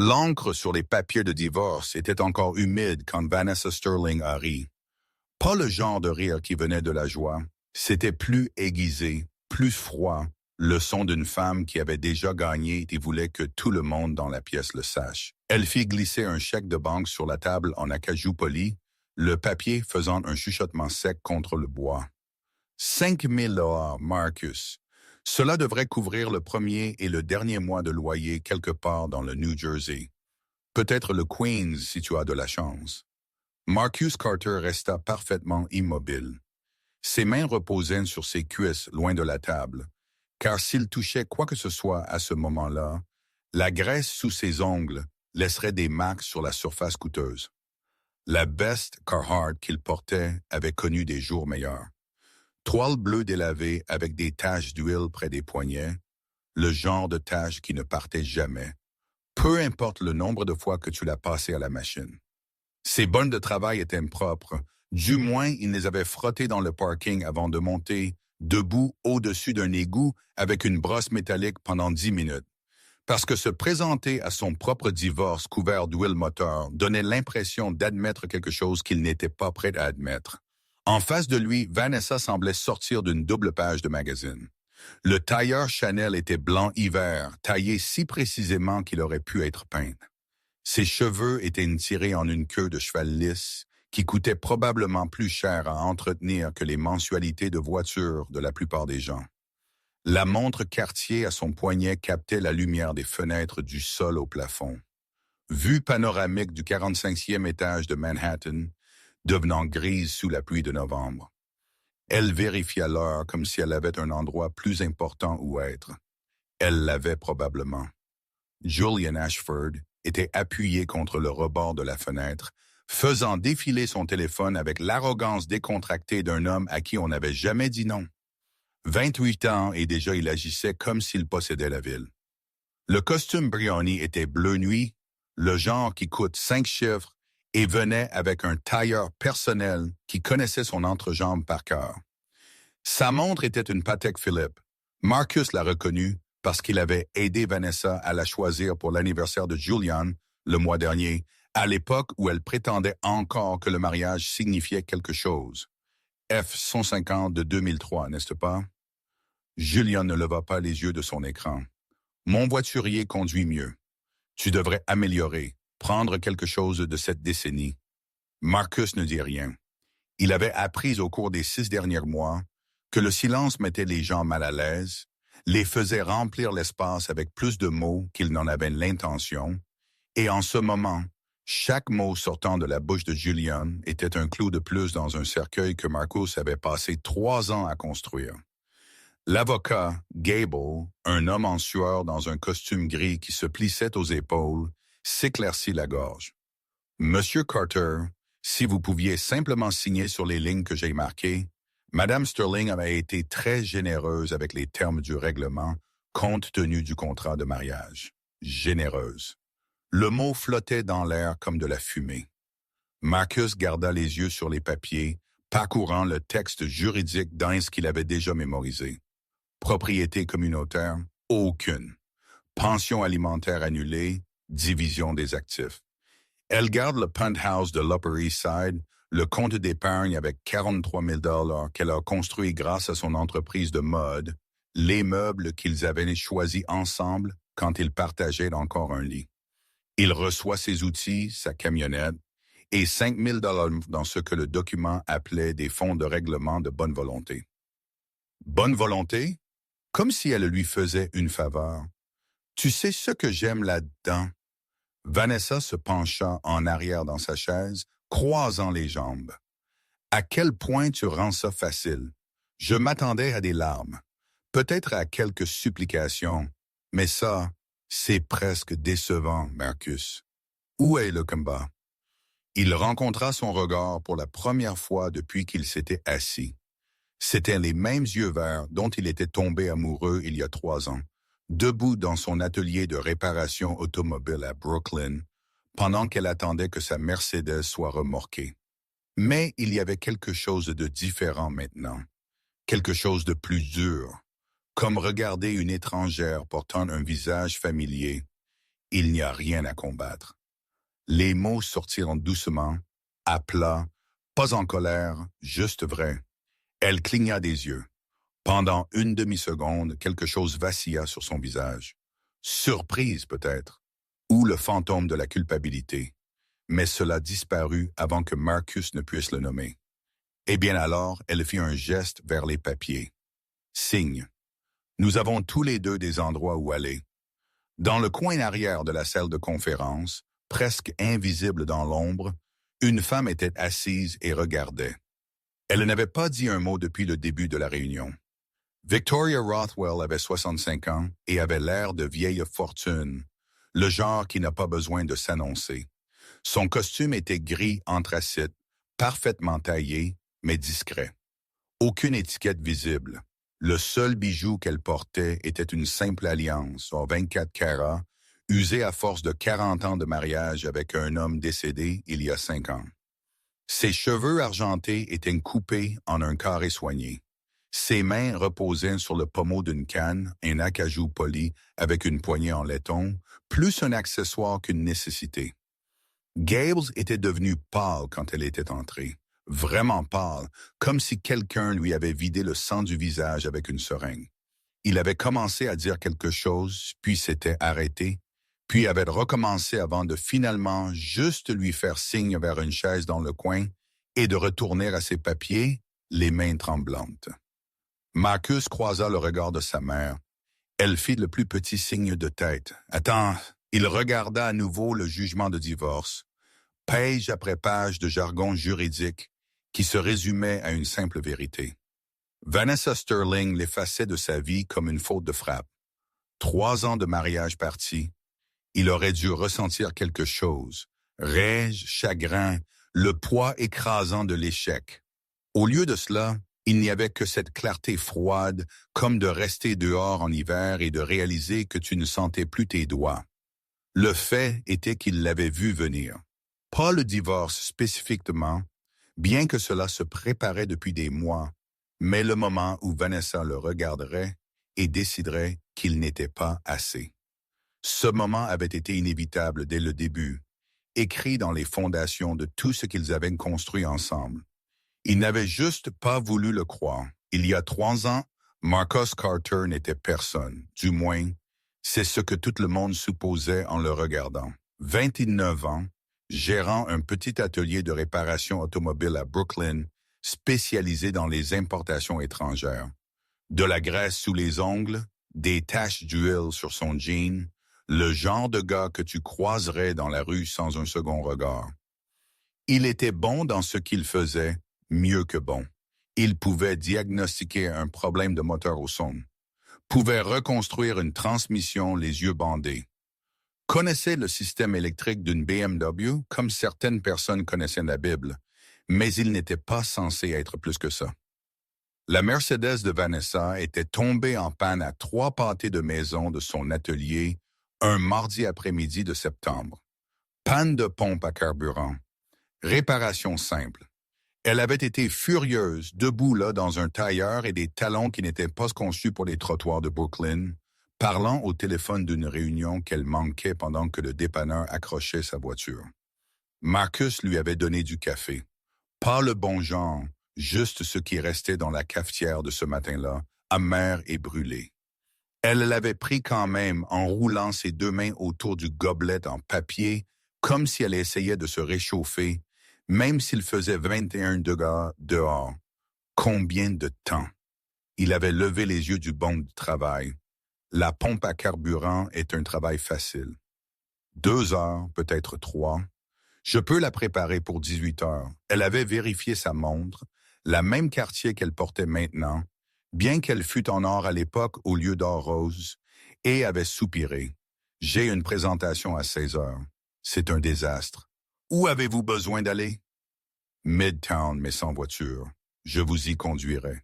L'encre sur les papiers de divorce était encore humide quand Vanessa Sterling a ri. Pas le genre de rire qui venait de la joie. C'était plus aiguisé, plus froid, le son d'une femme qui avait déjà gagné et voulait que tout le monde dans la pièce le sache. Elle fit glisser un chèque de banque sur la table en acajou poli, le papier faisant un chuchotement sec contre le bois. 5 000 $, Marcus. Cela devrait couvrir le premier et le dernier mois de loyer quelque part dans le New Jersey. Peut-être le Queens si tu as de la chance. Marcus Carter resta parfaitement immobile. Ses mains reposaient sur ses cuisses loin de la table, car s'il touchait quoi que ce soit à ce moment-là, la graisse sous ses ongles laisserait des marques sur la surface coûteuse. La veste Carhartt qu'il portait avait connu des jours meilleurs. Toile bleue délavée avec des taches d'huile près des poignets, le genre de taches qui ne partaient jamais, peu importe le nombre de fois que tu l'as passé à la machine. Ses bonnes de travail étaient propres, du moins il les avait frottées dans le parking avant de monter, debout au-dessus d'un égout avec une brosse métallique pendant 10 minutes. Parce que se présenter à son propre divorce couvert d'huile moteur donnait l'impression d'admettre quelque chose qu'il n'était pas prêt à admettre. En face de lui, Vanessa semblait sortir d'une double page de magazine. Le tailleur Chanel était blanc hiver, taillé si précisément qu'il aurait pu être peint. Ses cheveux étaient tirés en une queue de cheval lisse qui coûtait probablement plus cher à entretenir que les mensualités de voiture de la plupart des gens. La montre Cartier à son poignet captait la lumière des fenêtres du sol au plafond. Vue panoramique du 45e étage de Manhattan, devenant grise sous la pluie de novembre. Elle vérifia l'heure comme si elle avait un endroit plus important où être. Elle l'avait probablement. Julian Ashford était appuyé contre le rebord de la fenêtre, faisant défiler son téléphone avec l'arrogance décontractée d'un homme à qui on n'avait jamais dit non. 28 ans et déjà il agissait comme s'il possédait la ville. Le costume Brioni était bleu nuit, le genre qui coûte 5 chiffres et venait avec un tailleur personnel qui connaissait son entrejambe par cœur. Sa montre était une Patek Philippe. Marcus l'a reconnue parce qu'il avait aidé Vanessa à la choisir pour l'anniversaire de Julian le mois dernier, à l'époque où elle prétendait encore que le mariage signifiait quelque chose. F-150 de 2003, n'est-ce pas? Julian ne leva pas les yeux de son écran. Mon voiturier conduit mieux. Tu devrais améliorer, prendre quelque chose de cette décennie. Marcus ne dit rien. Il avait appris au cours des 6 derniers mois que le silence mettait les gens mal à l'aise, les faisait remplir l'espace avec plus de mots qu'ils n'en avaient l'intention, et en ce moment, chaque mot sortant de la bouche de Julian était un clou de plus dans un cercueil que Marcus avait passé 3 ans à construire. L'avocat, Gable, un homme en sueur dans un costume gris qui se plissait aux épaules, s'éclaircit la gorge. Monsieur Carter, si vous pouviez simplement signer sur les lignes que j'ai marquées, Madame Sterling avait été très généreuse avec les termes du règlement, compte tenu du contrat de mariage. Généreuse. Le mot flottait dans l'air comme de la fumée. Marcus garda les yeux sur les papiers, parcourant le texte juridique d'un qu'il avait déjà mémorisé. Propriété communautaire, aucune. Pension alimentaire annulée, division des actifs. Elle garde le penthouse de l'Upper East Side, le compte d'épargne avec 43 000 $ qu'elle a construit grâce à son entreprise de mode, les meubles qu'ils avaient choisis ensemble quand ils partageaient encore un lit. Il reçoit ses outils, sa camionnette, et 5 000 $ dans ce que le document appelait des fonds de règlement de bonne volonté. Bonne volonté? Comme si elle lui faisait une faveur. Tu sais ce que j'aime là-dedans? Vanessa se pencha en arrière dans sa chaise, croisant les jambes. À quel point tu rends ça facile? Je m'attendais à des larmes, peut-être à quelques supplications, mais ça, c'est presque décevant, Marcus. Où est le combat? Il rencontra son regard pour la première fois depuis qu'il s'était assis. C'étaient les mêmes yeux verts dont il était tombé amoureux il y a 3 ans, debout dans son atelier de réparation automobile à Brooklyn, pendant qu'elle attendait que sa Mercedes soit remorquée. Mais il y avait quelque chose de différent maintenant, quelque chose de plus dur, comme regarder une étrangère portant un visage familier. Il n'y a rien à combattre. Les mots sortirent doucement, à plat, pas en colère, juste vrai. Elle cligna des yeux. Pendant une demi-seconde, quelque chose vacilla sur son visage. Surprise peut-être, ou le fantôme de la culpabilité. Mais cela disparut avant que Marcus ne puisse le nommer. Eh bien alors, elle fit un geste vers les papiers. Signe. Nous avons tous les deux des endroits où aller. Dans le coin arrière de la salle de conférence, presque invisible dans l'ombre, une femme était assise et regardait. Elle n'avait pas dit un mot depuis le début de la réunion. Victoria Rothwell avait 65 ans et avait l'air de vieille fortune, le genre qui n'a pas besoin de s'annoncer. Son costume était gris anthracite, parfaitement taillé, mais discret. Aucune étiquette visible. Le seul bijou qu'elle portait était une simple alliance en 24 carats, usée à force de 40 ans de mariage avec un homme décédé il y a 5 ans. Ses cheveux argentés étaient coupés en un carré soigné. Ses mains reposaient sur le pommeau d'une canne, un acajou poli avec une poignée en laiton, plus un accessoire qu'une nécessité. Gables était devenu pâle quand elle était entrée, vraiment pâle, comme si quelqu'un lui avait vidé le sang du visage avec une seringue. Il avait commencé à dire quelque chose, puis s'était arrêté, puis avait recommencé avant de finalement juste lui faire signe vers une chaise dans le coin et de retourner à ses papiers, les mains tremblantes. Marcus croisa le regard de sa mère. Elle fit le plus petit signe de tête. « Attends !» Il regarda à nouveau le jugement de divorce, page après page de jargon juridique qui se résumait à une simple vérité. Vanessa Sterling l'effaçait de sa vie comme une faute de frappe. 3 ans de mariage partis, il aurait dû ressentir quelque chose, rage, chagrin, le poids écrasant de l'échec. Au lieu de cela, il n'y avait que cette clarté froide, comme de rester dehors en hiver et de réaliser que tu ne sentais plus tes doigts. Le fait était qu'il l'avait vu venir. Pas le divorce spécifiquement, bien que cela se préparait depuis des mois, mais le moment où Vanessa le regarderait et déciderait qu'il n'était pas assez. Ce moment avait été inévitable dès le début, écrit dans les fondations de tout ce qu'ils avaient construit ensemble. Ils n'avaient juste pas voulu le croire. Il y a 3 ans, Marcus Carter n'était personne, du moins, c'est ce que tout le monde supposait en le regardant. 29 ans, gérant un petit atelier de réparation automobile à Brooklyn, spécialisé dans les importations étrangères. De la graisse sous les ongles, des taches d'huile sur son jean, le genre de gars que tu croiserais dans la rue sans un second regard. Il était bon dans ce qu'il faisait, mieux que bon. Il pouvait diagnostiquer un problème de moteur au son, pouvait reconstruire une transmission les yeux bandés, connaissait le système électrique d'une BMW comme certaines personnes connaissaient la Bible, mais il n'était pas censé être plus que ça. La Mercedes de Vanessa était tombée en panne à 3 pâtés de maison de son atelier un mardi après-midi de septembre. Panne de pompe à carburant. Réparation simple. Elle avait été furieuse, debout là dans un tailleur et des talons qui n'étaient pas conçus pour les trottoirs de Brooklyn, parlant au téléphone d'une réunion qu'elle manquait pendant que le dépanneur accrochait sa voiture. Marcus lui avait donné du café. Pas le bon genre, juste ce qui restait dans la cafetière de ce matin-là, amer et brûlé. Elle l'avait pris quand même en roulant ses 2 mains autour du gobelet en papier, comme si elle essayait de se réchauffer, même s'il faisait 21 degrés dehors. Combien de temps? Il avait levé les yeux du banc de travail. La pompe à carburant est un travail facile. 2 heures, peut-être 3. Je peux la préparer pour 18 heures. Elle avait vérifié sa montre, la même quartier qu'elle portait maintenant, bien qu'elle fût en or à l'époque au lieu d'or rose, et avait soupiré. J'ai une présentation à 16 heures. C'est un désastre. Où avez-vous besoin d'aller? Midtown, mais sans voiture. Je vous y conduirai.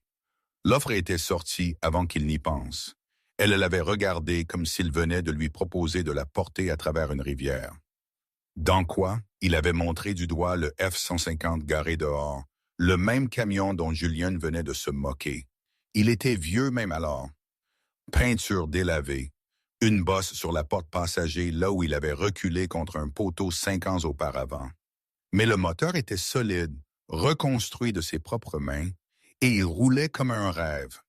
L'offre était sortie avant qu'il n'y pense. Elle l'avait regardé comme s'il venait de lui proposer de la porter à travers une rivière. Dans quoi, il avait montré du doigt le F-150 garé dehors, le même camion dont Julien venait de se moquer. Il était vieux même alors. Peinture délavée, Une bosse sur la porte passager là où il avait reculé contre un poteau 5 ans auparavant. Mais le moteur était solide, reconstruit de ses propres mains, et il roulait comme un rêve.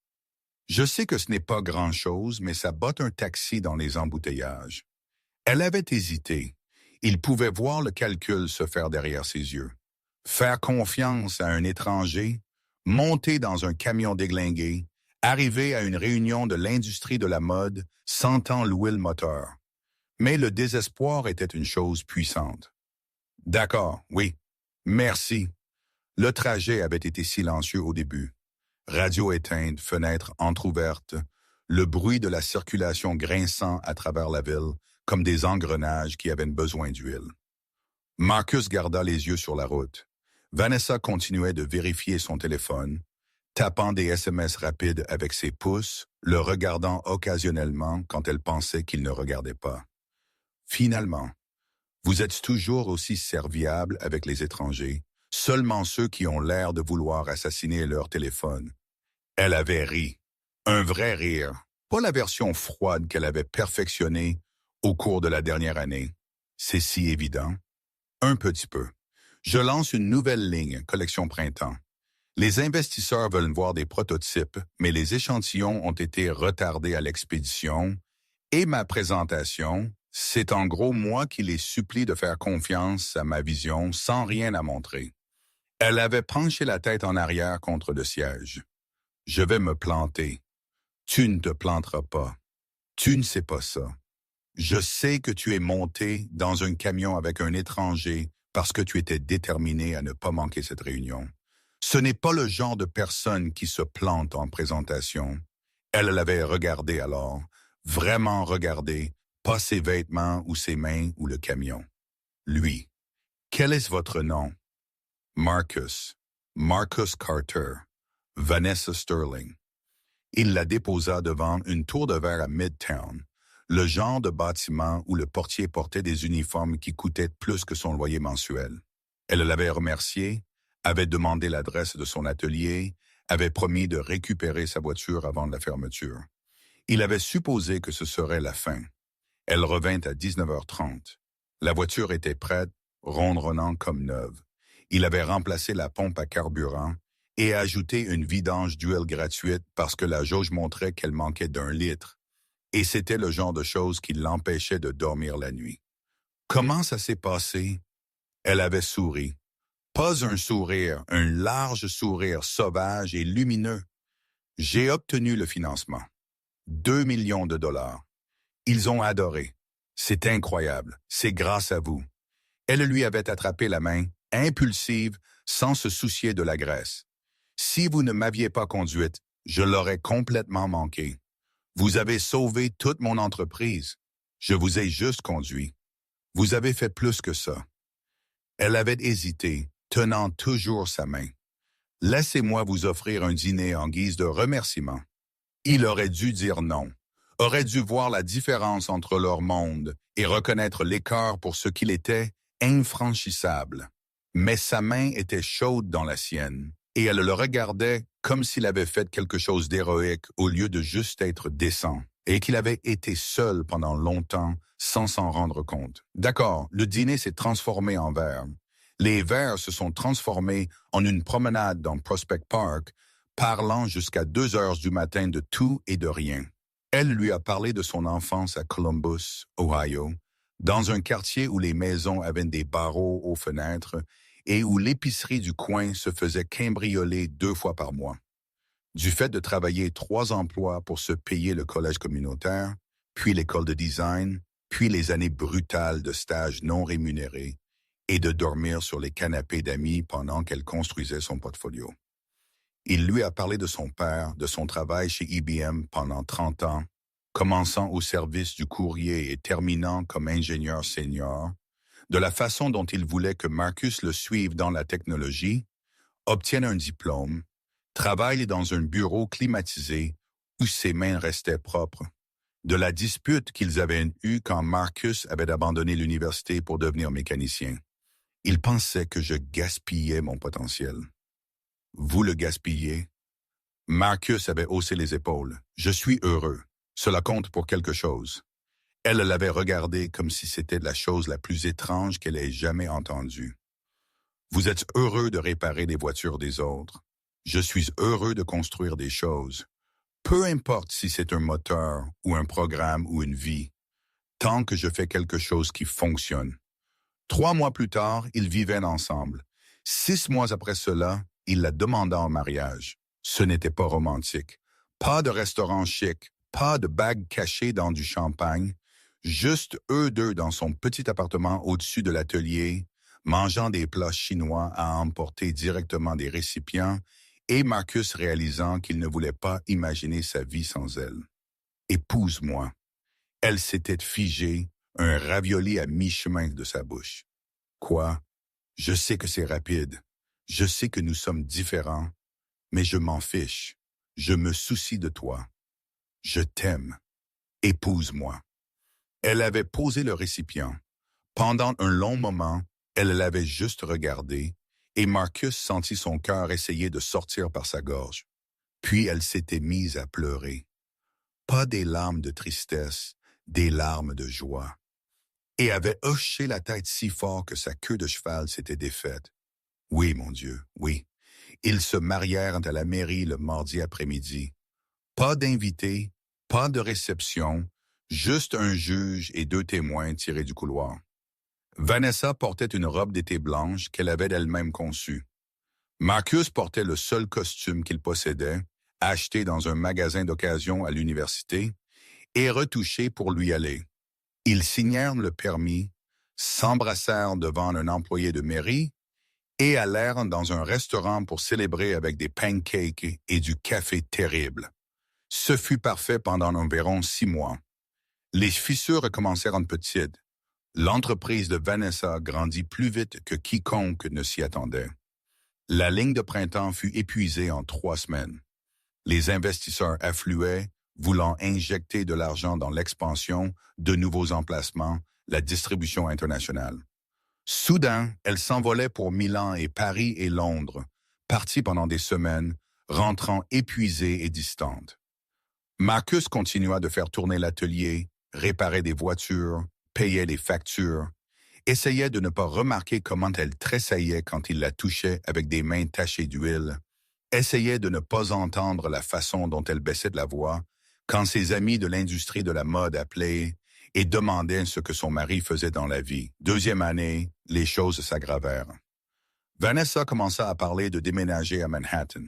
Je sais que ce n'est pas grand-chose, mais ça botte un taxi dans les embouteillages. Elle avait hésité. Il pouvait voir le calcul se faire derrière ses yeux. Faire confiance à un étranger, monter dans un camion déglingué, arriver à une réunion de l'industrie de la mode, sentant louer le moteur. Mais le désespoir était une chose puissante. D'accord, oui. Merci. Le trajet avait été silencieux au début. Radio éteinte, fenêtre entr'ouverte, le bruit de la circulation grinçant à travers la ville, comme des engrenages qui avaient besoin d'huile. Marcus garda les yeux sur la route. Vanessa continuait de vérifier son téléphone, tapant des SMS rapides avec ses pouces, le regardant occasionnellement quand elle pensait qu'il ne regardait pas. Finalement, vous êtes toujours aussi serviable avec les étrangers, seulement ceux qui ont l'air de vouloir assassiner leur téléphone. Elle avait ri. Un vrai rire. Pas la version froide qu'elle avait perfectionnée au cours de la dernière année. C'est si évident. Un petit peu. Je lance une nouvelle ligne, collection printemps. Les investisseurs veulent voir des prototypes, mais les échantillons ont été retardés à l'expédition et ma présentation, c'est en gros moi qui les supplie de faire confiance à ma vision sans rien à montrer. Elle avait penché la tête en arrière contre le siège. Je vais me planter. Tu ne te planteras pas. Tu ne sais pas ça. Je sais que tu es monté dans un camion avec un étranger parce que tu étais déterminé à ne pas manquer cette réunion. Ce n'est pas le genre de personne qui se plante en présentation. Elle l'avait regardé alors, vraiment regardé, pas ses vêtements ou ses mains ou le camion. Lui. Quel est votre nom? Marcus. Marcus Carter. Vanessa Sterling. Il la déposa devant une tour de verre à Midtown, le genre de bâtiment où le portier portait des uniformes qui coûtaient plus que son loyer mensuel. Elle l'avait remercié, avait demandé l'adresse de son atelier, avait promis de récupérer sa voiture avant la fermeture. Il avait supposé que ce serait la fin. Elle revint à 19h30. La voiture était prête, ronronnant comme neuve. Il avait remplacé la pompe à carburant et ajouté une vidange d'huile gratuite parce que la jauge montrait qu'elle manquait d'1 litre. Et c'était le genre de choses qui l'empêchait de dormir la nuit. Comment ça s'est passé? Elle avait souri. Pas un sourire, un large sourire sauvage et lumineux. J'ai obtenu le financement. 2 millions de dollars. Ils ont adoré. C'est incroyable. C'est grâce à vous. Elle lui avait attrapé la main, impulsive, sans se soucier de la graisse. Si vous ne m'aviez pas conduite, je l'aurais complètement manqué. Vous avez sauvé toute mon entreprise. Je vous ai juste conduit. Vous avez fait plus que ça. Elle avait hésité, tenant toujours sa main. Laissez-moi vous offrir un dîner en guise de remerciement. Il aurait dû dire non, aurait dû voir la différence entre leur monde et reconnaître l'écart pour ce qu'il était, infranchissable. Mais sa main était chaude dans la sienne, et elle le regardait comme s'il avait fait quelque chose d'héroïque au lieu de juste être décent, et qu'il avait été seul pendant longtemps sans s'en rendre compte. D'accord, le dîner s'est transformé en verre. Les verres se sont transformés en une promenade dans Prospect Park, parlant jusqu'à 2 heures du matin de tout et de rien. Elle lui a parlé de son enfance à Columbus, Ohio, dans un quartier où les maisons avaient des barreaux aux fenêtres et où l'épicerie du coin se faisait cambrioler 2 fois par mois. Du fait de travailler 3 emplois pour se payer le collège communautaire, puis l'école de design, puis les années brutales de stages non rémunérés, et de dormir sur les canapés d'amis pendant qu'elle construisait son portfolio. Il lui a parlé de son père, de son travail chez IBM pendant 30 ans, commençant au service du courrier et terminant comme ingénieur senior, de la façon dont il voulait que Marcus le suive dans la technologie, obtienne un diplôme, travaille dans un bureau climatisé où ses mains restaient propres, de la dispute qu'ils avaient eue quand Marcus avait abandonné l'université pour devenir mécanicien. Il pensait que je gaspillais mon potentiel. Vous le gaspillez? Marcus avait haussé les épaules. Je suis heureux. Cela compte pour quelque chose. Elle l'avait regardé comme si c'était la chose la plus étrange qu'elle ait jamais entendue. Vous êtes heureux de réparer les voitures des autres. Je suis heureux de construire des choses. Peu importe si c'est un moteur ou un programme ou une vie, tant que je fais quelque chose qui fonctionne. 3 mois plus tard, ils vivaient ensemble. 6 mois après cela, il la demanda en mariage. Ce n'était pas romantique. Pas de restaurant chic, pas de bague cachée dans du champagne, juste eux deux dans son petit appartement au-dessus de l'atelier, mangeant des plats chinois à emporter directement des récipients, et Marcus réalisant qu'il ne voulait pas imaginer sa vie sans elle. Épouse-moi. Elle s'était figée, un ravioli à mi-chemin de sa bouche. Quoi? Je sais que c'est rapide. Je sais que nous sommes différents, mais je m'en fiche. Je me soucie de toi. Je t'aime. Épouse-moi. Elle avait posé le récipient. Pendant un long moment, elle l'avait juste regardé, et Marcus sentit son cœur essayer de sortir par sa gorge. Puis elle s'était mise à pleurer. Pas des larmes de tristesse, des larmes de joie. Et avait hoché la tête si fort que sa queue de cheval s'était défaite. Oui, mon Dieu, oui. Ils se marièrent à la mairie le mardi après-midi. Pas d'invités, pas de réception, juste un juge et 2 témoins tirés du couloir. Vanessa portait une robe d'été blanche qu'elle avait d'elle-même conçue. Marcus portait le seul costume qu'il possédait, acheté dans un magasin d'occasion à l'université, et retouché pour lui aller. Ils signèrent le permis, s'embrassèrent devant un employé de mairie et allèrent dans un restaurant pour célébrer avec des pancakes et du café terrible. Ce fut parfait pendant environ 6 mois. Les fissures recommencèrent petites. L'entreprise de Vanessa grandit plus vite que quiconque ne s'y attendait. La ligne de printemps fut épuisée en 3 semaines. Les investisseurs affluaient, voulant injecter de l'argent dans l'expansion, de nouveaux emplacements, la distribution internationale. Soudain, elle s'envolait pour Milan et Paris et Londres, partie pendant des semaines, rentrant épuisée et distante. Marcus continua de faire tourner l'atelier, réparait des voitures, payait des factures, essayait de ne pas remarquer comment elle tressaillait quand il la touchait avec des mains tachées d'huile, essayait de ne pas entendre la façon dont elle baissait de la voix quand ses amis de l'industrie de la mode appelaient et demandaient ce que son mari faisait dans la vie. 2e année, les choses s'aggravèrent. Vanessa commença à parler de déménager à Manhattan.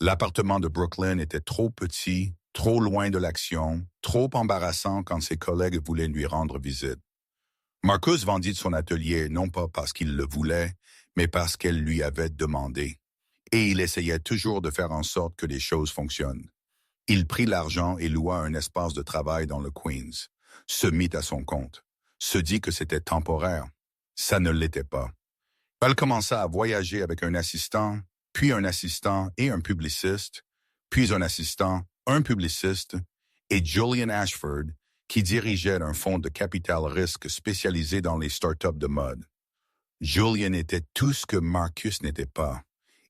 L'appartement de Brooklyn était trop petit, trop loin de l'action, trop embarrassant quand ses collègues voulaient lui rendre visite. Marcus vendit son atelier non pas parce qu'il le voulait, mais parce qu'elle lui avait demandé. Et il essayait toujours de faire en sorte que les choses fonctionnent. Il prit l'argent et loua un espace de travail dans le Queens, se mit à son compte, se dit que c'était temporaire. Ça ne l'était pas. Elle commença à voyager avec un assistant, puis un assistant et un publiciste, puis un assistant, un publiciste, et Julian Ashford, qui dirigeait un fonds de capital risque spécialisé dans les startups de mode. Julian était tout ce que Marcus n'était pas.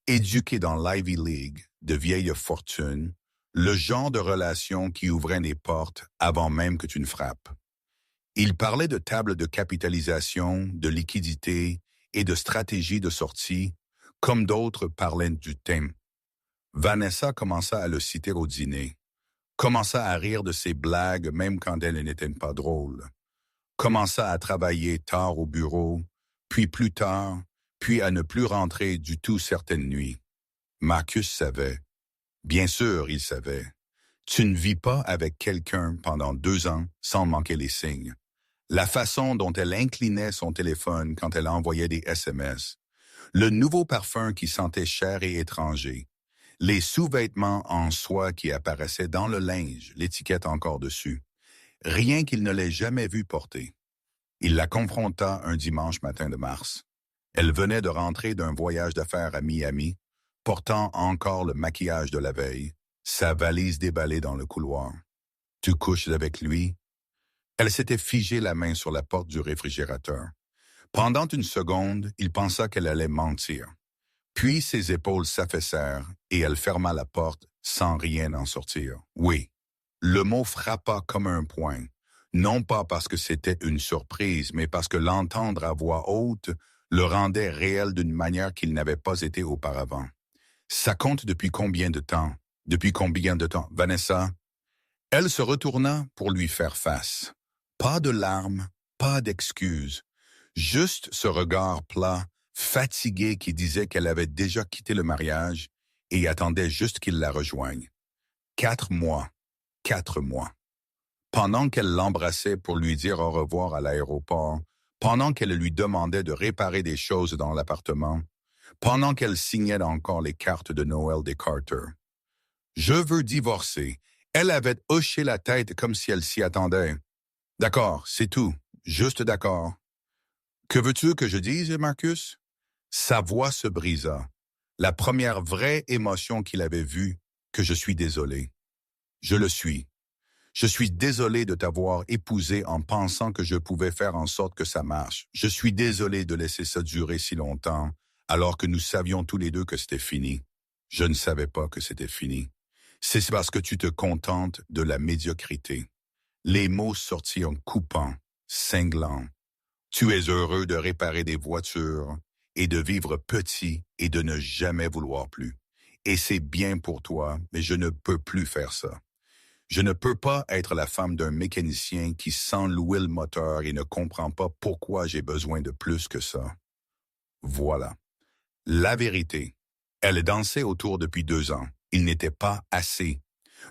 Éduqué dans l'Ivy League, de vieille fortune, le genre de relation qui ouvrait des portes avant même que tu ne frappes. Il parlait de tables de capitalisation, de liquidité et de stratégie de sortie, comme d'autres parlaient du thème. Vanessa commença à le citer au dîner, commença à rire de ses blagues même quand elles n'étaient pas drôles, commença à travailler tard au bureau, puis plus tard, puis à ne plus rentrer du tout certaines nuits. Marcus savait. Bien sûr, il savait. Tu ne vis pas avec quelqu'un pendant 2 ans sans manquer les signes. La façon dont elle inclinait son téléphone quand elle envoyait des SMS, le nouveau parfum qui sentait cher et étranger, les sous-vêtements en soie qui apparaissaient dans le linge, l'étiquette encore dessus, rien qu'il ne l'ait jamais vu porter. Il la confronta un dimanche matin de mars. Elle venait de rentrer d'un voyage d'affaires à Miami, portant encore le maquillage de la veille, sa valise déballée dans le couloir. « Tu couches avec lui? » Elle s'était figée la main sur la porte du réfrigérateur. Pendant une seconde, il pensa qu'elle allait mentir. Puis ses épaules s'affaissèrent et elle ferma la porte sans rien en sortir. Oui, le mot frappa comme un poing. Non pas parce que c'était une surprise, mais parce que l'entendre à voix haute le rendait réel d'une manière qu'il n'avait pas été auparavant. Ça compte depuis combien de temps? Depuis combien de temps, Vanessa? Elle se retourna pour lui faire face. Pas de larmes, pas d'excuses. Juste ce regard plat, fatigué qui disait qu'elle avait déjà quitté le mariage et attendait juste qu'il la rejoigne. 4 mois. 4 mois. Pendant qu'elle l'embrassait pour lui dire au revoir à l'aéroport, pendant qu'elle lui demandait de réparer des choses dans l'appartement, pendant qu'elle signait encore les cartes de Noël des Carter. Je veux divorcer. Elle avait hoché la tête comme si elle s'y attendait. D'accord, c'est tout. Juste d'accord. Que veux-tu que je dise, Marcus? Sa voix se brisa. La première vraie émotion qu'il avait vue, que je suis désolé. Je le suis. Je suis désolé de t'avoir épousé en pensant que je pouvais faire en sorte que ça marche. Je suis désolé de laisser ça durer si longtemps, alors que nous savions tous les deux que c'était fini. Je ne savais pas que c'était fini. C'est parce que tu te contentes de la médiocrité. Les mots sortis en coupant, cinglants. Tu es heureux de réparer des voitures et de vivre petit et de ne jamais vouloir plus. Et c'est bien pour toi, mais je ne peux plus faire ça. Je ne peux pas être la femme d'un mécanicien qui sent louer le moteur et ne comprend pas pourquoi j'ai besoin de plus que ça. Voilà. La vérité. Elle dansait autour depuis 2 ans. Il n'était pas assez.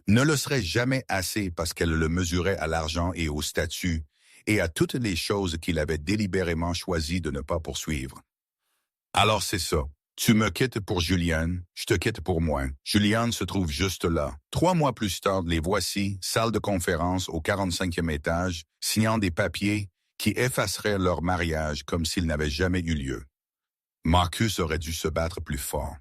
Ne le serait jamais assez parce qu'elle le mesurait à l'argent et au statut et à toutes les choses qu'il avait délibérément choisi de ne pas poursuivre. Alors c'est ça. Tu me quittes pour Julianne, je te quitte pour moi. Julianne se trouve juste là. 3 mois plus tard, les voici, salle de conférence au 45e étage, signant des papiers qui effaceraient leur mariage comme s'il n'avait jamais eu lieu. Marcus aurait dû se battre plus fort.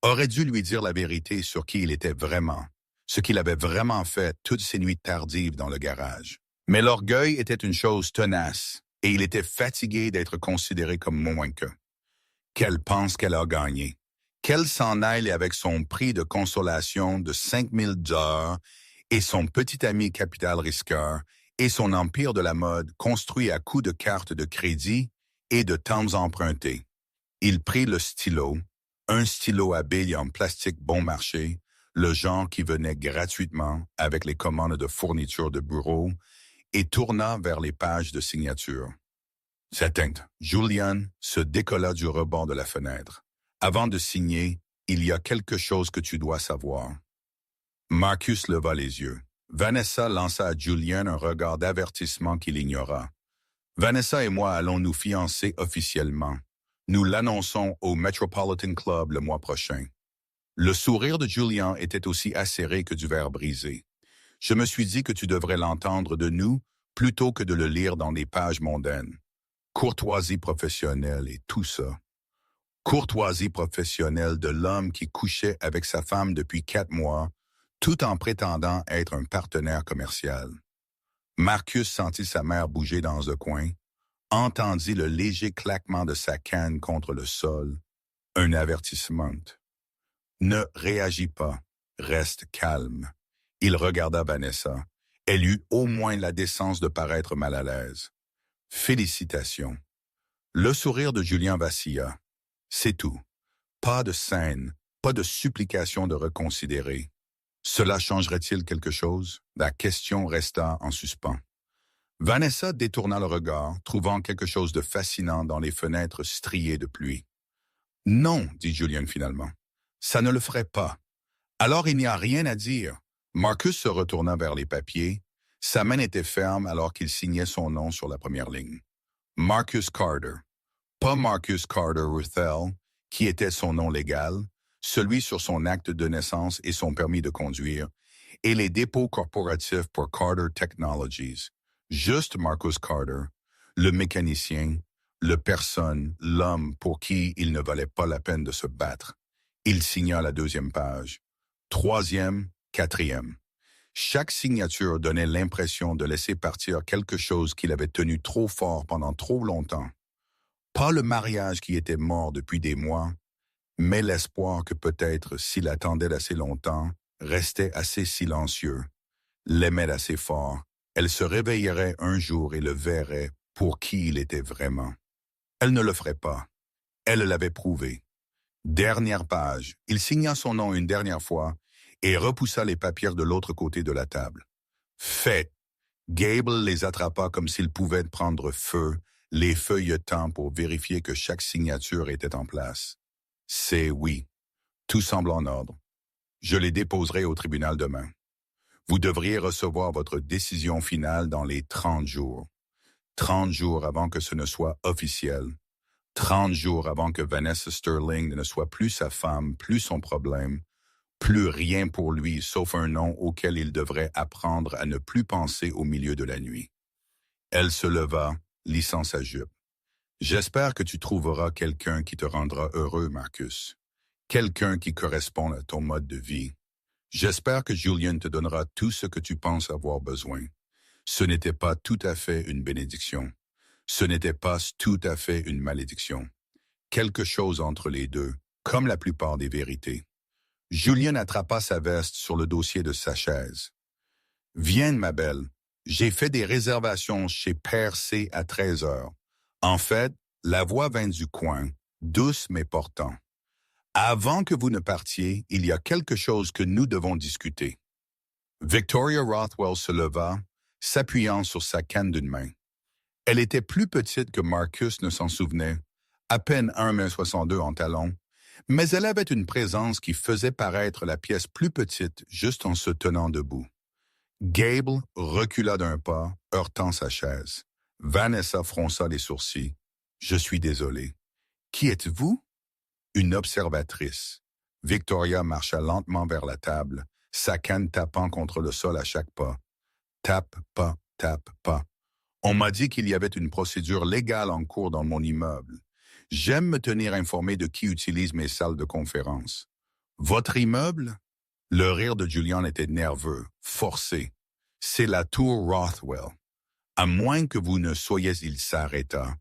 Aurait dû lui dire la vérité sur qui il était vraiment, ce qu'il avait vraiment fait toutes ces nuits tardives dans le garage. Mais l'orgueil était une chose tenace, et il était fatigué d'être considéré comme moins que. Qu'elle pense qu'elle a gagné. Qu'elle s'en aille avec son prix de consolation de 5000 $ et son petit ami capital risqueur et son empire de la mode construit à coups de cartes de crédit et de temps empruntés. Il prit le stylo, un stylo à billes en plastique bon marché, le genre qui venait gratuitement avec les commandes de fourniture de bureau, et tourna vers les pages de signature. S'éteinte. Julian se décolla du rebord de la fenêtre. Avant de signer, il y a quelque chose que tu dois savoir. Marcus leva les yeux. Vanessa lança à Julian un regard d'avertissement qu'il ignora. Vanessa et moi allons nous fiancer officiellement. Nous l'annonçons au Metropolitan Club le mois prochain. Le sourire de Julian était aussi acéré que du verre brisé. Je me suis dit que tu devrais l'entendre de nous plutôt que de le lire dans des pages mondaines. Courtoisie professionnelle et tout ça. Courtoisie professionnelle de l'homme qui couchait avec sa femme depuis 4 mois, tout en prétendant être un partenaire commercial. Marcus sentit sa mère bouger dans un coin, entendit le léger claquement de sa canne contre le sol, un avertissement. Ne réagis pas, reste calme. Il regarda Vanessa. Elle eut au moins la décence de paraître mal à l'aise. Félicitations. Le sourire de Julien vacilla. C'est tout. Pas de scène, pas de supplication de reconsidérer. Cela changerait-il quelque chose? La question resta en suspens. Vanessa détourna le regard, trouvant quelque chose de fascinant dans les fenêtres striées de pluie. Non, dit Julien finalement. Ça ne le ferait pas. Alors il n'y a rien à dire. Marcus se retourna vers les papiers. Sa main était ferme alors qu'il signait son nom sur la première ligne. Marcus Carter. Pas Marcus Carter Ruthell, qui était son nom légal, celui sur son acte de naissance et son permis de conduire, et les dépôts corporatifs pour Carter Technologies. Juste Marcus Carter, le mécanicien, le personne, l'homme pour qui il ne valait pas la peine de se battre. Il signa la 2e page. 3e, 4e. Chaque signature donnait l'impression de laisser partir quelque chose qu'il avait tenu trop fort pendant trop longtemps. Pas le mariage qui était mort depuis des mois, mais l'espoir que peut-être, s'il attendait assez longtemps, restait assez silencieux, l'aimait assez fort, Elle se réveillerait un jour et le verrait pour qui il était vraiment. Elle ne le ferait pas. Elle l'avait prouvé. Dernière page. Il signa son nom une dernière fois et repoussa les papiers de l'autre côté de la table. Fait. Gable les attrapa comme s'ils pouvaient prendre feu, les feuilletant pour vérifier que chaque signature était en place. C'est oui. Tout semble en ordre. Je les déposerai au tribunal demain. Vous devriez recevoir votre décision finale dans les 30 jours. 30 jours avant que ce ne soit officiel. 30 jours avant que Vanessa Sterling ne soit plus sa femme, plus son problème, plus rien pour lui sauf un nom auquel il devrait apprendre à ne plus penser au milieu de la nuit. Elle se leva, lissant sa jupe. J'espère que tu trouveras quelqu'un qui te rendra heureux, Marcus. Quelqu'un qui corresponde à ton mode de vie. J'espère que Julian te donnera tout ce que tu penses avoir besoin. Ce n'était pas tout à fait une bénédiction. Ce n'était pas tout à fait une malédiction. Quelque chose entre les deux, comme la plupart des vérités. Julian attrapa sa veste sur le dossier de sa chaise. « Viens, ma belle. J'ai fait des réservations chez Père C à 13 heures. En fait, la voix vint du coin, douce mais portant. Avant que vous ne partiez, il y a quelque chose que nous devons discuter. » Victoria Rothwell se leva, s'appuyant sur sa canne d'une main. Elle était plus petite que Marcus ne s'en souvenait, à peine 1,62 m en talons, mais elle avait une présence qui faisait paraître la pièce plus petite juste en se tenant debout. Gable recula d'un pas, heurtant sa chaise. Vanessa fronça les sourcils. « Je suis désolé. Qui êtes-vous? » Une observatrice. Victoria marcha lentement vers la table, sa canne tapant contre le sol à chaque pas. Tape, pas, tape, pas. On m'a dit qu'il y avait une procédure légale en cours dans mon immeuble. J'aime me tenir informé de qui utilise mes salles de conférence. Votre immeuble? Le rire de Julian était nerveux, forcé. C'est la tour Rothwell. À moins que vous ne soyez, il s'arrêta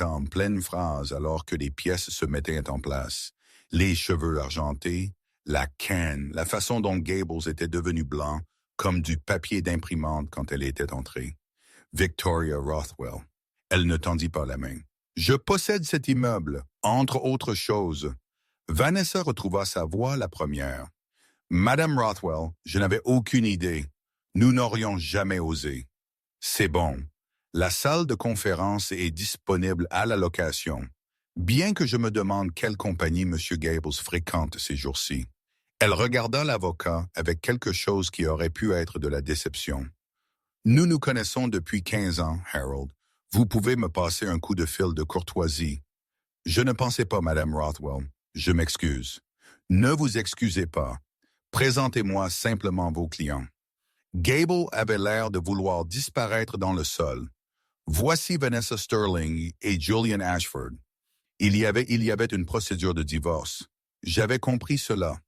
en pleine phrase alors que les pièces se mettaient en place. Les cheveux argentés, la canne, la façon dont Gables était devenu blanc, comme du papier d'imprimante quand elle était entrée. Victoria Rothwell. Elle ne tendit pas la main. « Je possède cet immeuble, entre autres choses. » Vanessa retrouva sa voix la première. « Madame Rothwell, je n'avais aucune idée. Nous n'aurions jamais osé. » C'est bon. La salle de conférence est disponible à la location. Bien que je me demande quelle compagnie M. Gables fréquente ces jours-ci. Elle regarda l'avocat avec quelque chose qui aurait pu être de la déception. Nous nous connaissons depuis 15 ans, Harold. Vous pouvez me passer un coup de fil de courtoisie. Je ne pensais pas, Madame Rothwell. Je m'excuse. Ne vous excusez pas. Présentez-moi simplement vos clients. Gable avait l'air de vouloir disparaître dans le sol. Voici Vanessa Sterling et Julian Ashford. Il y avait une procédure de divorce. J'avais compris cela.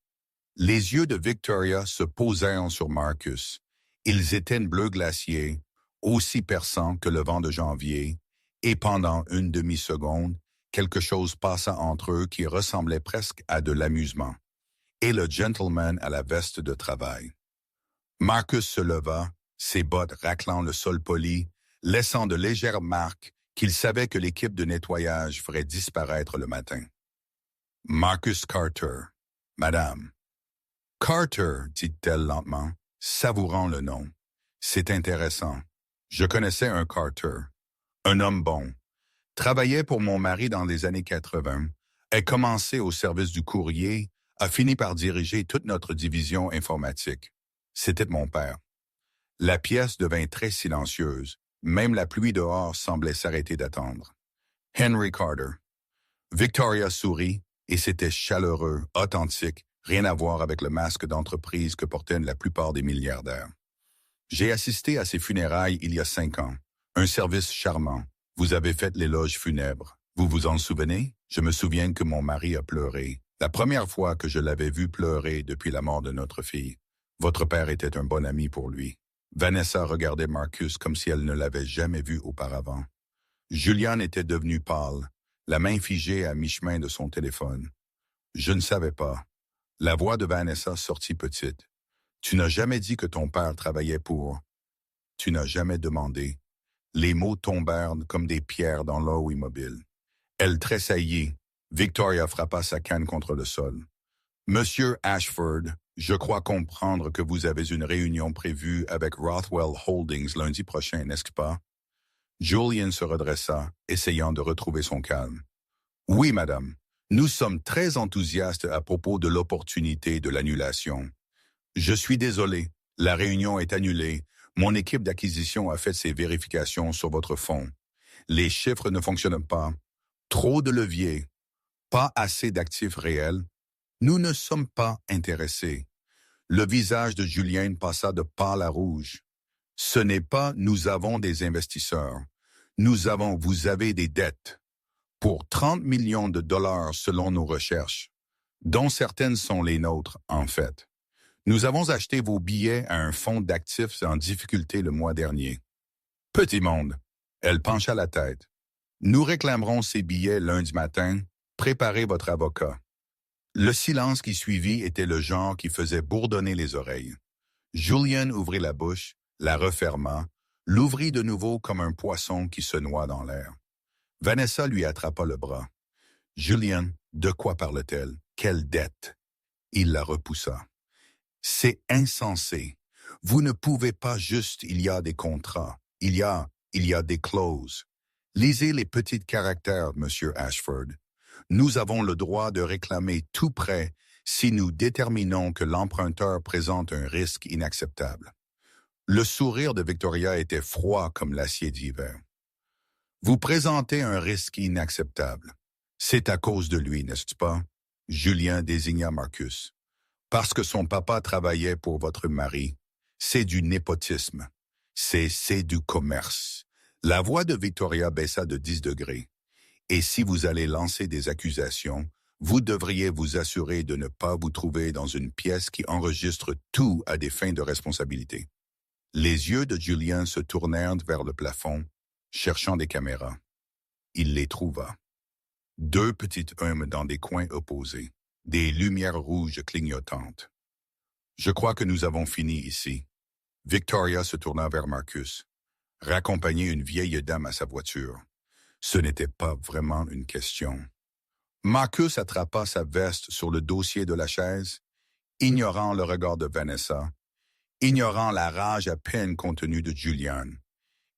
Les yeux de Victoria se posèrent sur Marcus. Ils étaient bleu glacier, aussi perçants que le vent de janvier, et pendant une demi-seconde, quelque chose passa entre eux qui ressemblait presque à de l'amusement. Et le gentleman à la veste de travail. Marcus se leva, ses bottes raclant le sol poli, laissant de légères marques qu'il savait que l'équipe de nettoyage ferait disparaître le matin. Marcus Carter. Madame. Carter, dit-elle lentement, savourant le nom. C'est intéressant. Je connaissais un Carter. Un homme bon. Travaillait pour mon mari dans les années 80. A commencé au service du courrier, a fini par diriger toute notre division informatique. C'était mon père. La pièce devint très silencieuse. Même la pluie dehors semblait s'arrêter d'attendre. Henry Carter. Victoria sourit, et c'était chaleureux, authentique, rien à voir avec le masque d'entreprise que portaient la plupart des milliardaires. J'ai assisté à ses funérailles il y a 5 ans. Un service charmant. Vous avez fait l'éloge funèbre. Vous vous en souvenez? Je me souviens que mon mari a pleuré. La première fois que je l'avais vu pleurer depuis la mort de notre fille. Votre père était un bon ami pour lui. Vanessa regardait Marcus comme si elle ne l'avait jamais vu auparavant. Julian était devenu pâle, la main figée à mi-chemin de son téléphone. Je ne savais pas. La voix de Vanessa sortit petite. Tu n'as jamais dit que ton père travaillait pour... Tu n'as jamais demandé. Les mots tombèrent comme des pierres dans l'eau immobile. Elle tressaillit. Victoria frappa sa canne contre le sol. Monsieur Ashford, je crois comprendre que vous avez une réunion prévue avec Rothwell Holdings lundi prochain, n'est-ce pas? Julian se redressa, essayant de retrouver son calme. Oui, madame. Nous sommes très enthousiastes à propos de l'opportunité de l'annulation. Je suis désolé, la réunion est annulée. Mon équipe d'acquisition a fait ses vérifications sur votre fonds. Les chiffres ne fonctionnent pas. Trop de leviers. Pas assez d'actifs réels. Nous ne sommes pas intéressés. Le visage de Julien passa de pâle à rouge. Ce n'est pas « nous avons des investisseurs ». Vous avez des dettes. Pour 30 millions de dollars selon nos recherches, dont certaines sont les nôtres, en fait. Nous avons acheté vos billets à un fonds d'actifs en difficulté le mois dernier. Petit monde. Elle pencha la tête. Nous réclamerons ces billets lundi matin. Préparez votre avocat. Le silence qui suivit était le genre qui faisait bourdonner les oreilles. Julian ouvrit la bouche, la referma, l'ouvrit de nouveau comme un poisson qui se noie dans l'air. Vanessa lui attrapa le bras. « Julian, de quoi parle-t-elle? Quelle dette? » Il la repoussa. « C'est insensé. Vous ne pouvez pas juste, il y a des contrats. Il y a des clauses. Lisez les petits caractères, Monsieur Ashford. Nous avons le droit de réclamer tout prêt si nous déterminons que l'emprunteur présente un risque inacceptable. » Le sourire de Victoria était froid comme l'acier d'hiver. « Vous présentez un risque inacceptable. C'est à cause de lui, n'est-ce pas? » Julien désigna Marcus. « Parce que son papa travaillait pour votre mari. C'est du népotisme. C'est du commerce. » La voix de Victoria baissa de 10 degrés. « Et si vous allez lancer des accusations, vous devriez vous assurer de ne pas vous trouver dans une pièce qui enregistre tout à des fins de responsabilité. » Les yeux de Julien se tournèrent vers le plafond, cherchant des caméras. Il les trouva. 2 petites humes dans des coins opposés, des lumières rouges clignotantes. « Je crois que nous avons fini ici. » Victoria se tourna vers Marcus. « Raccompagner une vieille dame à sa voiture. Ce n'était pas vraiment une question. » Marcus attrapa sa veste sur le dossier de la chaise, ignorant le regard de Vanessa, ignorant la rage à peine contenue de Julian.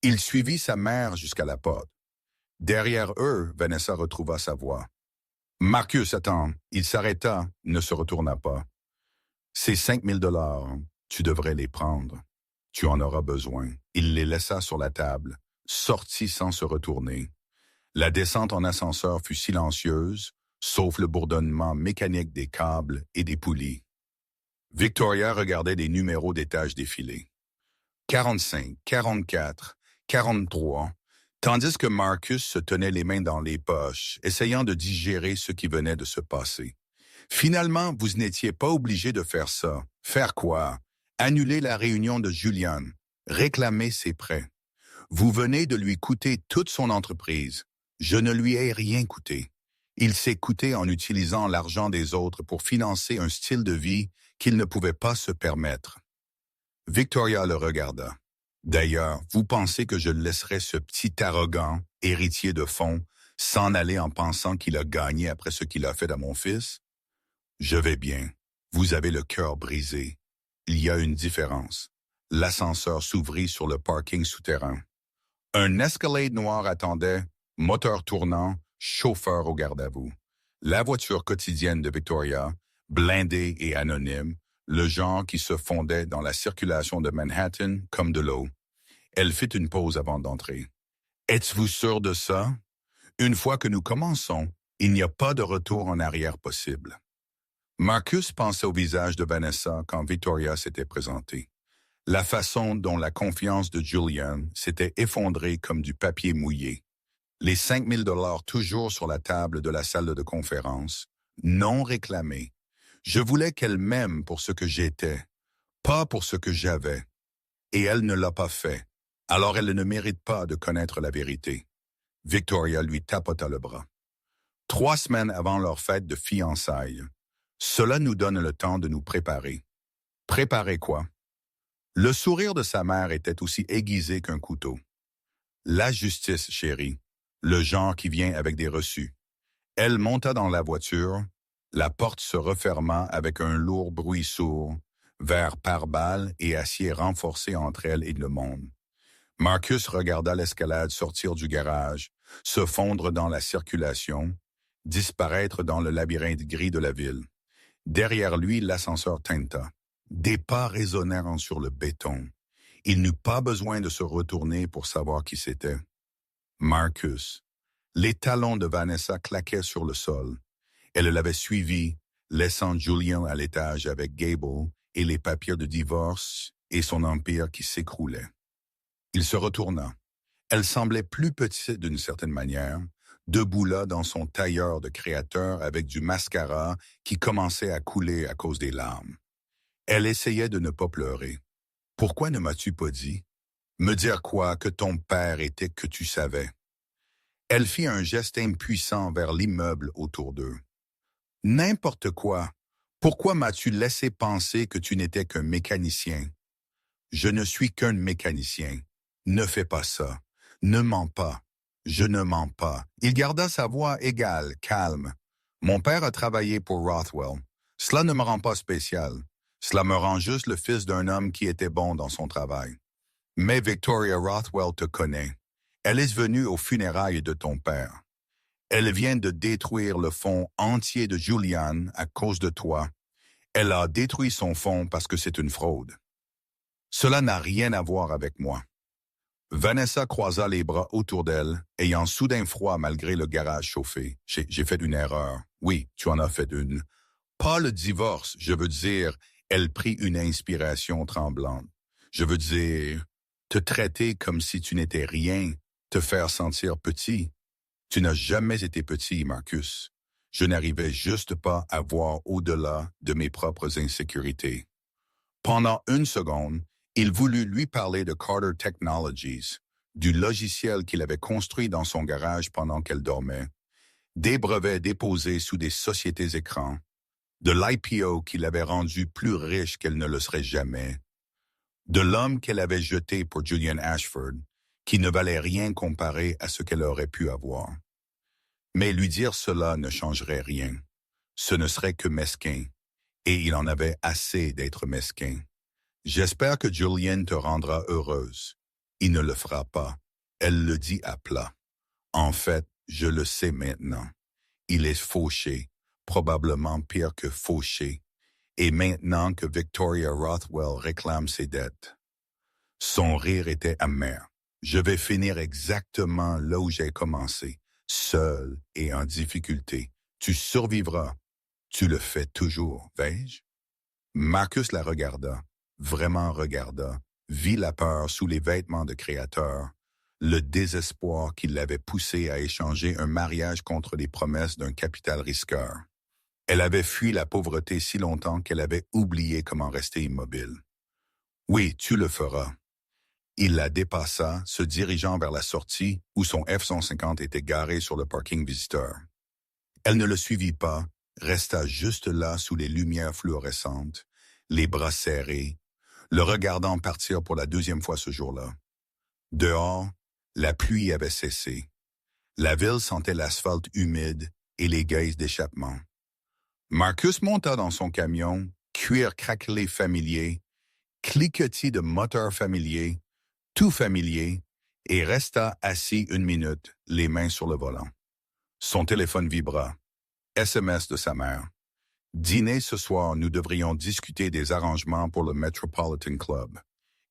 Il suivit sa mère jusqu'à la porte. Derrière eux, Vanessa retrouva sa voix. « Marcus, attends. » Il s'arrêta, ne se retourna pas. « Ces 5 000 $, tu devrais les prendre. Tu en auras besoin. » Il les laissa sur la table, sortit sans se retourner. La descente en ascenseur fut silencieuse, sauf le bourdonnement mécanique des câbles et des poulies. Victoria regardait des numéros d'étages défiler. 45, 44, 43, tandis que Marcus se tenait les mains dans les poches, essayant de digérer ce qui venait de se passer. Finalement, vous n'étiez pas obligé de faire ça. Faire quoi? Annuler la réunion de Julian. Réclamer ses prêts. Vous venez de lui coûter toute son entreprise. Je ne lui ai rien coûté. Il s'est coûté en utilisant l'argent des autres pour financer un style de vie qu'il ne pouvait pas se permettre. Victoria le regarda. D'ailleurs, vous pensez que je laisserai ce petit arrogant, héritier de fonds, s'en aller en pensant qu'il a gagné après ce qu'il a fait à mon fils? Je vais bien. Vous avez le cœur brisé. Il y a une différence. L'ascenseur s'ouvrit sur le parking souterrain. Un Escalade noir attendait, moteur tournant, chauffeur au garde-à-vous. La voiture quotidienne de Victoria, blindée et anonyme, le genre qui se fondait dans la circulation de Manhattan comme de l'eau. Elle fit une pause avant d'entrer. « Êtes-vous sûr de ça? Une fois que nous commençons, il n'y a pas de retour en arrière possible. » Marcus pensait au visage de Vanessa quand Victoria s'était présentée. La façon dont la confiance de Julian s'était effondrée comme du papier mouillé. Les 5 000 $ toujours sur la table de la salle de conférence, non réclamés. Je voulais qu'elle m'aime pour ce que j'étais, pas pour ce que j'avais. Et elle ne l'a pas fait. Alors elle ne mérite pas de connaître la vérité. Victoria lui tapota le bras. 3 semaines avant leur fête de fiançailles. Cela nous donne le temps de nous préparer. Préparer quoi? Le sourire de sa mère était aussi aiguisé qu'un couteau. La justice, chérie, le genre qui vient avec des reçus. Elle monta dans la voiture, la porte se referma avec un lourd bruit sourd, verre pare-balles et acier renforcé entre elle et le monde. Marcus regarda l'escalade sortir du garage, se fondre dans la circulation, disparaître dans le labyrinthe gris de la ville. Derrière lui, l'ascenseur tinta. Des pas résonnèrent sur le béton. Il n'eut pas besoin de se retourner pour savoir qui c'était. Marcus. Les talons de Vanessa claquaient sur le sol. Elle l'avait suivi, laissant Julian à l'étage avec Gable et les papiers de divorce et son empire qui s'écroulait. Il se retourna. Elle semblait plus petite d'une certaine manière, debout là dans son tailleur de créateur avec du mascara qui commençait à couler à cause des larmes. Elle essayait de ne pas pleurer. « Pourquoi ne m'as-tu pas dit? Me dire quoi que ton père était que tu savais? » Elle fit un geste impuissant vers l'immeuble autour d'eux. « N'importe quoi. Pourquoi m'as-tu laissé penser que tu n'étais qu'un mécanicien? Je ne suis qu'un mécanicien. Ne fais pas ça. Ne mens pas. Je ne mens pas. » Il garda sa voix égale, calme. « Mon père a travaillé pour Rothwell. Cela ne me rend pas spécial. Cela me rend juste le fils d'un homme qui était bon dans son travail. Mais Victoria Rothwell te connaît. Elle est venue aux funérailles de ton père. Elle vient de détruire le fonds entier de Julian à cause de toi. Elle a détruit son fonds parce que c'est une fraude. Cela n'a rien à voir avec moi. » Vanessa croisa les bras autour d'elle, ayant soudain froid malgré le garage chauffé. « J'ai fait une erreur. Oui, tu en as fait une. Pas le divorce, je veux dire. » Elle prit une inspiration tremblante. « Je veux dire, te traiter comme si tu n'étais rien, te faire sentir petit. Tu n'as jamais été petit, Marcus. Je n'arrivais juste pas à voir au-delà de mes propres insécurités. » Pendant une seconde, il voulut lui parler de Carter Technologies, du logiciel qu'il avait construit dans son garage pendant qu'elle dormait, des brevets déposés sous des sociétés écrans, de l'IPO qui l'avait rendue plus riche qu'elle ne le serait jamais, de l'homme qu'elle avait jeté pour Julian Ashford, qui ne valait rien comparé à ce qu'elle aurait pu avoir. Mais lui dire cela ne changerait rien. Ce ne serait que mesquin, et il en avait assez d'être mesquin. « J'espère que Julian te rendra heureuse. » Il ne le fera pas. Elle le dit à plat. « En fait, je le sais maintenant. Il est fauché, probablement pire que fauché, et maintenant que Victoria Rothwell réclame ses dettes. » Son rire était amer. « Je vais finir exactement là où j'ai commencé, seul et en difficulté. Tu survivras. Tu le fais toujours, vais-je? » Marcus la regarda, vraiment regarda, vit la peur sous les vêtements de créateur, le désespoir qui l'avait poussé à échanger un mariage contre les promesses d'un capital risqueur. Elle avait fui la pauvreté si longtemps qu'elle avait oublié comment rester immobile. « Oui, tu le feras. » Il la dépassa, se dirigeant vers la sortie où son F-150 était garé sur le parking visiteur. Elle ne le suivit pas, resta juste là sous les lumières fluorescentes, les bras serrés, le regardant partir pour la deuxième fois ce jour-là. Dehors, la pluie avait cessé. La ville sentait l'asphalte humide et les gaz d'échappement. Marcus monta dans son camion, cuir craquelé familier, cliquetis de moteur familier, tout familier, et resta assis une minute, les mains sur le volant. Son téléphone vibra. SMS de sa mère. « Dîner ce soir, nous devrions discuter des arrangements pour le Metropolitan Club. »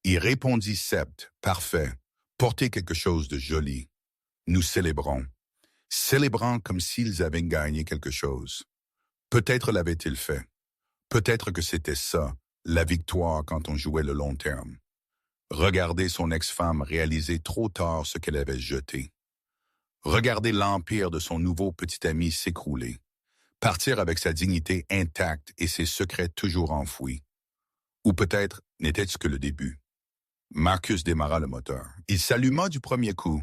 Il répondit sept. « Parfait. Portez quelque chose de joli. Nous célébrons. » Célébrant comme s'ils avaient gagné quelque chose. Peut-être l'avait-il fait. Peut-être que c'était ça, la victoire quand on jouait le long terme. Regarder son ex-femme réaliser trop tard ce qu'elle avait jeté. Regarder l'empire de son nouveau petit ami s'écrouler. Partir avec sa dignité intacte et ses secrets toujours enfouis. Ou peut-être n'était-ce que le début. Marcus démarra le moteur. Il s'alluma du premier coup,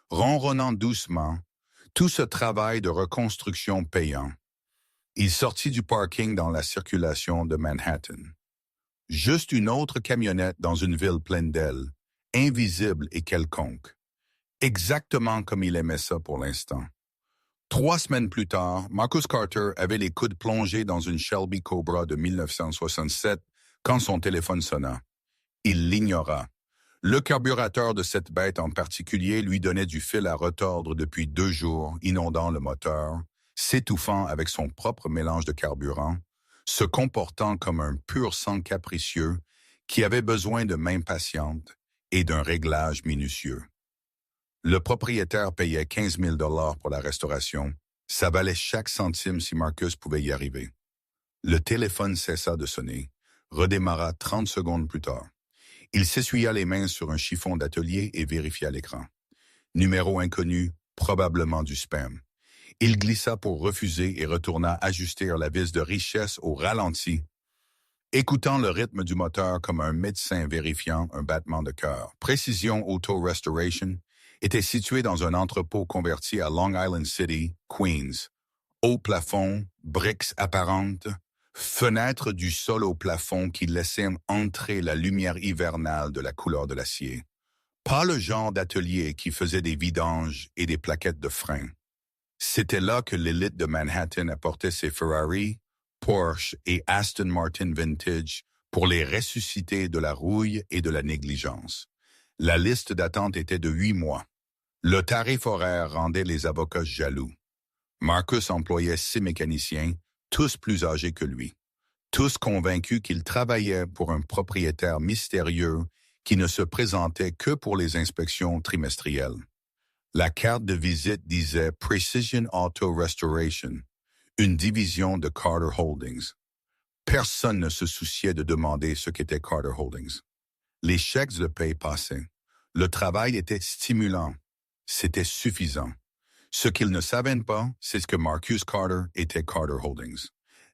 ronronnant doucement, tout ce travail de reconstruction payant. Il sortit du parking dans la circulation de Manhattan. Juste une autre camionnette dans une ville pleine d'ailes, invisible et quelconque. Exactement comme il aimait ça pour l'instant. 3 semaines plus tard, Marcus Carter avait les coudes plongés dans une Shelby Cobra de 1967 quand son téléphone sonna. Il l'ignora. Le carburateur de cette bête en particulier lui donnait du fil à retordre depuis 2 jours, inondant le moteur, s'étouffant avec son propre mélange de carburant, se comportant comme un pur sang capricieux qui avait besoin de mains patientes et d'un réglage minutieux. Le propriétaire payait 15 000 $ pour la restauration. Ça valait chaque centime si Marcus pouvait y arriver. Le téléphone cessa de sonner, redémarra 30 secondes plus tard. Il s'essuya les mains sur un chiffon d'atelier et vérifia l'écran. Numéro inconnu, probablement du spam. Il glissa pour refuser et retourna ajuster la vis de richesse au ralenti, écoutant le rythme du moteur comme un médecin vérifiant un battement de cœur. Précision Auto Restoration était situé dans un entrepôt converti à Long Island City, Queens. Haut plafond, briques apparentes, fenêtres du sol au plafond qui laissaient entrer la lumière hivernale de la couleur de l'acier. Pas le genre d'atelier qui faisait des vidanges et des plaquettes de frein. C'était là que l'élite de Manhattan apportait ses Ferrari, Porsche et Aston Martin Vintage pour les ressusciter de la rouille et de la négligence. La liste d'attente était de 8 mois. Le tarif horaire rendait les avocats jaloux. Marcus employait 6 mécaniciens, tous plus âgés que lui, tous convaincus qu'il travaillait pour un propriétaire mystérieux qui ne se présentait que pour les inspections trimestrielles. La carte de visite disait Precision Auto Restoration, une division de Carter Holdings. Personne ne se souciait de demander ce qu'était Carter Holdings. Les chèques de paie passaient. Le travail était stimulant. C'était suffisant. Ce qu'ils ne savaient pas, c'est ce que Marcus Carter était Carter Holdings.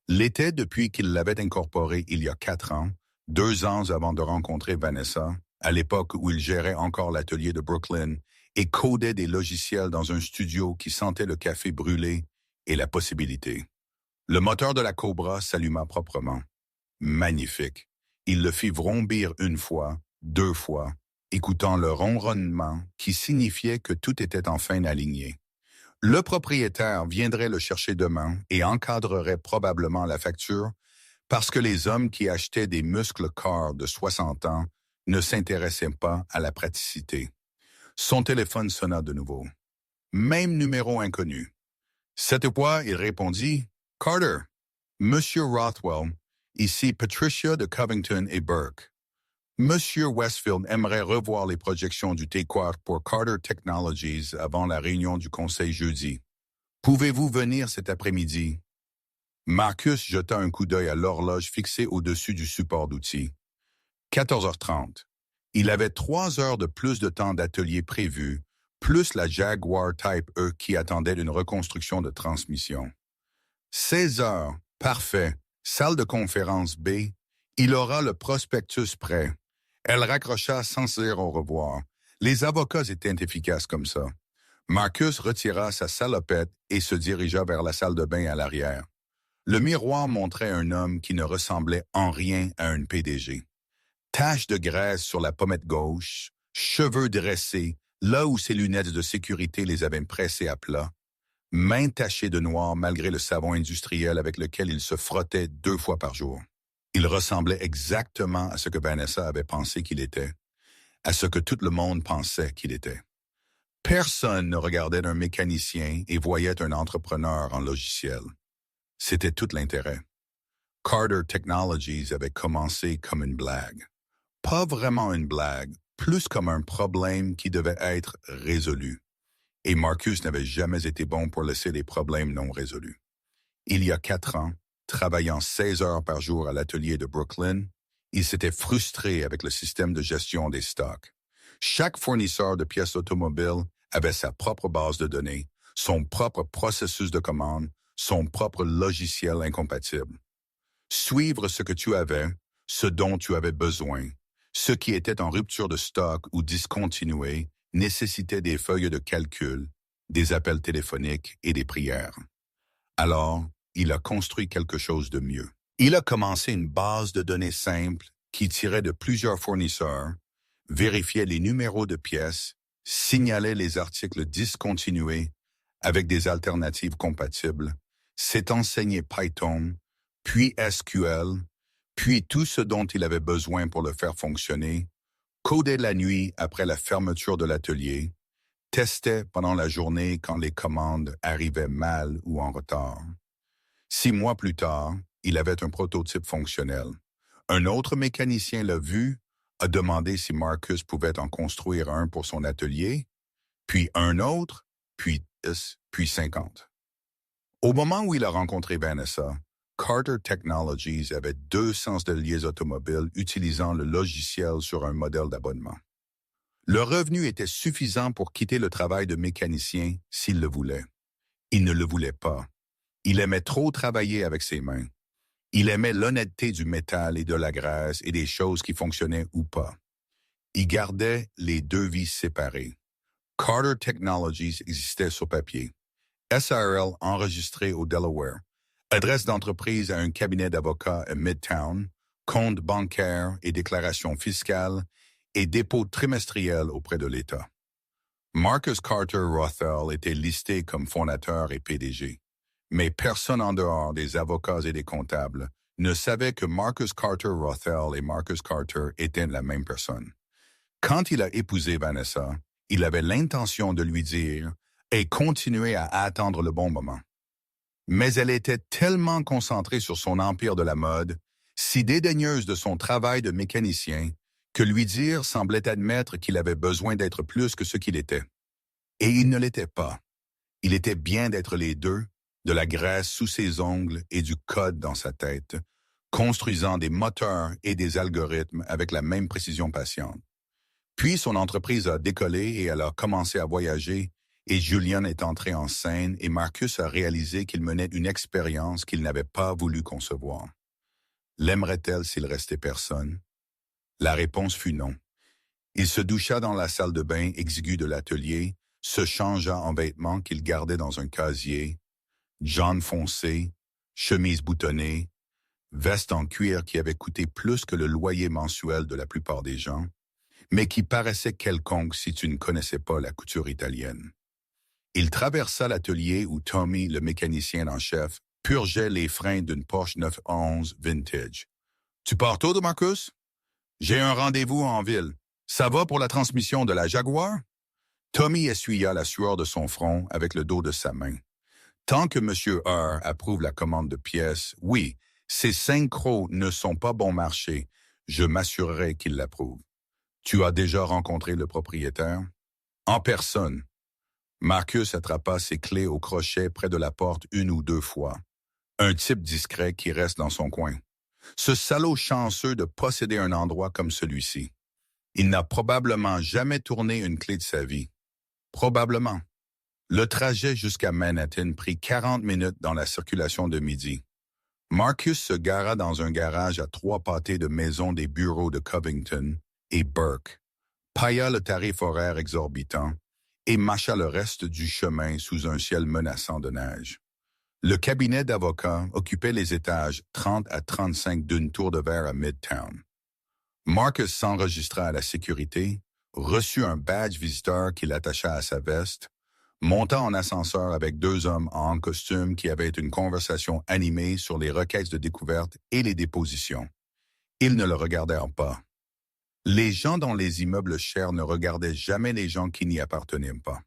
L'était depuis qu'il l'avait incorporé il y a 4 ans, 2 ans avant de rencontrer Vanessa, à l'époque où il gérait encore l'atelier de Brooklyn et codait des logiciels dans un studio qui sentait le café brûlé et la possibilité. Le moteur de la Cobra s'alluma proprement. Magnifique. Il le fit vrombir 1 fois, 2 fois, écoutant le ronronnement qui signifiait que tout était enfin aligné. Le propriétaire viendrait le chercher demain et encadrerait probablement la facture parce que les hommes qui achetaient des muscles corps de 60 ans ne s'intéressaient pas à la praticité. Son téléphone sonna de nouveau. Même numéro inconnu. Cette fois, il répondit « Carter, Monsieur Rothwell, ici Patricia de Covington et Burke. Monsieur Westfield aimerait revoir les projections du T4 pour Carter Technologies avant la réunion du conseil jeudi. Pouvez-vous venir cet après-midi? » Marcus jeta un coup d'œil à l'horloge fixée au-dessus du support d'outils. 14h30. Il avait 3 heures de plus de temps d'atelier prévu, plus la Jaguar Type E qui attendait une reconstruction de transmission. 16h. Parfait. Salle de conférence B. Il aura le prospectus prêt. Elle raccrocha sans dire au revoir. Les avocats étaient efficaces comme ça. Marcus retira sa salopette et se dirigea vers la salle de bain à l'arrière. Le miroir montrait un homme qui ne ressemblait en rien à un PDG. Taches de graisse sur la pommette gauche, cheveux dressés, là où ses lunettes de sécurité les avaient pressés à plat, mains tachées de noir malgré le savon industriel avec lequel il se frottait 2 fois par jour. Il ressemblait exactement à ce que Vanessa avait pensé qu'il était, à ce que tout le monde pensait qu'il était. Personne ne regardait un mécanicien et voyait un entrepreneur en logiciel. C'était tout l'intérêt. Carter Technologies avait commencé comme une blague. Pas vraiment une blague, plus comme un problème qui devait être résolu. Et Marcus n'avait jamais été bon pour laisser les problèmes non résolus. Il y a 4 ans, travaillant 16 heures par jour à l'atelier de Brooklyn, il s'était frustré avec le système de gestion des stocks. Chaque fournisseur de pièces automobiles avait sa propre base de données, son propre processus de commande, son propre logiciel incompatible. Suivre ce que tu avais, ce dont tu avais besoin, ce qui était en rupture de stock ou discontinué, nécessitait des feuilles de calcul, des appels téléphoniques et des prières. Alors, il a construit quelque chose de mieux. Il a commencé une base de données simple qui tirait de plusieurs fournisseurs, vérifiait les numéros de pièces, signalait les articles discontinués avec des alternatives compatibles, s'est enseigné Python, puis SQL, puis tout ce dont il avait besoin pour le faire fonctionner, codait la nuit après la fermeture de l'atelier, testait pendant la journée quand les commandes arrivaient mal ou en retard. 6 mois plus tard, il avait un prototype fonctionnel. Un autre mécanicien l'a vu, a demandé si Marcus pouvait en construire un pour son atelier, puis un autre, puis 10, puis 50. Au moment où il a rencontré Vanessa, Carter Technologies avait 200 ateliers automobiles utilisant le logiciel sur un modèle d'abonnement. Le revenu était suffisant pour quitter le travail de mécanicien s'il le voulait. Il ne le voulait pas. Il aimait trop travailler avec ses mains. Il aimait l'honnêteté du métal et de la graisse et des choses qui fonctionnaient ou pas. Il gardait les deux vies séparées. Carter Technologies existait sur papier. SRL enregistré au Delaware. Adresse d'entreprise à un cabinet d'avocats à Midtown, compte bancaire et déclaration fiscale et dépôt trimestriel auprès de l'État. Marcus Carter Rothel était listé comme fondateur et PDG. Mais personne en dehors des avocats et des comptables ne savait que Marcus Carter Rothel et Marcus Carter étaient la même personne. Quand il a épousé Vanessa, il avait l'intention de lui dire et continuer à attendre le bon moment. Mais elle était tellement concentrée sur son empire de la mode, si dédaigneuse de son travail de mécanicien, que lui dire semblait admettre qu'il avait besoin d'être plus que ce qu'il était. Et il ne l'était pas. Il était bien d'être les deux, de la graisse sous ses ongles et du code dans sa tête, construisant des moteurs et des algorithmes avec la même précision patiente. Puis son entreprise a décollé et elle a commencé à voyager, et Julian est entré en scène et Marcus a réalisé qu'il menait une expérience qu'il n'avait pas voulu concevoir. L'aimerait-elle s'il restait personne? La réponse fut non. Il se doucha dans la salle de bain exiguë de l'atelier, se changea en vêtements qu'il gardait dans un casier, jean foncé, chemise boutonnée, veste en cuir qui avait coûté plus que le loyer mensuel de la plupart des gens, mais qui paraissait quelconque si tu ne connaissais pas la couture italienne. Il traversa l'atelier où Tommy, le mécanicien en chef, purgeait les freins d'une Porsche 911 Vintage. « Tu pars tôt de Marcus? J'ai un rendez-vous en ville. Ça va pour la transmission de la Jaguar? » Tommy essuya la sueur de son front avec le dos de sa main. Tant que M. R approuve la commande de pièces, oui, ces synchros ne sont pas bon marché. Je m'assurerai qu'il l'approuve. Tu as déjà rencontré le propriétaire? En personne. Marcus attrapa ses clés au crochet près de la porte 1 ou 2 fois. Un type discret qui reste dans son coin. Ce salaud chanceux de posséder un endroit comme celui-ci. Il n'a probablement jamais tourné une clé de sa vie. Probablement. Le trajet jusqu'à Manhattan prit 40 minutes dans la circulation de midi. Marcus se gara dans un garage à 3 pâtés de maisons des bureaux de Covington et Burke, paia le tarif horaire exorbitant et marcha le reste du chemin sous un ciel menaçant de neige. Le cabinet d'avocats occupait les étages 30 à 35 d'une tour de verre à Midtown. Marcus s'enregistra à la sécurité, reçut un badge visiteur qu'il attacha à sa veste, monta en ascenseur avec 2 hommes en costume qui avaient une conversation animée sur les requêtes de découverte et les dépositions. Ils ne le regardèrent pas. Les gens dans les immeubles chers ne regardaient jamais les gens qui n'y appartenaient pas.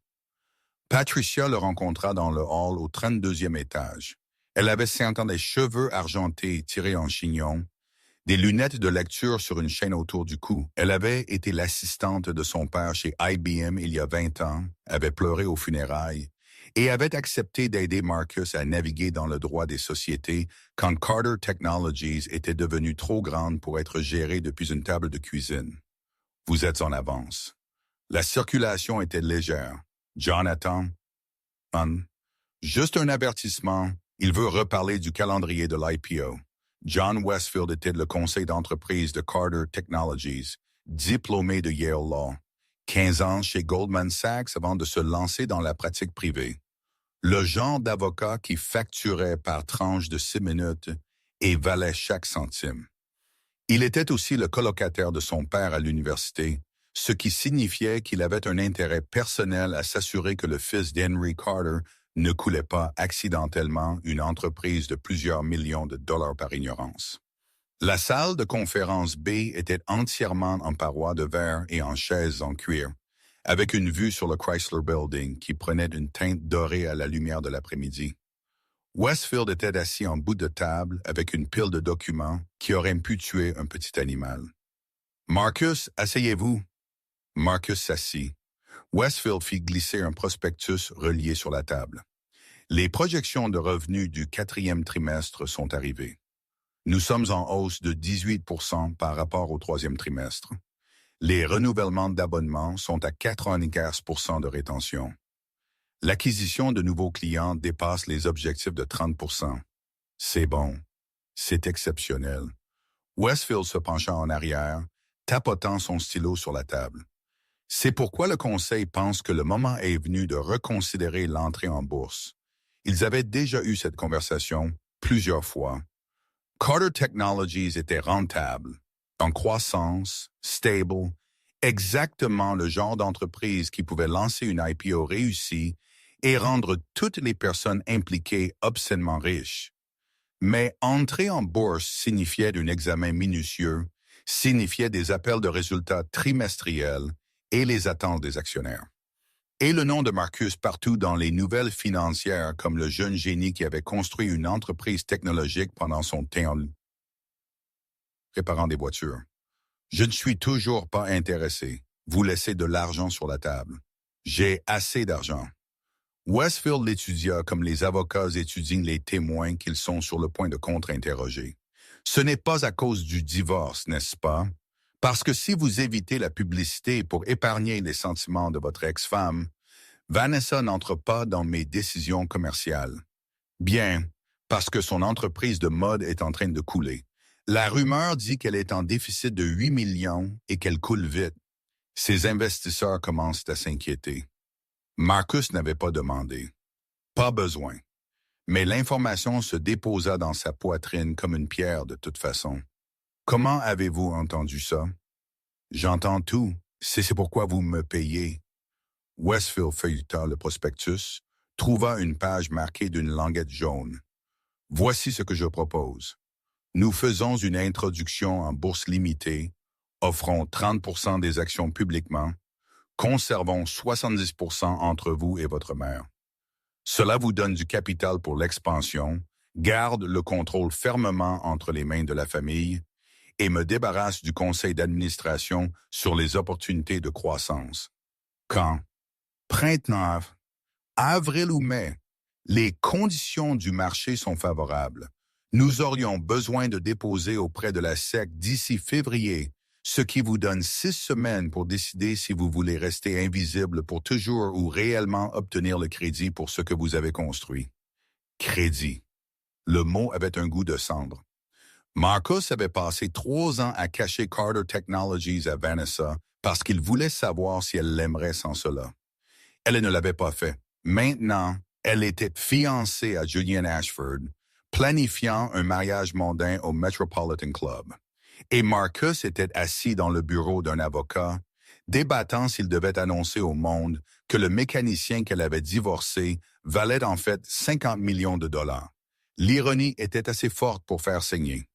Patricia le rencontra dans le hall au 32e étage. Elle avait 50 ans, des cheveux argentés tirés en chignon, des lunettes de lecture sur une chaîne autour du cou. Elle avait été l'assistante de son père chez IBM il y a 20 ans, avait pleuré aux funérailles et avait accepté d'aider Marcus à naviguer dans le droit des sociétés quand Carter Technologies était devenue trop grande pour être gérée depuis une table de cuisine. Vous êtes en avance. La circulation était légère. Jonathan, juste un avertissement, il veut reparler du calendrier de l'IPO. John Westfield était le conseil d'entreprise de Carter Technologies, diplômé de Yale Law, 15 ans chez Goldman Sachs avant de se lancer dans la pratique privée. Le genre d'avocat qui facturait par tranche de 6 minutes et valait chaque centime. Il était aussi le colocataire de son père à l'université, ce qui signifiait qu'il avait un intérêt personnel à s'assurer que le fils d'Henry Carter ne coulait pas accidentellement une entreprise de plusieurs millions de dollars par ignorance. La salle de conférence B était entièrement en parois de verre et en chaises en cuir, avec une vue sur le Chrysler Building qui prenait une teinte dorée à la lumière de l'après-midi. Westfield était assis en bout de table avec une pile de documents qui auraient pu tuer un petit animal. « Marcus, asseyez-vous. » Marcus s'assit. Westfield fit glisser un prospectus relié sur la table. Les projections de revenus du 4e trimestre sont arrivées. Nous sommes en hausse de 18% par rapport au 3e trimestre. Les renouvellements d'abonnements sont à 95% de rétention. L'acquisition de nouveaux clients dépasse les objectifs de 30%. C'est bon. C'est exceptionnel. Westfield se pencha en arrière, tapotant son stylo sur la table. C'est pourquoi le conseil pense que le moment est venu de reconsidérer l'entrée en bourse. Ils avaient déjà eu cette conversation plusieurs fois. Carter Technologies était rentable, en croissance, stable, exactement le genre d'entreprise qui pouvait lancer une IPO réussie et rendre toutes les personnes impliquées obscènement riches. Mais entrer en bourse signifiait un examen minutieux, signifiait des appels de résultats trimestriels et les attentes des actionnaires. Et le nom de Marcus partout dans les nouvelles financières comme le jeune génie qui avait construit une entreprise technologique pendant son temps réparant des voitures. Je ne suis toujours pas intéressé. Vous laissez de l'argent sur la table. J'ai assez d'argent. Westfield l'étudia comme les avocats étudient les témoins qu'ils sont sur le point de contre-interroger. Ce n'est pas à cause du divorce, n'est-ce pas? Parce que si vous évitez la publicité pour épargner les sentiments de votre ex-femme, Vanessa n'entre pas dans mes décisions commerciales. Bien, parce que son entreprise de mode est en train de couler. La rumeur dit qu'elle est en déficit de 8 millions et qu'elle coule vite. Ses investisseurs commencent à s'inquiéter. Marcus n'avait pas demandé. Pas besoin. Mais l'information se déposa dans sa poitrine comme une pierre de toute façon. Comment avez-vous entendu ça? J'entends tout. C'est pourquoi vous me payez. Westfield feuilleta le prospectus, trouva une page marquée d'une languette jaune. Voici ce que je propose. Nous faisons une introduction en bourse limitée, offrons 30% des actions publiquement, conservons 70% entre vous et votre mère. Cela vous donne du capital pour l'expansion, garde le contrôle fermement entre les mains de la famille et me débarrasse du conseil d'administration sur les opportunités de croissance. Quand? Printemps, avril ou mai, les conditions du marché sont favorables. Nous aurions besoin de déposer auprès de la SEC d'ici février, ce qui vous donne 6 semaines pour décider si vous voulez rester invisible pour toujours ou réellement obtenir le crédit pour ce que vous avez construit. Crédit. Le mot avait un goût de cendre. Marcus avait passé 3 ans à cacher Carter Technologies à Vanessa parce qu'il voulait savoir si elle l'aimerait sans cela. Elle ne l'avait pas fait. Maintenant, elle était fiancée à Julian Ashford, planifiant un mariage mondain au Metropolitan Club. Et Marcus était assis dans le bureau d'un avocat, débattant s'il devait annoncer au monde que le mécanicien qu'elle avait divorcé valait en fait 50 millions de dollars. L'ironie était assez forte pour faire saigner.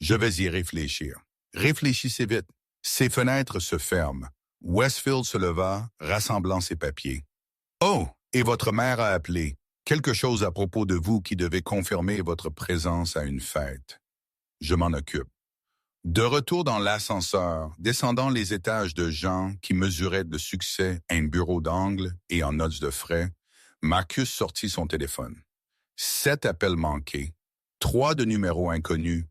Je vais y réfléchir. Réfléchissez vite. Ses fenêtres se ferment. Westfield se leva, rassemblant ses papiers. « Oh, et votre mère a appelé. Quelque chose à propos de vous qui devait confirmer votre présence à une fête. Je m'en occupe. » De retour dans l'ascenseur, descendant les étages de gens qui mesuraient de succès un bureau d'angle et en notes de frais, Marcus sortit son téléphone. 7 appels manqués, 3 de numéros inconnus,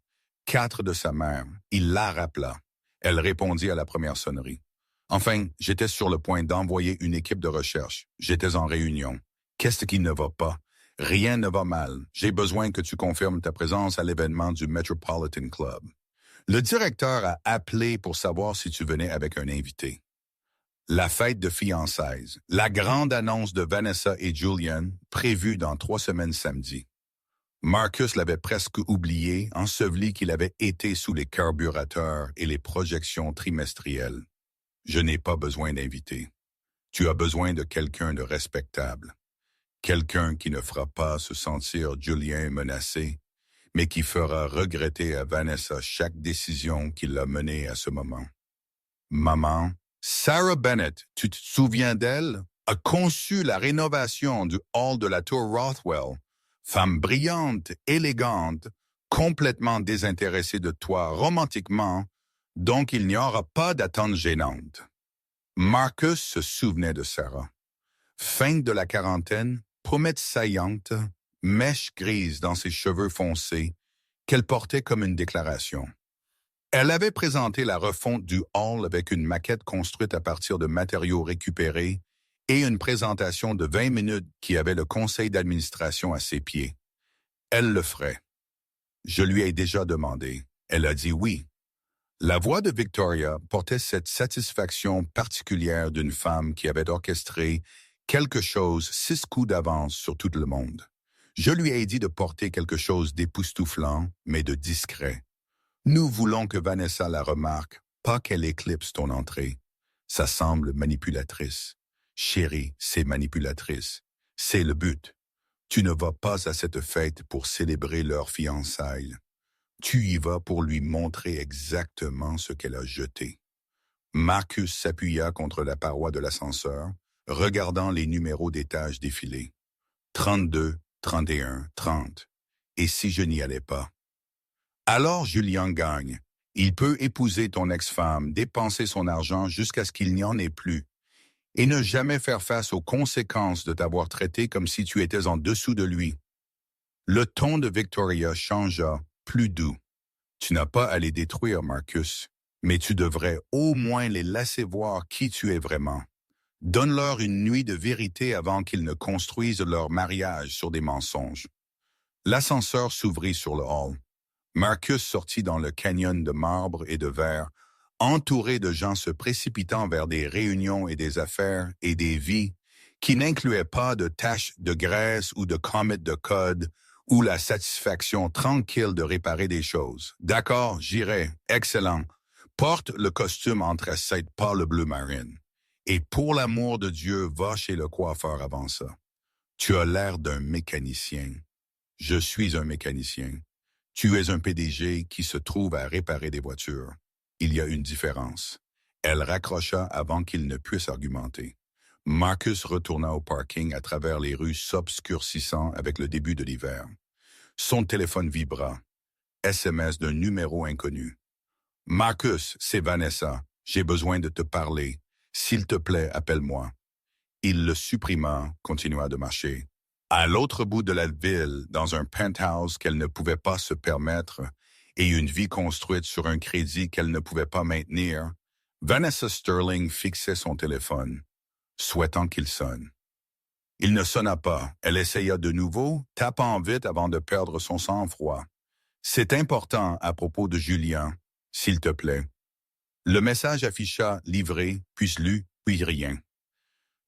4 de sa mère. Il la rappela. Elle répondit à la première sonnerie. Enfin, j'étais sur le point d'envoyer une équipe de recherche. J'étais en réunion. Qu'est-ce qui ne va pas? Rien ne va mal. J'ai besoin que tu confirmes ta présence à l'événement du Metropolitan Club. Le directeur a appelé pour savoir si tu venais avec un invité. La fête de fiançailles, la grande annonce de Vanessa et Julian, prévue dans 3 semaines samedi. Marcus l'avait presque oublié, enseveli qu'il avait été sous les carburateurs et les projections trimestrielles. Je n'ai pas besoin d'inviter. Tu as besoin de quelqu'un de respectable. Quelqu'un qui ne fera pas se sentir Julien menacé, mais qui fera regretter à Vanessa chaque décision qui l'a menée à ce moment. Maman, Sarah Bennett, tu te souviens d'elle, a conçu la rénovation du hall de la tour Rothwell. Femme brillante, élégante, complètement désintéressée de toi romantiquement, donc il n'y aura pas d'attente gênante. Marcus se souvenait de Sarah. Fin de la quarantaine, pommette saillante, mèche grise dans ses cheveux foncés, qu'elle portait comme une déclaration. Elle avait présenté la refonte du hall avec une maquette construite à partir de matériaux récupérés et une présentation de 20 minutes qui avait le conseil d'administration à ses pieds. Elle le ferait. Je lui ai déjà demandé. Elle a dit oui. La voix de Victoria portait cette satisfaction particulière d'une femme qui avait orchestré quelque chose 6 coups d'avance sur tout le monde. Je lui ai dit de porter quelque chose d'époustouflant, mais de discret. Nous voulons que Vanessa la remarque, pas qu'elle éclipse ton entrée. Ça semble manipulatrice. Chérie, c'est manipulatrice. C'est le but. Tu ne vas pas à cette fête pour célébrer leur fiançailles. Tu y vas pour lui montrer exactement ce qu'elle a jeté. Marcus s'appuya contre la paroi de l'ascenseur, regardant les numéros d'étage défiler. 32, 31, 30. Et si je n'y allais pas? Alors Julien gagne. Il peut épouser ton ex-femme, dépenser son argent jusqu'à ce qu'il n'y en ait plus, et ne jamais faire face aux conséquences de t'avoir traité comme si tu étais en dessous de lui. Le ton de Victoria changea, plus doux. Tu n'as pas à les détruire, Marcus, mais tu devrais au moins les laisser voir qui tu es vraiment. Donne-leur une nuit de vérité avant qu'ils ne construisent leur mariage sur des mensonges. L'ascenseur s'ouvrit sur le hall. Marcus sortit dans le canyon de marbre et de verre, entouré de gens se précipitant vers des réunions et des affaires et des vies qui n'incluaient pas de taches de graisse ou de comètes de code ou la satisfaction tranquille de réparer des choses. D'accord, j'irai. Excellent. Porte le costume anthracite par le bleu marine. Et pour l'amour de Dieu, va chez le coiffeur avant ça. Tu as l'air d'un mécanicien. Je suis un mécanicien. Tu es un PDG qui se trouve à réparer des voitures. Il y a une différence. Elle raccrocha avant qu'il ne puisse argumenter. Marcus retourna au parking à travers les rues s'obscurcissant avec le début de l'hiver. Son téléphone vibra. SMS d'un numéro inconnu. « Marcus, c'est Vanessa. J'ai besoin de te parler. S'il te plaît, appelle-moi. » Il le supprima, continua de marcher. À l'autre bout de la ville, dans un penthouse qu'elle ne pouvait pas se permettre et une vie construite sur un crédit qu'elle ne pouvait pas maintenir, Vanessa Sterling fixait son téléphone, souhaitant qu'il sonne. Il ne sonna pas. Elle essaya de nouveau, tapant vite avant de perdre son sang-froid. « C'est important à propos de Julien, s'il te plaît. » Le message afficha « livré », puis lu, puis rien.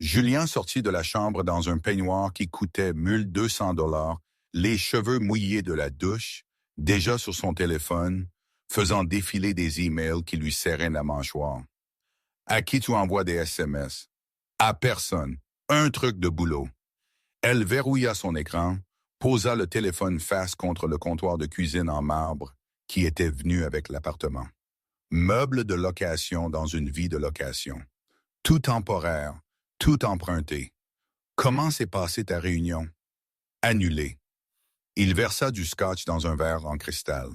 Julien sortit de la chambre dans un peignoir qui coûtait 1200 $, les cheveux mouillés de la douche, déjà sur son téléphone, faisant défiler des emails qui lui serraient la mâchoire. « À qui tu envoies des SMS? »« À personne. Un truc de boulot. » Elle verrouilla son écran, posa le téléphone face contre le comptoir de cuisine en marbre qui était venu avec l'appartement. Meuble de location dans une vie de location. Tout temporaire, tout emprunté. Comment s'est passée ta réunion? Annulé. Il versa du scotch dans un verre en cristal.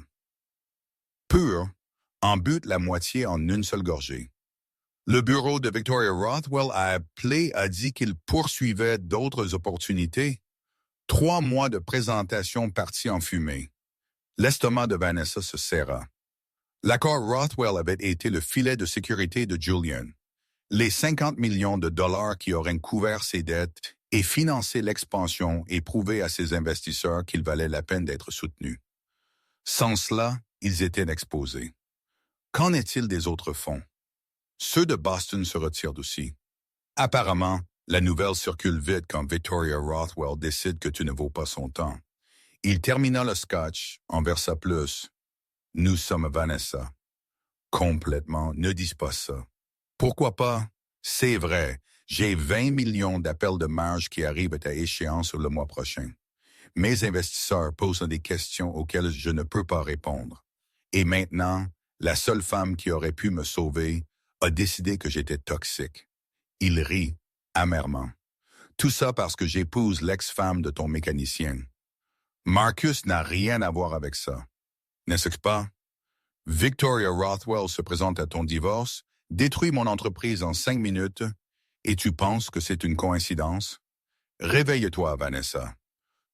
Pur, en but la moitié en une seule gorgée. Le bureau de Victoria Rothwell a dit qu'il poursuivait d'autres opportunités. 3 mois de présentation partis en fumée. L'estomac de Vanessa se serra. L'accord Rothwell avait été le filet de sécurité de Julian. Les 50 millions de dollars qui auraient couvert ses dettes et financé l'expansion et prouvé à ses investisseurs qu'il valait la peine d'être soutenus. Sans cela, ils étaient exposés. Qu'en est-il des autres fonds? Ceux de Boston se retirent aussi. Apparemment, la nouvelle circule vite quand Victoria Rothwell décide que tu ne vaux pas son temps. Il termina le scotch, en versa plus. Nous sommes Vanessa. Complètement, ne dis pas ça. Pourquoi pas? C'est vrai, j'ai 20 millions d'appels de marge qui arrivent à échéance le mois prochain. Mes investisseurs posent des questions auxquelles je ne peux pas répondre. Et maintenant, la seule femme qui aurait pu me sauver a décidé que j'étais toxique. Il rit amèrement. Tout ça parce que j'épouse l'ex-femme de ton mécanicien. Marcus n'a rien à voir avec ça. N'est-ce pas? Victoria Rothwell se présente à ton divorce, détruit mon entreprise en 5 minutes, et tu penses que c'est une coïncidence? Réveille-toi, Vanessa.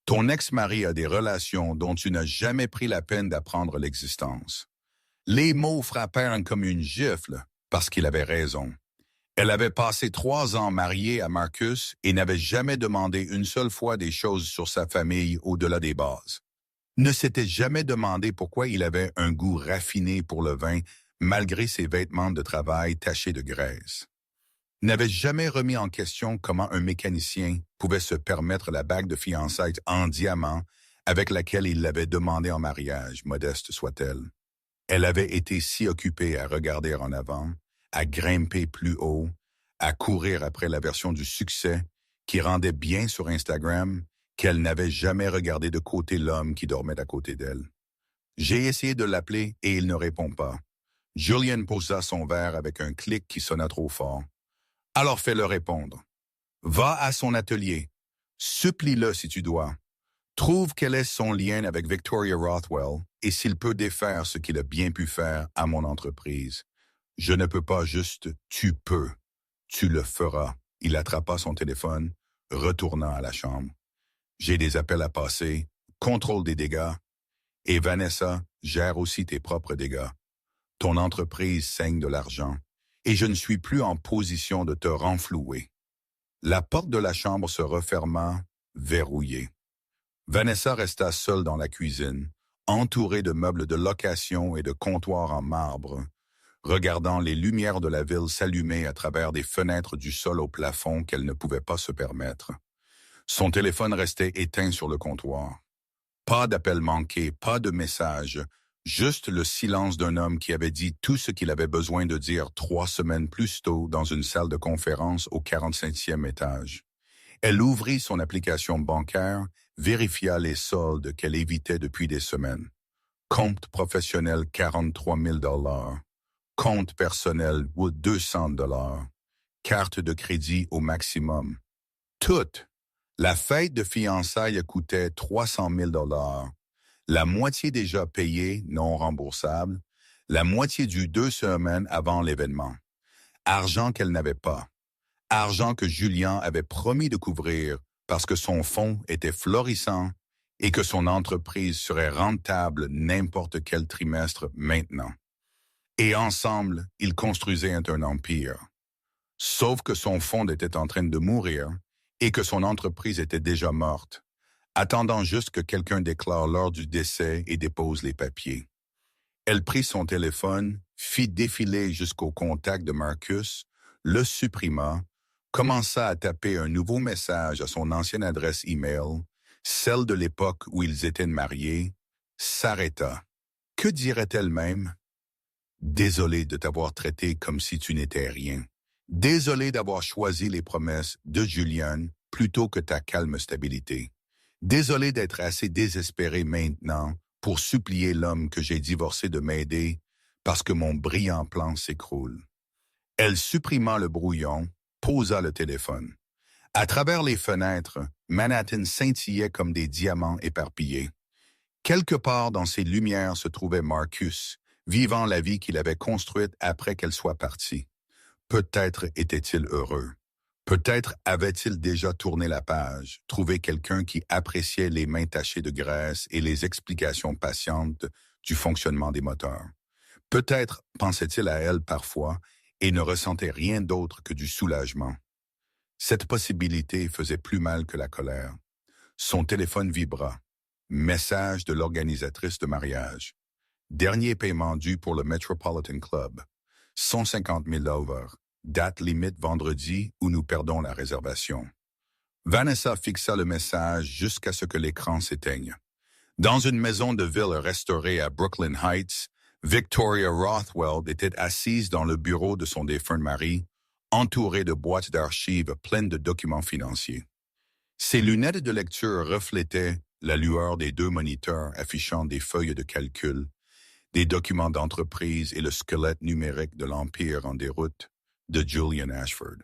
Ton ex-mari a des relations dont tu n'as jamais pris la peine d'apprendre l'existence. Les mots frappèrent comme une gifle, parce qu'il avait raison. Elle avait passé 3 ans mariée à Marcus et n'avait jamais demandé une seule fois des choses sur sa famille au-delà des bases. Ne s'était jamais demandé pourquoi il avait un goût raffiné pour le vin malgré ses vêtements de travail tachés de graisse. N'avait jamais remis en question comment un mécanicien pouvait se permettre la bague de fiançailles en diamant avec laquelle il l'avait demandé en mariage, modeste soit-elle. Elle avait été si occupée à regarder en avant, à grimper plus haut, à courir après la version du succès qui rendait bien sur Instagram qu'elle n'avait jamais regardé de côté l'homme qui dormait à côté d'elle. J'ai essayé de l'appeler et il ne répond pas. Julian posa son verre avec un clic qui sonna trop fort. Alors fais-le répondre. Va à son atelier. Supplie-le si tu dois. Trouve quel est son lien avec Victoria Rothwell et s'il peut défaire ce qu'il a bien pu faire à mon entreprise. Je ne peux pas juste, tu peux. Tu le feras. Il attrapa son téléphone, retourna à la chambre. J'ai des appels à passer, contrôle des dégâts. Et Vanessa, gère aussi tes propres dégâts. Ton entreprise saigne de l'argent et je ne suis plus en position de te renflouer. La porte de la chambre se referma, verrouillée. Vanessa resta seule dans la cuisine, entourée de meubles de location et de comptoirs en marbre, regardant les lumières de la ville s'allumer à travers des fenêtres du sol au plafond qu'elle ne pouvait pas se permettre. Son téléphone restait éteint sur le comptoir. Pas d'appel manqué, pas de message, juste le silence d'un homme qui avait dit tout ce qu'il avait besoin de dire 3 semaines plus tôt dans une salle de conférence au 45e étage. Elle ouvrit son application bancaire, vérifia les soldes qu'elle évitait depuis des semaines. Compte professionnel 43 000 $, compte personnel 200 $, carte de crédit au maximum. Toutes. La fête de fiançailles coûtait 300 000 $, la moitié déjà payée, non remboursable, la moitié due 2 semaines avant l'événement. Argent qu'elle n'avait pas. Argent que Julien avait promis de couvrir parce que son fonds était florissant et que son entreprise serait rentable n'importe quel trimestre maintenant. Et ensemble, ils construisaient un empire. Sauf que son fonds était en train de mourir et que son entreprise était déjà morte, attendant juste que quelqu'un déclare l'heure du décès et dépose les papiers. Elle prit son téléphone, fit défiler jusqu'au contact de Marcus, le supprima, commença à taper un nouveau message à son ancienne adresse email, celle de l'époque où ils étaient mariés, s'arrêta. Que dirait-elle même? Désolé de t'avoir traité comme si tu n'étais rien. Désolé d'avoir choisi les promesses de Julian plutôt que ta calme stabilité. Désolé d'être assez désespéré maintenant pour supplier l'homme que j'ai divorcé de m'aider parce que mon brillant plan s'écroule. Elle supprima le brouillon, posa le téléphone. À travers les fenêtres, Manhattan scintillait comme des diamants éparpillés. Quelque part dans ces lumières se trouvait Marcus, vivant la vie qu'il avait construite après qu'elle soit partie. Peut-être était-il heureux. Peut-être avait-il déjà tourné la page, trouvé quelqu'un qui appréciait les mains tachées de graisse et les explications patientes du fonctionnement des moteurs. Peut-être pensait-il à elle parfois et ne ressentait rien d'autre que du soulagement. Cette possibilité faisait plus mal que la colère. Son téléphone vibra. Message de l'organisatrice de mariage. Dernier paiement dû pour le Metropolitan Club. 150 000 $. Date limite vendredi ou nous perdons la réservation. Vanessa fixa le message jusqu'à ce que l'écran s'éteigne. Dans une maison de ville restaurée à Brooklyn Heights, Victoria Rothwell était assise dans le bureau de son défunt mari, entourée de boîtes d'archives pleines de documents financiers. Ses lunettes de lecture reflétaient la lueur des deux moniteurs affichant des feuilles de calcul, des documents d'entreprise et le squelette numérique de l'Empire en déroute de Julian Ashford.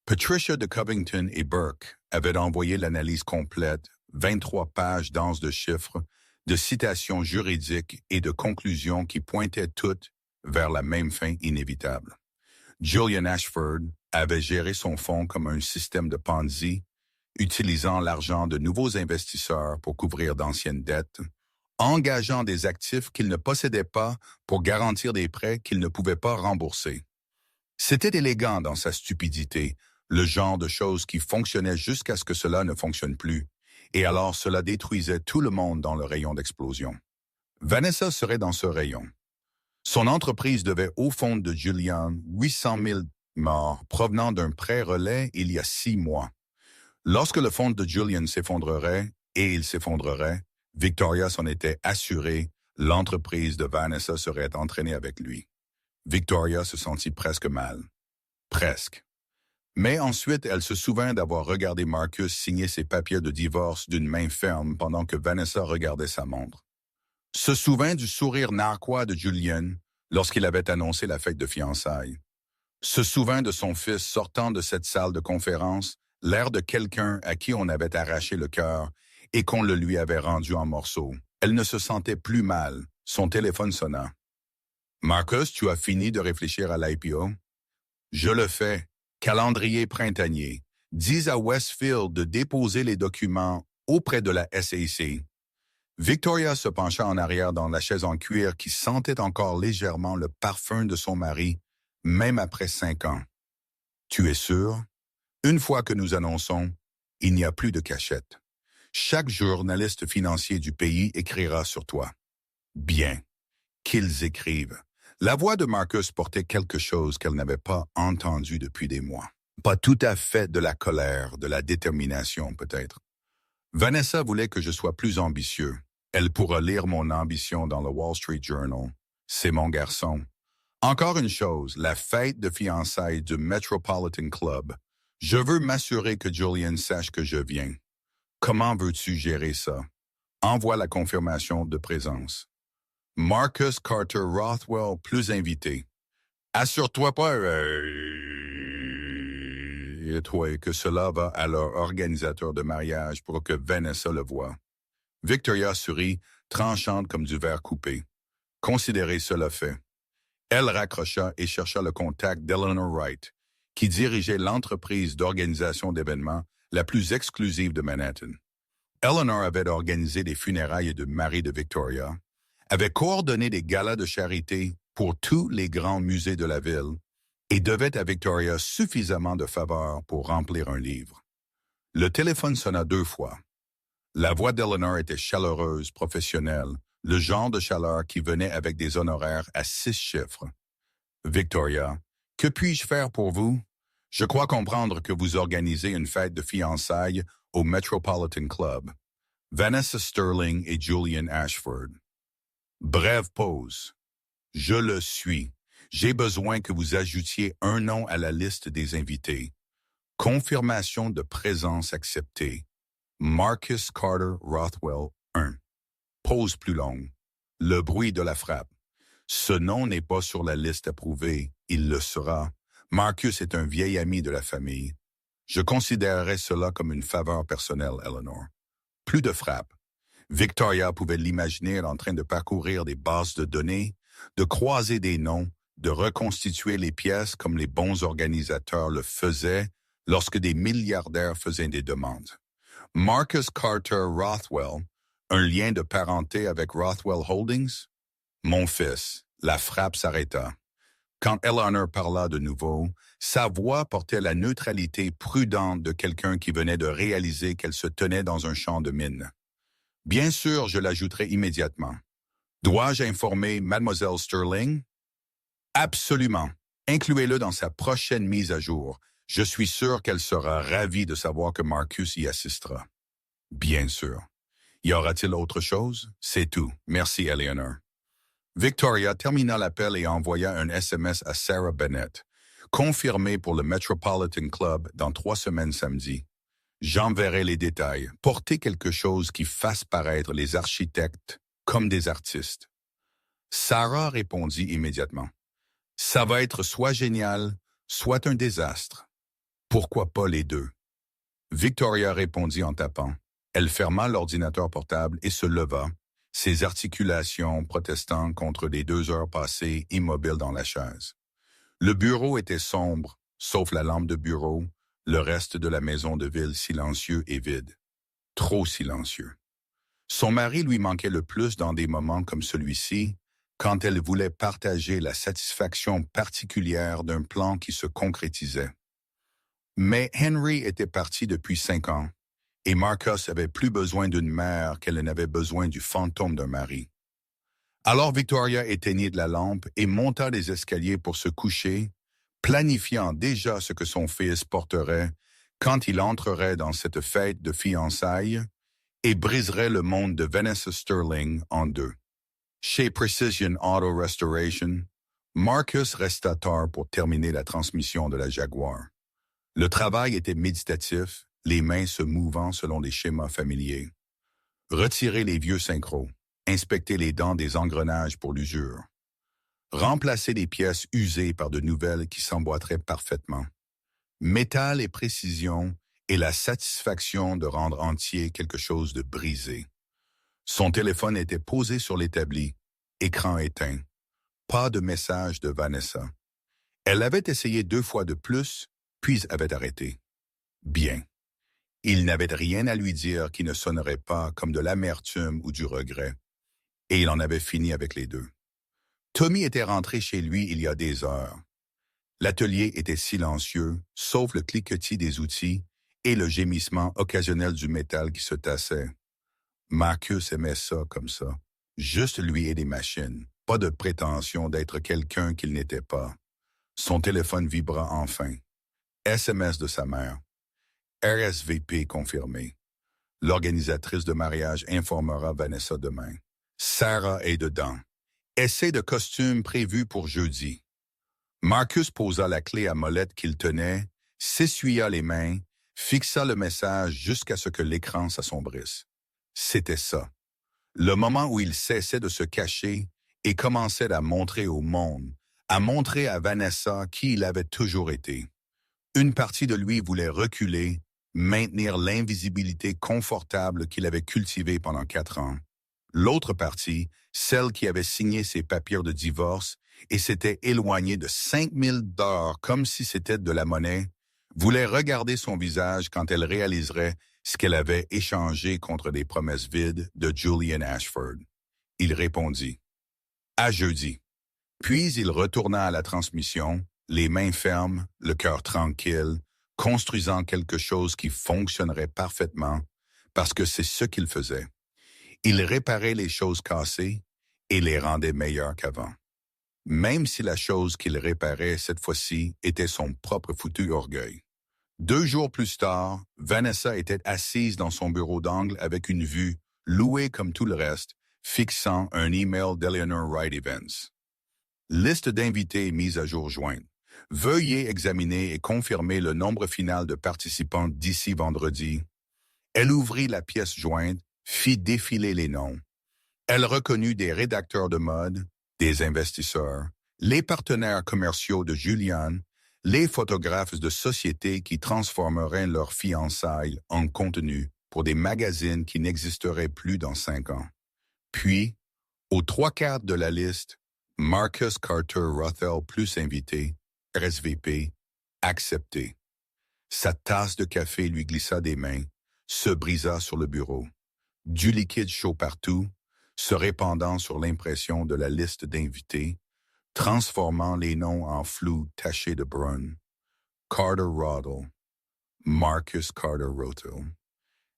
Patricia de Covington et Burke avaient envoyé l'analyse complète, 23 pages denses de chiffres, de citations juridiques et de conclusions qui pointaient toutes vers la même fin inévitable. Julian Ashford avait géré son fonds comme un système de Ponzi, utilisant l'argent de nouveaux investisseurs pour couvrir d'anciennes dettes, engageant des actifs qu'il ne possédait pas pour garantir des prêts qu'il ne pouvait pas rembourser. C'était élégant dans sa stupidité, le genre de choses qui fonctionnait jusqu'à ce que cela ne fonctionne plus, et alors cela détruisait tout le monde dans le rayon d'explosion. Vanessa serait dans ce rayon. Son entreprise devait au fond de Julian 800 000 morts provenant d'un prêt relais il y a 6 mois. Lorsque le fonds de Julian s'effondrerait, et il s'effondrerait, Victoria s'en était assurée, l'entreprise de Vanessa serait entraînée avec lui. Victoria se sentit presque mal. Presque. Mais ensuite, elle se souvint d'avoir regardé Marcus signer ses papiers de divorce d'une main ferme pendant que Vanessa regardait sa montre. Se souvint du sourire narquois de Julian lorsqu'il avait annoncé la fête de fiançailles. Se souvint de son fils sortant de cette salle de conférence, l'air de quelqu'un à qui on avait arraché le cœur et qu'on le lui avait rendu en morceaux. Elle ne se sentait plus mal. Son téléphone sonna. « Marcus, tu as fini de réfléchir à l'IPO? »« Je le fais. Calendrier printanier. Dis à Westfield de déposer les documents auprès de la SEC. » Victoria se pencha en arrière dans la chaise en cuir qui sentait encore légèrement le parfum de son mari, même après 5 ans. « Tu es sûr? Une fois que nous annonçons, il n'y a plus de cachette. Chaque journaliste financier du pays écrira sur toi. » Bien. Qu'ils écrivent. La voix de Marcus portait quelque chose qu'elle n'avait pas entendu depuis des mois. Pas tout à fait de la colère, de la détermination peut-être. Vanessa voulait que je sois plus ambitieux. Elle pourra lire mon ambition dans le Wall Street Journal. C'est mon garçon. Encore une chose, la fête de fiançailles du Metropolitan Club. Je veux m'assurer que Julian sache que je viens. Comment veux-tu gérer ça? Envoie la confirmation de présence. Marcus Carter Rothwell, plus invité. Assure-toi pas, toi, que cela va à leur organisateur de mariage pour que Vanessa le voie. Victoria sourit, tranchante comme du verre coupé. Considérez cela fait. Elle raccrocha et chercha le contact d'Eleanor Wright, qui dirigeait l'entreprise d'organisation d'événements la plus exclusive de Manhattan. Eleanor avait organisé des funérailles de mari de Victoria, avait coordonné des galas de charité pour tous les grands musées de la ville et devait à Victoria suffisamment de faveurs pour remplir un livre. Le téléphone sonna 2 fois. La voix d'Eleanor était chaleureuse, professionnelle, le genre de chaleur qui venait avec des honoraires à 6 chiffres. « Victoria, que puis-je faire pour vous? Je crois comprendre que vous organisez une fête de fiançailles au Metropolitan Club. Vanessa Sterling et Julian Ashford. » Brève pause. « Je le suis. J'ai besoin que vous ajoutiez un nom à la liste des invités. Confirmation de présence acceptée. Marcus Carter Rothwell 1. Pause plus longue. Le bruit de la frappe. Ce nom n'est pas sur la liste approuvée. Il le sera. Marcus est un vieil ami de la famille. Je considérerais cela comme une faveur personnelle, Eleanor. Plus de frappe. Victoria pouvait l'imaginer en train de parcourir des bases de données, de croiser des noms, de reconstituer les pièces comme les bons organisateurs le faisaient lorsque des milliardaires faisaient des demandes. Marcus Carter Rothwell, un lien de parenté avec Rothwell Holdings? Mon fils, la frappe s'arrêta. Quand Eleanor parla de nouveau, sa voix portait la neutralité prudente de quelqu'un qui venait de réaliser qu'elle se tenait dans un champ de mine. Bien sûr, je l'ajouterai immédiatement. Dois-je informer Mademoiselle Sterling? Absolument. Incluez-le dans sa prochaine mise à jour. Je suis sûr qu'elle sera ravie de savoir que Marcus y assistera. Bien sûr. Y aura-t-il autre chose? C'est tout. Merci, Eleanor. Victoria termina l'appel et envoya un SMS à Sarah Bennett. Confirmé pour le Metropolitan Club dans 3 semaines samedi. J'enverrai les détails. Portez quelque chose qui fasse paraître les architectes comme des artistes. Sarah répondit immédiatement. Ça va être soit génial, soit un désastre. Pourquoi pas les deux? Victoria répondit en tapant. Elle ferma l'ordinateur portable et se leva, ses articulations protestant contre les 2 heures passées immobile dans la chaise. Le bureau était sombre, sauf la lampe de bureau, le reste de la maison de ville silencieux et vide. Trop silencieux. Son mari lui manquait le plus dans des moments comme celui-ci, quand elle voulait partager la satisfaction particulière d'un plan qui se concrétisait. Mais Henry était parti depuis 5 ans, et Marcus avait plus besoin d'une mère qu'elle n'avait besoin du fantôme d'un mari. Alors Victoria éteignit la lampe et monta les escaliers pour se coucher, planifiant déjà ce que son fils porterait quand il entrerait dans cette fête de fiançailles et briserait le monde de Vanessa Sterling en deux. Chez Precision Auto Restoration, Marcus resta tard pour terminer la transmission de la Jaguar. Le travail était méditatif, les mains se mouvant selon les schémas familiers. Retirer les vieux synchros, inspecter les dents des engrenages pour l'usure. Remplacer les pièces usées par de nouvelles qui s'emboîteraient parfaitement. Métal et précision et la satisfaction de rendre entier quelque chose de brisé. Son téléphone était posé sur l'établi, écran éteint. Pas de message de Vanessa. Elle avait essayé 2 fois de plus, puis avait arrêté. Bien. Il n'avait rien à lui dire qui ne sonnerait pas comme de l'amertume ou du regret, et il en avait fini avec les deux. Tommy était rentré chez lui il y a des heures. L'atelier était silencieux, sauf le cliquetis des outils et le gémissement occasionnel du métal qui se tassait. Marcus aimait ça comme ça. Juste lui et les machines. Pas de prétention d'être quelqu'un qu'il n'était pas. Son téléphone vibra enfin. SMS de sa mère. RSVP confirmé. L'organisatrice de mariage informera Vanessa demain. Sarah est dedans. Essai de costume prévu pour jeudi. Marcus posa la clé à molette qu'il tenait, s'essuya les mains, fixa le message jusqu'à ce que l'écran s'assombrisse. C'était ça. Le moment où il cessait de se cacher et commençait à montrer au monde, à montrer à Vanessa qui il avait toujours été. Une partie de lui voulait reculer, maintenir l'invisibilité confortable qu'il avait cultivée pendant 4 ans. L'autre partie, celle qui avait signé ses papiers de divorce et s'était éloignée de 5 000 $ comme si c'était de la monnaie, voulait regarder son visage quand elle réaliserait ce qu'elle avait échangé contre des promesses vides de Julian Ashford. Il répondit « À jeudi ». Puis il retourna à la transmission, les mains fermes, le cœur tranquille, construisant quelque chose qui fonctionnerait parfaitement, parce que c'est ce qu'il faisait. Il réparait les choses cassées et les rendait meilleures qu'avant. Même si la chose qu'il réparait cette fois-ci était son propre foutu orgueil. 2 jours plus tard, Vanessa était assise dans son bureau d'angle avec une vue, louée comme tout le reste, fixant un email d'Eleanor Wright Events. Liste d'invités mise à jour jointe. Veuillez examiner et confirmer le nombre final de participants d'ici vendredi. Elle ouvrit la pièce jointe, fit défiler les noms. Elle reconnut des rédacteurs de mode, des investisseurs, les partenaires commerciaux de Julian, les photographes de sociétés qui transformeraient leurs fiançailles en contenu pour des magazines qui n'existeraient plus dans 5 ans. Puis, aux 3/4 de la liste, Marcus Carter Rothel plus invité, RSVP, accepté. Sa tasse de café lui glissa des mains, se brisa sur le bureau. Du liquide chaud partout, se répandant sur l'impression de la liste d'invités, transformant les noms en flou taché de brun. Carter Rothel, Marcus Carter Rothel.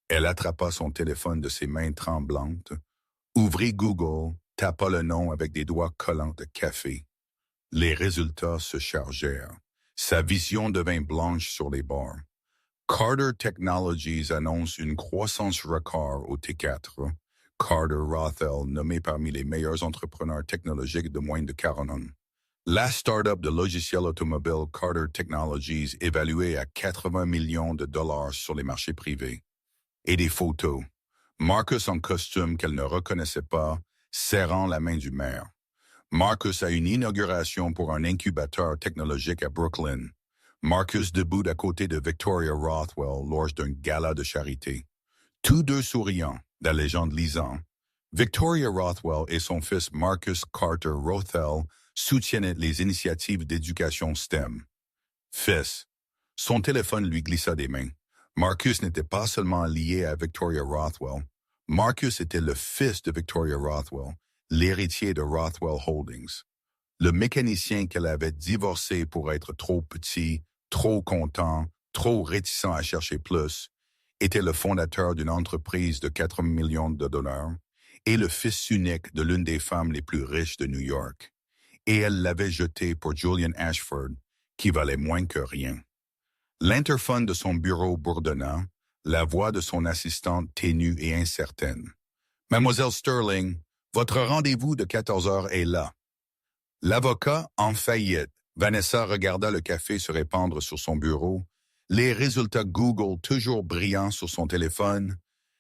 Elle attrapa son téléphone de ses mains tremblantes, ouvrit Google, tapa le nom avec des doigts collants de café. Les résultats se chargèrent. Sa vision devint blanche sur les bords. Carter Technologies annonce une croissance record au T4. Carter Rothel, nommé parmi les meilleurs entrepreneurs technologiques de moins de 40 ans. La start-up de logiciels automobiles Carter Technologies évaluée à 80 millions de dollars sur les marchés privés. Et des photos. Marcus en costume qu'elle ne reconnaissait pas, serrant la main du maire. Marcus a une inauguration pour un incubateur technologique à Brooklyn. Marcus debout à côté de Victoria Rothwell lors d'un gala de charité. Tous deux souriants, la légende lisant. Victoria Rothwell et son fils Marcus Carter Rothel soutiennent les initiatives d'éducation STEM. Fils. Son téléphone lui glissa des mains. Marcus n'était pas seulement lié à Victoria Rothwell. Marcus était le fils de Victoria Rothwell, l'héritier de Rothwell Holdings. Le mécanicien qu'elle avait divorcé pour être trop petit, trop content, trop réticent à chercher plus, était le fondateur d'une entreprise de 4 millions de dollars et le fils unique de l'une des femmes les plus riches de New York. Et elle l'avait jeté pour Julian Ashford, qui valait moins que rien. L'interphone de son bureau bourdonna, la voix de son assistante ténue et incertaine. « Mademoiselle Sterling, votre rendez-vous de 14 heures est là. » L'avocat en faillite. Vanessa regarda le café se répandre sur son bureau, les résultats Google toujours brillants sur son téléphone,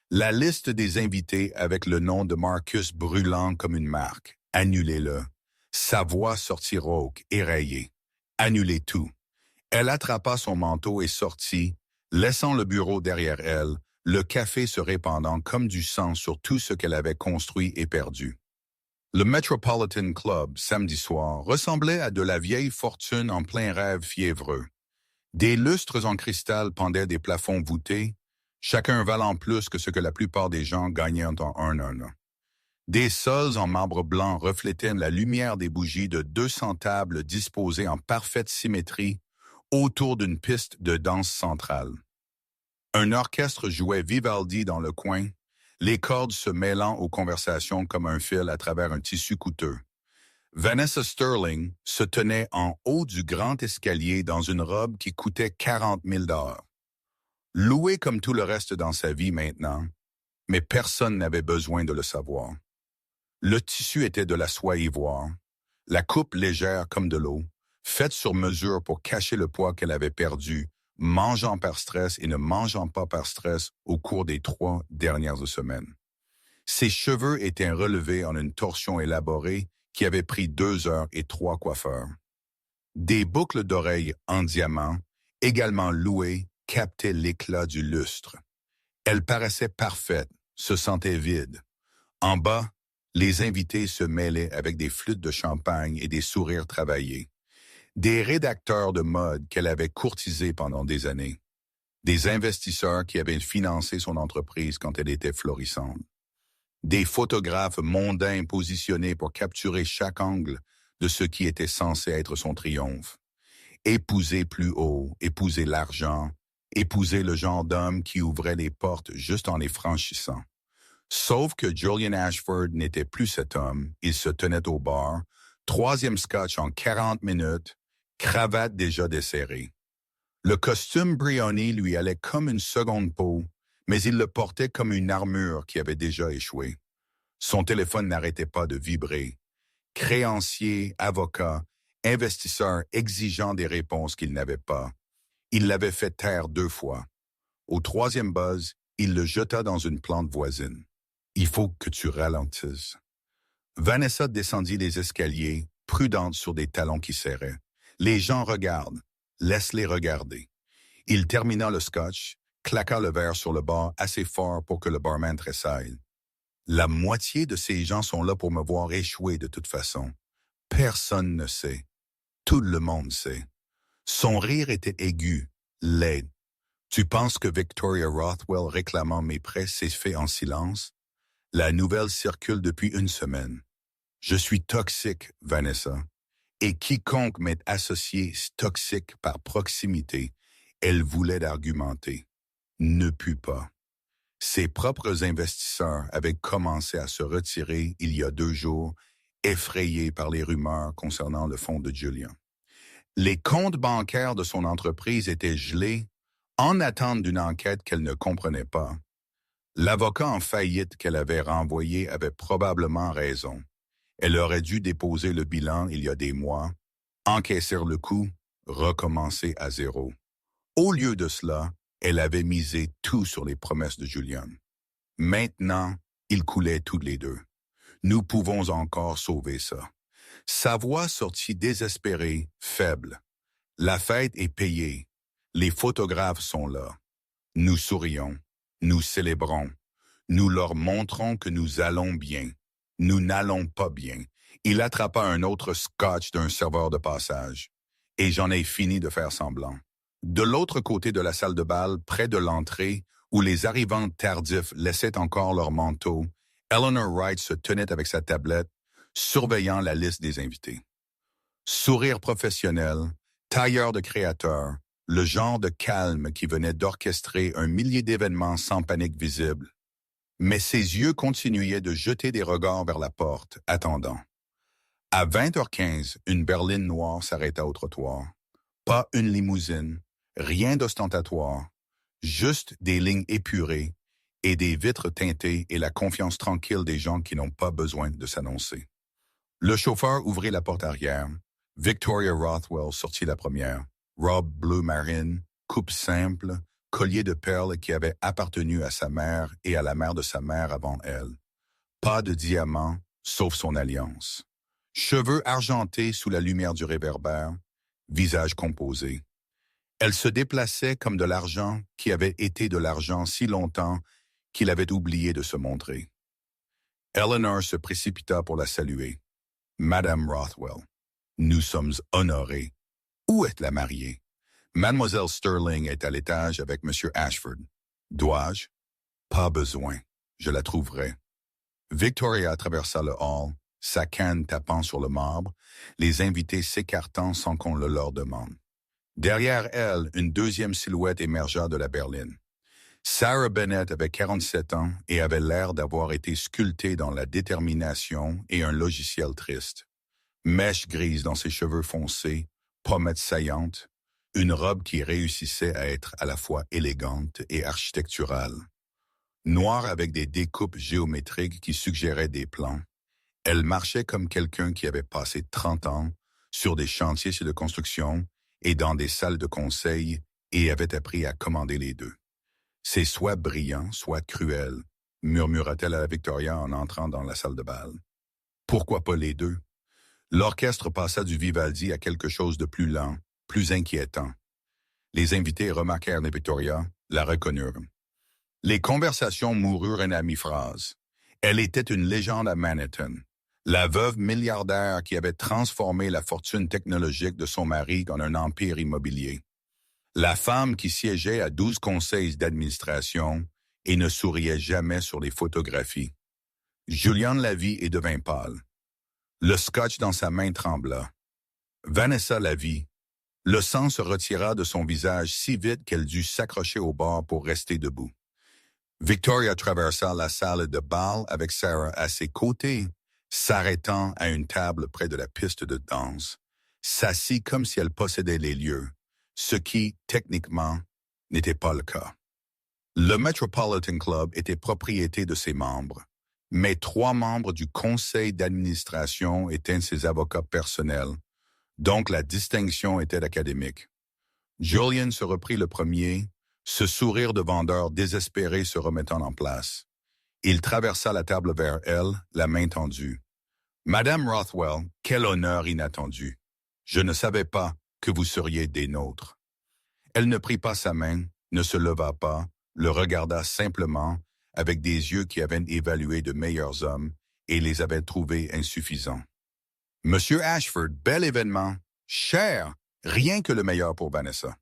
la liste des invités avec le nom de Marcus brûlant comme une marque. Annulez-le. Sa voix sortit rauque, éraillée. Annulez tout. Elle attrapa son manteau et sortit, laissant le bureau derrière elle, le café se répandant comme du sang sur tout ce qu'elle avait construit et perdu. Le Metropolitan Club, samedi soir, ressemblait à de la vieille fortune en plein rêve fiévreux. Des lustres en cristal pendaient des plafonds voûtés, chacun valant plus que ce que la plupart des gens gagnaient en un an. Des sols en marbre blanc reflétaient la lumière des bougies de 200 tables disposées en parfaite symétrie autour d'une piste de danse centrale. Un orchestre jouait Vivaldi dans le coin, les cordes se mêlant aux conversations comme un fil à travers un tissu coûteux. Vanessa Sterling se tenait en haut du grand escalier dans une robe qui coûtait 40 000 $. Louée comme tout le reste dans sa vie maintenant, mais personne n'avait besoin de le savoir. Le tissu était de la soie ivoire, la coupe légère comme de l'eau, faite sur mesure pour cacher le poids qu'elle avait perdu, mangeant par stress et ne mangeant pas par stress au cours des 3 dernières semaines. Ses cheveux étaient relevés en une torsion élaborée qui avait pris 2 heures et 3 coiffeurs. Des boucles d'oreilles en diamant, également louées, captaient l'éclat du lustre. Elle paraissait parfaite, se sentait vide. En bas, les invités se mêlaient avec des flûtes de champagne et des sourires travaillés. Des rédacteurs de mode qu'elle avait courtisés pendant des années. Des investisseurs qui avaient financé son entreprise quand elle était florissante. Des photographes mondains positionnés pour capturer chaque angle de ce qui était censé être son triomphe. Épouser plus haut, épouser l'argent, épouser le genre d'homme qui ouvrait les portes juste en les franchissant. Sauf que Julian Ashford n'était plus cet homme, il se tenait au bar, 3e scotch en 40 minutes, cravate déjà desserrée. Le costume Brioni lui allait comme une seconde peau, mais il le portait comme une armure qui avait déjà échoué. Son téléphone n'arrêtait pas de vibrer. Créancier, avocat, investisseur exigeant des réponses qu'il n'avait pas. Il l'avait fait taire 2 fois. Au 3e buzz, il le jeta dans une plante voisine. « Il faut que tu ralentisses. » Vanessa descendit les escaliers, prudente sur des talons qui serraient. Les gens regardent. Laisse-les regarder. Il termina le scotch, claqua le verre sur le bar assez fort pour que le barman tressaille. La moitié de ces gens sont là pour me voir échouer de toute façon. Personne ne sait. Tout le monde sait. Son rire était aigu, laid. Tu penses que Victoria Rothwell réclamant mes prêts s'est fait en silence? La nouvelle circule depuis 1 semaine. Je suis toxique, Vanessa. Et quiconque m'est associé toxique par proximité, elle voulait argumenter. Ne put pas. Ses propres investisseurs avaient commencé à se retirer il y a 2 jours, effrayés par les rumeurs concernant le fonds de Julian. Les comptes bancaires de son entreprise étaient gelés, En attente d'une enquête qu'elle ne comprenait pas, l'avocat en faillite qu'elle avait renvoyé avait probablement raison. Elle aurait dû déposer le bilan il y a des mois, encaisser le coup, recommencer à zéro. Au lieu de cela, elle avait misé tout sur les promesses de Julian. Maintenant, ils coulaient tous les deux. Nous pouvons encore sauver ça. Sa voix sortit désespérée, faible. La fête est payée. Les photographes sont là. Nous sourions. Nous célébrons. Nous leur montrons que nous allons bien. Nous n'allons pas bien. Il attrapa un autre scotch d'un serveur de passage. Et j'en ai fini de faire semblant. De l'autre côté de la salle de bal, près de l'entrée, où les arrivants tardifs laissaient encore leur manteau, Eleanor Wright se tenait avec sa tablette, surveillant la liste des invités. Sourire professionnel, tailleur de créateurs, le genre de calme qui venait d'orchestrer un millier d'événements sans panique visible. Mais ses yeux continuaient de jeter des regards vers la porte, attendant. À 20h15, une berline noire s'arrêta au trottoir. Pas une limousine, rien d'ostentatoire, juste des lignes épurées et des vitres teintées et la confiance tranquille des gens qui n'ont pas besoin de s'annoncer. Le chauffeur ouvrit la porte arrière. Victoria Rothwell sortit la première. Robe bleu marine, coupe simple, collier de perles qui avait appartenu à sa mère et à la mère de sa mère avant elle. Pas de diamants, sauf son alliance. Cheveux argentés sous la lumière du réverbère, visage composé. Elle se déplaçait comme de l'argent qui avait été de l'argent si longtemps qu'il avait oublié de se montrer. Eleanor se précipita pour la saluer. « Madame Rothwell, nous sommes honorés. Où est la mariée? Mademoiselle Sterling est à l'étage avec Monsieur Ashford. Dois-je? Pas besoin. Je la trouverai. » Victoria traversa le hall, sa canne tapant sur le marbre, les invités s'écartant sans qu'on le leur demande. Derrière elle, une deuxième silhouette émergea de la berline. Sarah Bennett avait 47 ans et avait l'air d'avoir été sculptée dans la détermination et un logiciel triste. Mèche grise dans ses cheveux foncés, pommettes saillantes, une robe qui réussissait à être à la fois élégante et architecturale. Noire avec des découpes géométriques qui suggéraient des plans, elle marchait comme quelqu'un qui avait passé 30 ans sur des chantiers de construction et dans des salles de conseil et avait appris à commander les deux. C'est soit brillant, soit cruel, murmura-t-elle à Victoria en entrant dans la salle de bal. Pourquoi pas les deux? L'orchestre passa du Vivaldi à quelque chose de plus lent, plus inquiétant. Les invités remarquèrent Victoria, la reconnurent. Les conversations moururent en ami-phrase. Elle était une légende à Manhattan, la veuve milliardaire qui avait transformé la fortune technologique de son mari en un empire immobilier. La femme qui siégeait à 12 conseils d'administration et ne souriait jamais sur les photographies. Julian la vit et devint pâle. Le scotch dans sa main trembla. Vanessa la vit. Le sang se retira de son visage si vite qu'elle dut s'accrocher au bord pour rester debout. Victoria traversa la salle de bal avec Sarah à ses côtés, s'arrêtant à une table près de la piste de danse, s'assit comme si elle possédait les lieux, ce qui, techniquement, n'était pas le cas. Le Metropolitan Club était propriété de ses membres, mais 3 membres du conseil d'administration étaient ses avocats personnels, donc la distinction était académique. Julian se reprit le premier, ce sourire de vendeur désespéré se remettant en place. Il traversa la table vers elle, la main tendue. « Madame Rothwell, quel honneur inattendu! Je ne savais pas que vous seriez des nôtres. » Elle ne prit pas sa main, ne se leva pas, le regarda simplement, avec des yeux qui avaient évalué de meilleurs hommes et les avaient trouvés insuffisants. « Monsieur Ashford, bel événement. Cher, rien que le meilleur pour Vanessa. »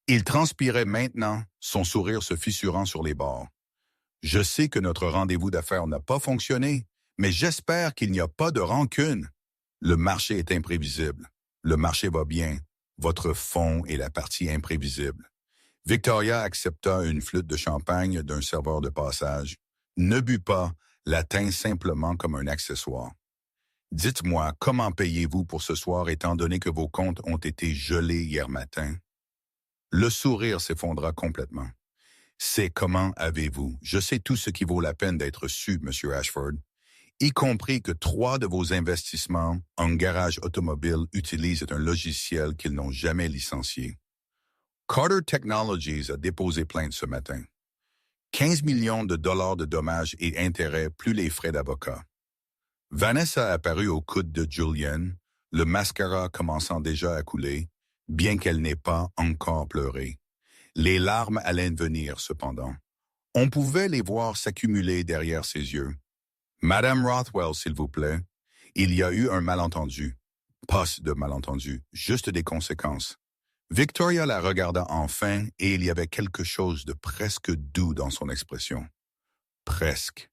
Il transpirait maintenant, son sourire se fissurant sur les bords. « Je sais que notre rendez-vous d'affaires n'a pas fonctionné, mais j'espère qu'il n'y a pas de rancune. Le marché est imprévisible. Le marché va bien. Votre fonds est la partie imprévisible. » Victoria accepta une flûte de champagne d'un serveur de passage, ne but pas, la tint simplement comme un accessoire. « Dites-moi, comment payez-vous pour ce soir étant donné que vos comptes ont été gelés hier matin? » Le sourire s'effondra complètement. C'est comment avez-vous? Je sais tout ce qui vaut la peine d'être su, Monsieur Ashford, y compris que 3 de vos investissements en garage automobile utilisent un logiciel qu'ils n'ont jamais licencié. Carter Technologies a déposé plainte ce matin. 15 millions de dollars de dommages et intérêts plus les frais d'avocat. Vanessa apparut au coude de Julian, le mascara commençant déjà à couler, bien qu'elle n'ait pas encore pleuré. Les larmes allaient venir, cependant. On pouvait les voir s'accumuler derrière ses yeux. « Madame Rothwell, s'il vous plaît, il y a eu un malentendu. » Pas de malentendu, juste des conséquences. Victoria la regarda enfin et il y avait quelque chose de presque doux dans son expression. « Presque.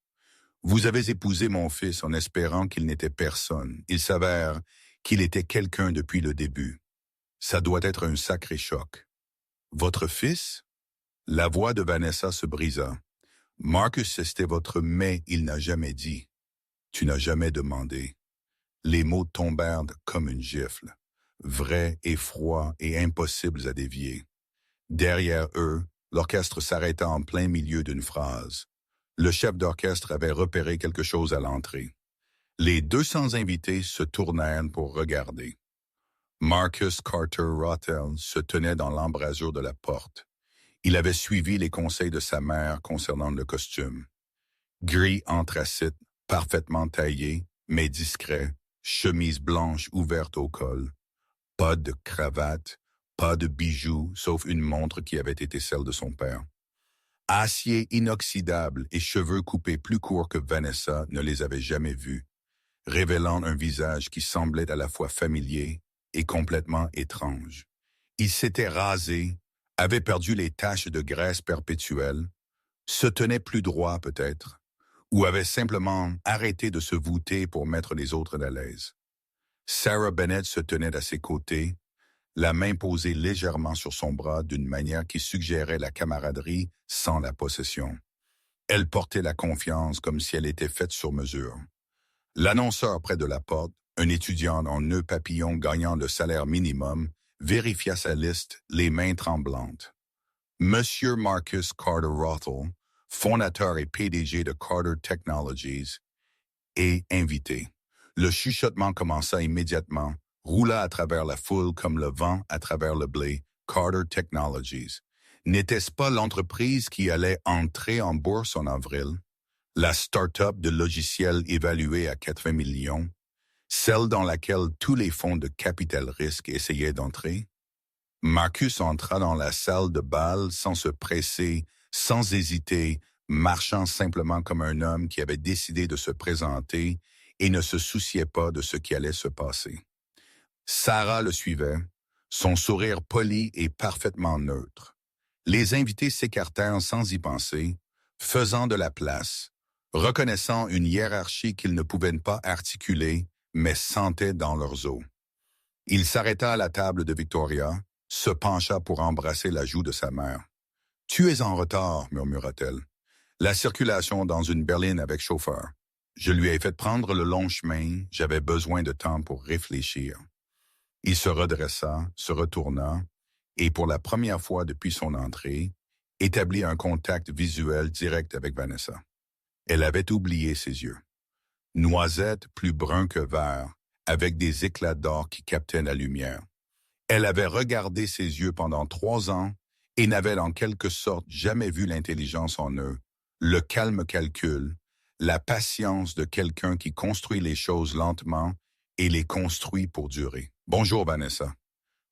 Vous avez épousé mon fils en espérant qu'il n'était personne. Il s'avère qu'il était quelqu'un depuis le début. Ça doit être un sacré choc. » « Votre fils? » La voix de Vanessa se brisa. « Marcus, c'était votre mais il n'a jamais dit. Tu n'as jamais demandé. » Les mots tombèrent comme une gifle, vrais et froids et impossibles à dévier. Derrière eux, l'orchestre s'arrêta en plein milieu d'une phrase. Le chef d'orchestre avait repéré quelque chose à l'entrée. Les 200 invités se tournèrent pour regarder. Marcus Carter Rothwell se tenait dans l'embrasure de la porte. Il avait suivi les conseils de sa mère concernant le costume. Gris anthracite, parfaitement taillé, mais discret, chemise blanche ouverte au col. Pas de cravate, pas de bijoux, sauf une montre qui avait été celle de son père. Acier inoxydable et cheveux coupés plus courts que Vanessa ne les avait jamais vus, révélant un visage qui semblait à la fois familier et complètement étrange. Il s'était rasé, avait perdu les taches de graisse perpétuelles, se tenait plus droit peut-être, ou avait simplement arrêté de se voûter pour mettre les autres à l'aise. Sarah Bennett se tenait à ses côtés, la main posée légèrement sur son bras d'une manière qui suggérait la camaraderie sans la possession. Elle portait la confiance comme si elle était faite sur mesure. L'annonceur près de la porte, un étudiant en nœud papillon gagnant le salaire minimum, vérifia sa liste, les mains tremblantes. Monsieur Marcus Carter Rothwell, fondateur et PDG de Carter Technologies, est invité. Le chuchotement commença immédiatement, roula à travers la foule comme le vent à travers le blé. Carter Technologies. N'était-ce pas l'entreprise qui allait entrer en bourse en avril? La start-up de logiciels évaluée à 80 millions? Celle dans laquelle tous les fonds de capital risque essayaient d'entrer? Marcus entra dans la salle de bal sans se presser, sans hésiter, marchant simplement comme un homme qui avait décidé de se présenter et ne se souciait pas de ce qui allait se passer. Sarah le suivait, son sourire poli et parfaitement neutre. Les invités s'écartèrent sans y penser, faisant de la place, reconnaissant une hiérarchie qu'ils ne pouvaient pas articuler, mais sentaient dans leurs os. Il s'arrêta à la table de Victoria, se pencha pour embrasser la joue de sa mère. « Tu es en retard, murmura-t-elle. La circulation dans une berline avec chauffeur. Je lui ai fait prendre le long chemin, j'avais besoin de temps pour réfléchir. » Il se redressa, se retourna, et pour la première fois depuis son entrée, établit un contact visuel direct avec Vanessa. Elle avait oublié ses yeux. Noisette plus brun que vert, avec des éclats d'or qui captaient la lumière. Elle avait regardé ses yeux pendant 3 ans et n'avait en quelque sorte jamais vu l'intelligence en eux, le calme calcul, la patience de quelqu'un qui construit les choses lentement et les construit pour durer. « Bonjour, Vanessa. »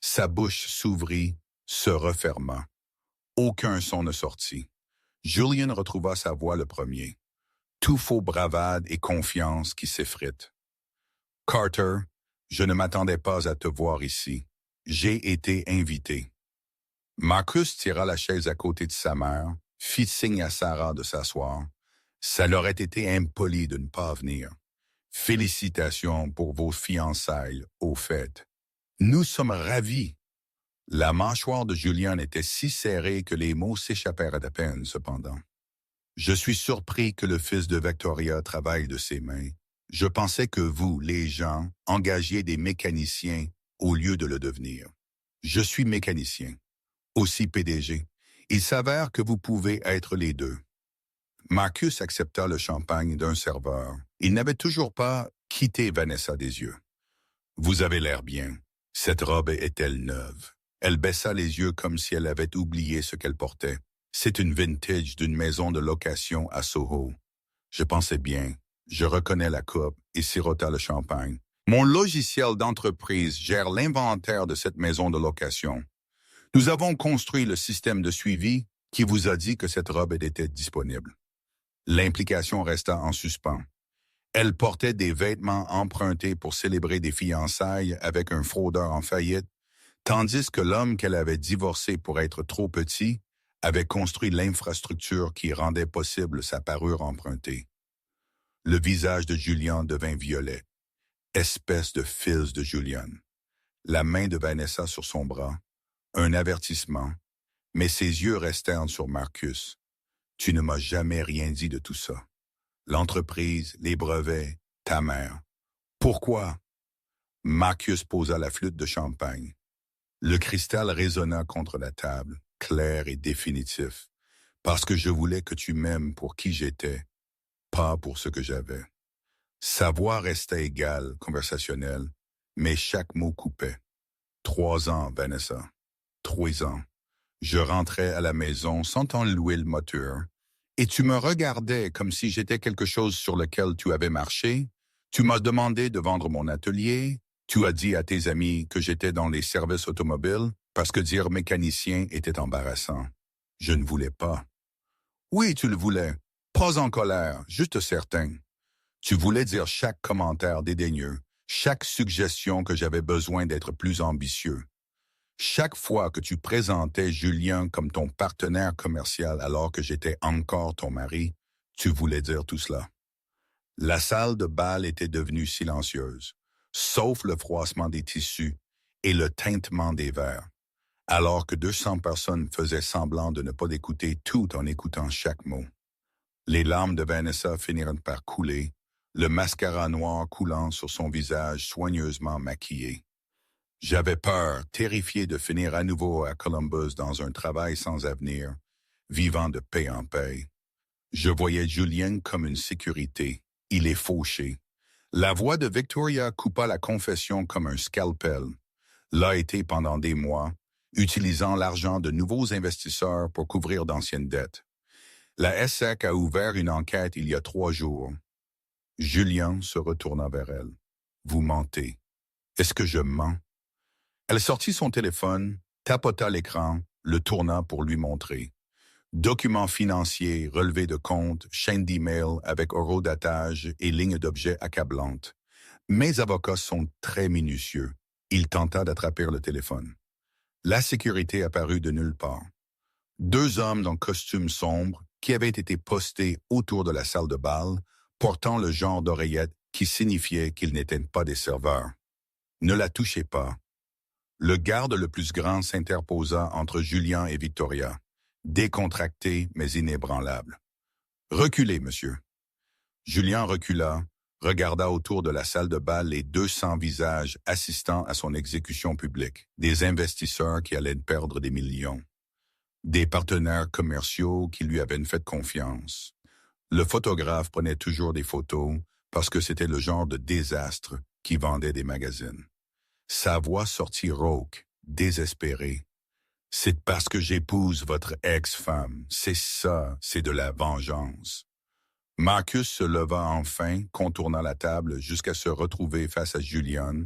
Sa bouche s'ouvrit, se referma. Aucun son ne sortit. Julian retrouva sa voix le premier. Tout faux bravade et confiance qui s'effrite. « Carter, je ne m'attendais pas à te voir ici. J'ai été invité. » Marcus tira la chaise à côté de sa mère, fit signe à Sarah de s'asseoir. Ça leur aurait été impoli de ne pas venir. Félicitations pour vos fiançailles, au fait. Nous sommes ravis. La mâchoire de Julian était si serrée que les mots s'échappèrent à peine, cependant. Je suis surpris que le fils de Victoria travaille de ses mains. Je pensais que vous, les gens, engagiez des mécaniciens au lieu de le devenir. Je suis mécanicien. aussi PDG. Il s'avère que vous pouvez être les deux. Marcus accepta le champagne d'un serveur. Il n'avait toujours pas quitté Vanessa des yeux. Vous avez l'air bien. Cette robe est-elle neuve? Elle baissa les yeux comme si elle avait oublié ce qu'elle portait. C'est une vintage d'une maison de location à Soho. Je pensais bien. Je reconnais la coupe et sirota le champagne. Mon logiciel d'entreprise gère l'inventaire de cette maison de location. Nous avons construit le système de suivi qui vous a dit que cette robe était disponible. L'implication resta en suspens. Elle portait des vêtements empruntés pour célébrer des fiançailles avec un fraudeur en faillite, tandis que l'homme qu'elle avait divorcé pour être trop petit avait construit l'infrastructure qui rendait possible sa parure empruntée. Le visage de Julian devint violet. Espèce de fils de Julian. La main de Vanessa sur son bras. Un avertissement. Mais ses yeux restèrent sur Marcus. Tu ne m'as jamais rien dit de tout ça. L'entreprise, les brevets, ta mère. Pourquoi? Marcus posa la flûte de champagne. Le cristal résonna contre la table, clair et définitif, parce que je voulais que tu m'aimes pour qui j'étais, pas pour ce que j'avais. Sa voix restait égale, conversationnelle, mais chaque mot coupait. 3 ans, Vanessa. 3 ans. Je rentrais à la maison sans t'en louer le moteur, et tu me regardais comme si j'étais quelque chose sur lequel tu avais marché. Tu m'as demandé de vendre mon atelier. Tu as dit à tes amis que j'étais dans les services automobiles parce que dire mécanicien était embarrassant. Je ne voulais pas. Oui, tu le voulais. Pas en colère, juste certain. Tu voulais dire chaque commentaire dédaigneux, chaque suggestion que j'avais besoin d'être plus ambitieux. Chaque fois que tu présentais Julien comme ton partenaire commercial alors que j'étais encore ton mari, tu voulais dire tout cela. La salle de bal était devenue silencieuse, sauf le froissement des tissus et le tintement des verres, alors que 200 personnes faisaient semblant de ne pas écouter tout en écoutant chaque mot. Les larmes de Vanessa finirent par couler, le mascara noir coulant sur son visage soigneusement maquillé. J'avais peur, terrifié de finir à nouveau à Columbus dans un travail sans avenir, vivant de paie en paie. Je voyais Julien comme une sécurité. Il est fauché. La voix de Victoria coupa la confession comme un scalpel. L'a été pendant des mois, utilisant l'argent de nouveaux investisseurs pour couvrir d'anciennes dettes. La SEC a ouvert une enquête il y a 3 jours. Julien se retourna vers elle. Vous mentez. Est-ce que je mens? Elle sortit son téléphone, tapota l'écran, le tourna pour lui montrer. Documents financiers, relevés de comptes, chaîne d'emails avec horodatage et lignes d'objets accablantes. Mes avocats sont très minutieux. Il tenta d'attraper le téléphone. La sécurité apparut de nulle part. 2 hommes dans costume sombre qui avaient été postés autour de la salle de bal, portant le genre d'oreillette qui signifiait qu'ils n'étaient pas des serveurs. Ne la touchez pas. Le garde le plus grand s'interposa entre Julien et Victoria, décontracté mais inébranlable. « Reculez, monsieur. » Julien recula, regarda autour de la salle de bal les 200 visages assistant à son exécution publique, des investisseurs qui allaient perdre des millions, des partenaires commerciaux qui lui avaient fait confiance. Le photographe prenait toujours des photos parce que c'était le genre de désastre qui vendait des magazines. Sa voix sortit rauque, désespérée. « C'est parce que j'épouse votre ex-femme. C'est ça, c'est de la vengeance. » Marcus se leva enfin, contourna la table jusqu'à se retrouver face à Julian,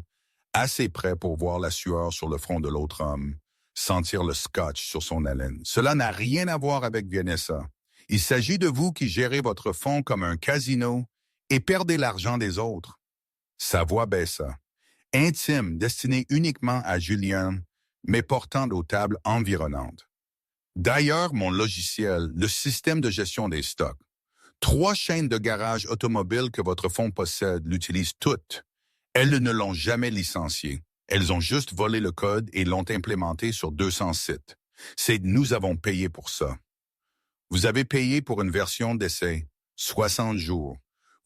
assez près pour voir la sueur sur le front de l'autre homme, sentir le scotch sur son haleine. « Cela n'a rien à voir avec Vanessa. Il s'agit de vous qui gérez votre fonds comme un casino et perdez l'argent des autres. » Sa voix baissa. Intime, destiné uniquement à Julien, mais portant aux tables environnantes. D'ailleurs, mon logiciel, le système de gestion des stocks, 3 chaînes de garage automobiles que votre fonds possède l'utilisent toutes. Elles ne l'ont jamais licencié. Elles ont juste volé le code et l'ont implémenté sur 200 sites. Nous avons payé pour ça. Vous avez payé pour une version d'essai, 60 jours.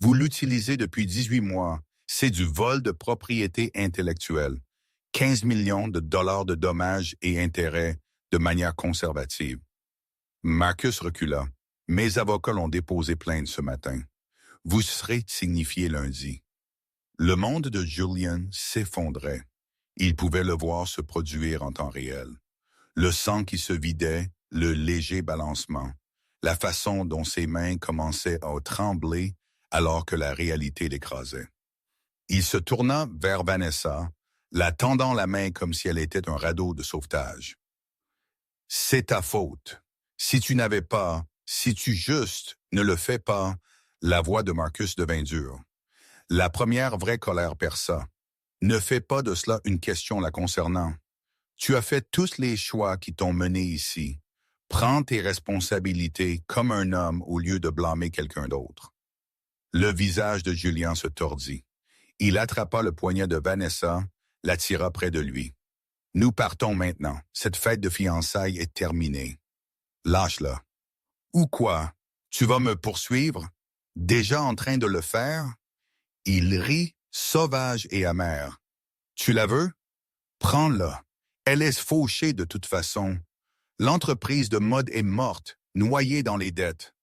Vous l'utilisez depuis 18 mois. C'est du vol de propriété intellectuelle. 15 millions de dollars de dommages et intérêts de manière conservative. Marcus recula. Mes avocats l'ont déposé plainte ce matin. Vous serez signifié lundi. Le monde de Julian s'effondrait. Il pouvait le voir se produire en temps réel. Le sang qui se vidait, le léger balancement, la façon dont ses mains commençaient à trembler alors que la réalité l'écrasait. Il se tourna vers Vanessa, la tendant la main comme si elle était un radeau de sauvetage. « C'est ta faute. Si tu n'avais pas, si tu juste ne le fais pas, » la voix de Marcus devint dure. La première vraie colère perça. « Ne fais pas de cela une question la concernant. Tu as fait tous les choix qui t'ont mené ici. Prends tes responsabilités comme un homme au lieu de blâmer quelqu'un d'autre. » Le visage de Julian se tordit. Il attrapa le poignet de Vanessa, l'attira près de lui. « Nous partons maintenant. Cette fête de fiançailles est terminée. Lâche-la. »« Ou quoi? Tu vas me poursuivre? Déjà en train de le faire? » Il rit, sauvage et amer. « Tu la veux? Prends-la. Elle est fauchée de toute façon. L'entreprise de mode est morte, noyée dans les dettes. »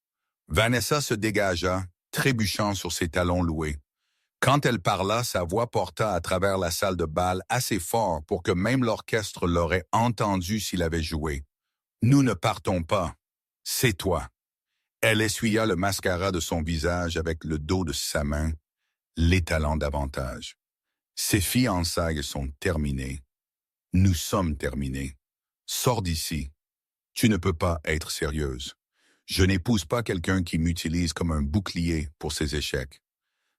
Vanessa se dégagea, trébuchant sur ses talons loués. Quand elle parla, sa voix porta à travers la salle de bal assez fort pour que même l'orchestre l'aurait entendu s'il avait joué. « Nous ne partons pas. C'est toi. » Elle essuya le mascara de son visage avec le dos de sa main, l'étalant davantage. « Ces fiançailles sont terminées. Nous sommes terminés. Sors d'ici. Tu ne peux pas être sérieuse. Je n'épouse pas quelqu'un qui m'utilise comme un bouclier pour ses échecs. »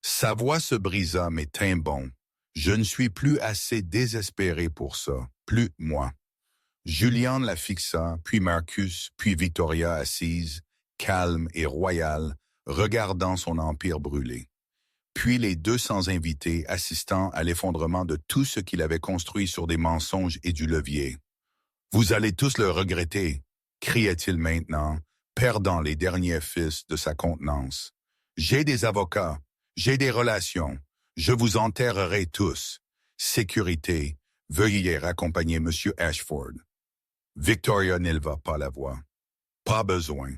Sa voix se brisa, mais tint bon. Je ne suis plus assez désespéré pour ça. Plus moi. Julian la fixa, puis Marcus, puis Victoria assise, calme et royale, regardant son empire brûler. Puis les 200 invités assistant à l'effondrement de tout ce qu'il avait construit sur des mensonges et du levier. « Vous allez tous le regretter », criait-il maintenant, perdant les derniers fils de sa contenance. « J'ai des avocats. J'ai des relations. Je vous enterrerai tous. Sécurité. Veuillez accompagner M. Ashford. » Victoria n'éleva pas la voix. Pas besoin.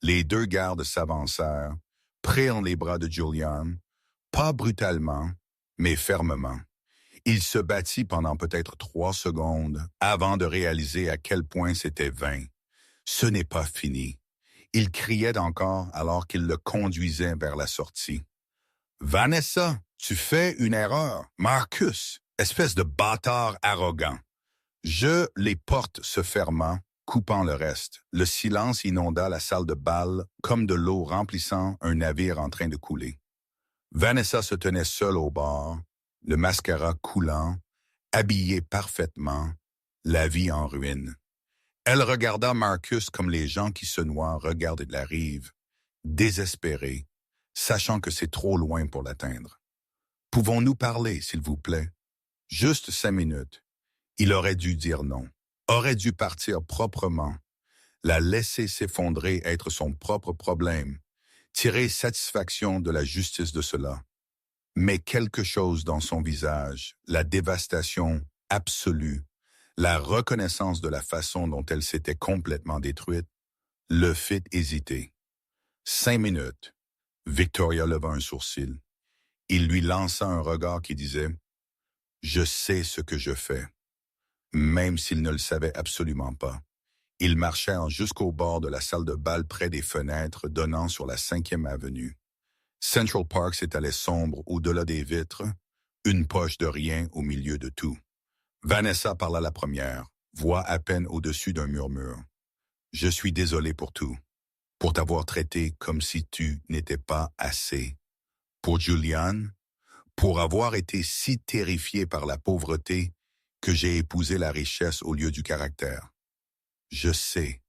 Les deux gardes s'avancèrent, prirent les bras de Julian, pas brutalement, mais fermement. Il se battit pendant peut-être 3 secondes avant de réaliser à quel point c'était vain. Ce n'est pas fini. Il criait encore alors qu'il le conduisait vers la sortie. « Vanessa, tu fais une erreur. Marcus, espèce de bâtard arrogant. » Les portes se fermant, coupant le reste. Le silence inonda la salle de bal comme de l'eau remplissant un navire en train de couler. Vanessa se tenait seule au bord, le mascara coulant, habillée parfaitement, la vie en ruine. Elle regarda Marcus comme les gens qui se noient regardent la rive, désespérés, sachant que c'est trop loin pour l'atteindre. « Pouvons-nous parler, s'il vous plaît? » Juste 5 minutes. Il aurait dû dire non, aurait dû partir proprement, la laisser s'effondrer être son propre problème, tirer satisfaction de la justice de cela. Mais quelque chose dans son visage, la dévastation absolue, la reconnaissance de la façon dont elle s'était complètement détruite, le fit hésiter. 5 minutes. Victoria leva un sourcil. Il lui lança un regard qui disait « Je sais ce que je fais », même s'il ne le savait absolument pas. Ils marchèrent jusqu'au bord de la salle de bal près des fenêtres donnant sur la 5e avenue. Central Park s'étalait sombre au-delà des vitres, une poche de rien au milieu de tout. Vanessa parla la première, voix à peine au-dessus d'un murmure. « Je suis désolé pour tout, pour t'avoir traité comme si tu n'étais pas assez. Pour Julian, pour avoir été si terrifié par la pauvreté que j'ai épousé la richesse au lieu du caractère. Je sais.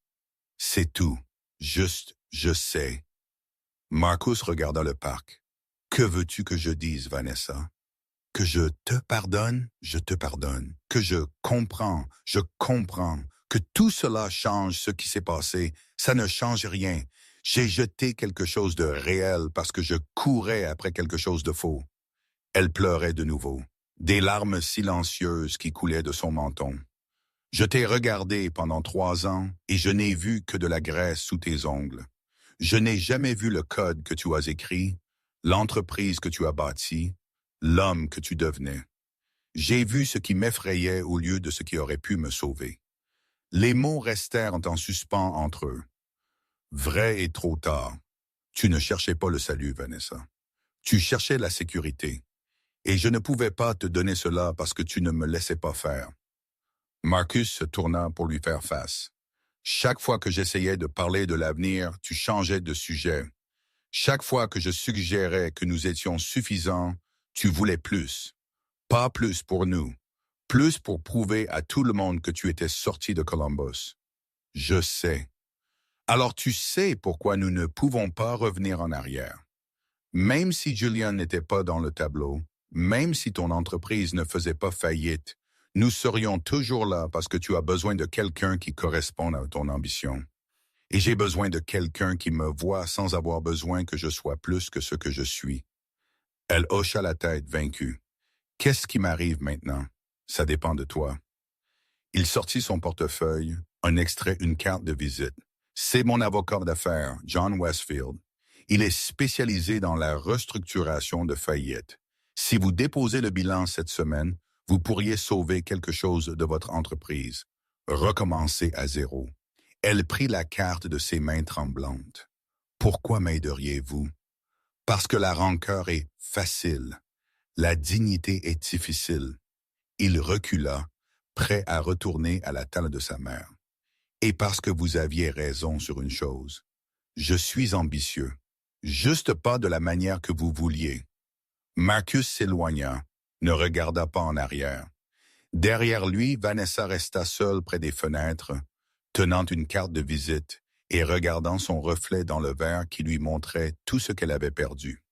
C'est tout. Juste, je sais. » Marcus regarda le parc. « Que veux-tu que je dise, Vanessa? Que je te pardonne, je te pardonne. Que je comprends, que tout cela change ce qui s'est passé. Ça ne change rien. J'ai jeté quelque chose de réel parce que je courais après quelque chose de faux. » Elle pleurait de nouveau, des larmes silencieuses qui coulaient de son menton. « Je t'ai regardé pendant 3 ans et je n'ai vu que de la graisse sous tes ongles. Je n'ai jamais vu le code que tu as écrit, l'entreprise que tu as bâtie, l'homme que tu devenais. J'ai vu ce qui m'effrayait au lieu de ce qui aurait pu me sauver. Les mots restèrent en suspens entre eux. Vrai et trop tard. Tu ne cherchais pas le salut, Vanessa. Tu cherchais la sécurité. Et je ne pouvais pas te donner cela parce que tu ne me laissais pas faire. Marcus se tourna pour lui faire face. Chaque fois que j'essayais de parler de l'avenir, tu changeais de sujet. Chaque fois que je suggérais que nous étions suffisants, tu voulais plus. Pas plus pour nous. Plus pour prouver à tout le monde que tu étais sorti de Columbus. Je sais. Alors tu sais pourquoi nous ne pouvons pas revenir en arrière. Même si Julian n'était pas dans le tableau, même si ton entreprise ne faisait pas faillite, nous serions toujours là parce que tu as besoin de quelqu'un qui corresponde à ton ambition. Et j'ai besoin de quelqu'un qui me voit sans avoir besoin que je sois plus que ce que je suis. Elle hocha la tête vaincue. Qu'est-ce qui m'arrive maintenant? Ça dépend de toi. Il sortit son portefeuille, un extrait, une carte de visite. C'est mon avocat d'affaires, John Westfield. Il est spécialisé dans la restructuration de faillites. Si vous déposez le bilan cette semaine, vous pourriez sauver quelque chose de votre entreprise. Recommencer à zéro. Elle prit la carte de ses mains tremblantes. Pourquoi m'aideriez-vous? Parce que la rancœur est facile. La dignité est difficile. Il recula, prêt à retourner à la table de sa mère. Et parce que vous aviez raison sur une chose. Je suis ambitieux. Juste pas de la manière que vous vouliez. Marcus s'éloigna, ne regarda pas en arrière. Derrière lui, Vanessa resta seule près des fenêtres, tenant une carte de visite et regardant son reflet dans le verre qui lui montrait tout ce qu'elle avait perdu.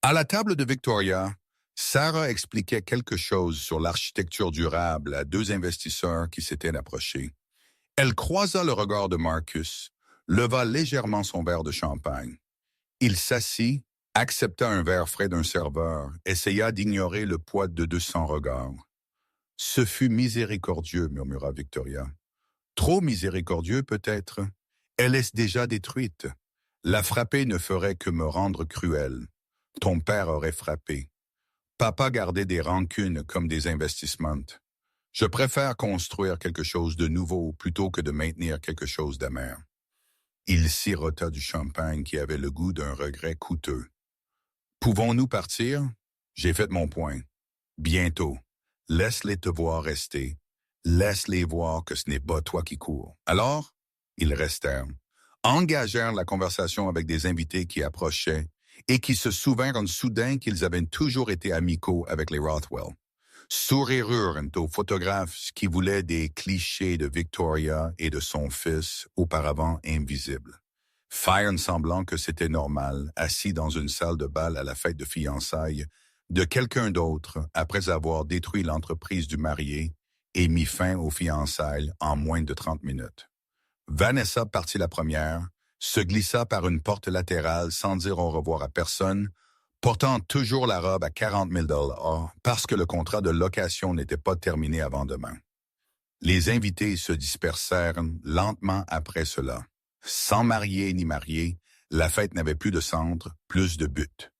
À la table de Victoria, Sarah expliquait quelque chose sur l'architecture durable à 2 investisseurs qui s'étaient approchés. Elle croisa le regard de Marcus, leva légèrement son verre de champagne. Il s'assit, accepta un verre frais d'un serveur, essaya d'ignorer le poids de 200 regards. « Ce fut miséricordieux, » murmura Victoria. « Trop miséricordieux, peut-être. Elle est déjà détruite. La frapper ne ferait que me rendre cruel. Ton père aurait frappé. Papa gardait des rancunes comme des investissements. Je préfère construire quelque chose de nouveau plutôt que de maintenir quelque chose d'amer. » Il sirota du champagne qui avait le goût d'un regret coûteux. « Pouvons-nous partir? J'ai fait mon point. Bientôt. Laisse-les te voir rester. Laisse-les voir que ce n'est pas toi qui cours. » Alors, ils restèrent, engagèrent la conversation avec des invités qui approchaient et qui se souvinrent soudain qu'ils avaient toujours été amicaux avec les Rothwell. Sourirent aux photographes qui voulaient des clichés de Victoria et de son fils, auparavant invisibles. Firent semblant que c'était normal, assis dans une salle de bal à la fête de fiançailles, de quelqu'un d'autre après avoir détruit l'entreprise du marié et mis fin aux fiançailles en moins de 30 minutes. Vanessa partit la première, se glissa par une porte latérale sans dire au revoir à personne, portant toujours la robe à 40 000 $ parce que le contrat de location n'était pas terminé avant demain. Les invités se dispersèrent lentement après cela. Sans mariés ni mariés, la fête n'avait plus de centre, plus de but.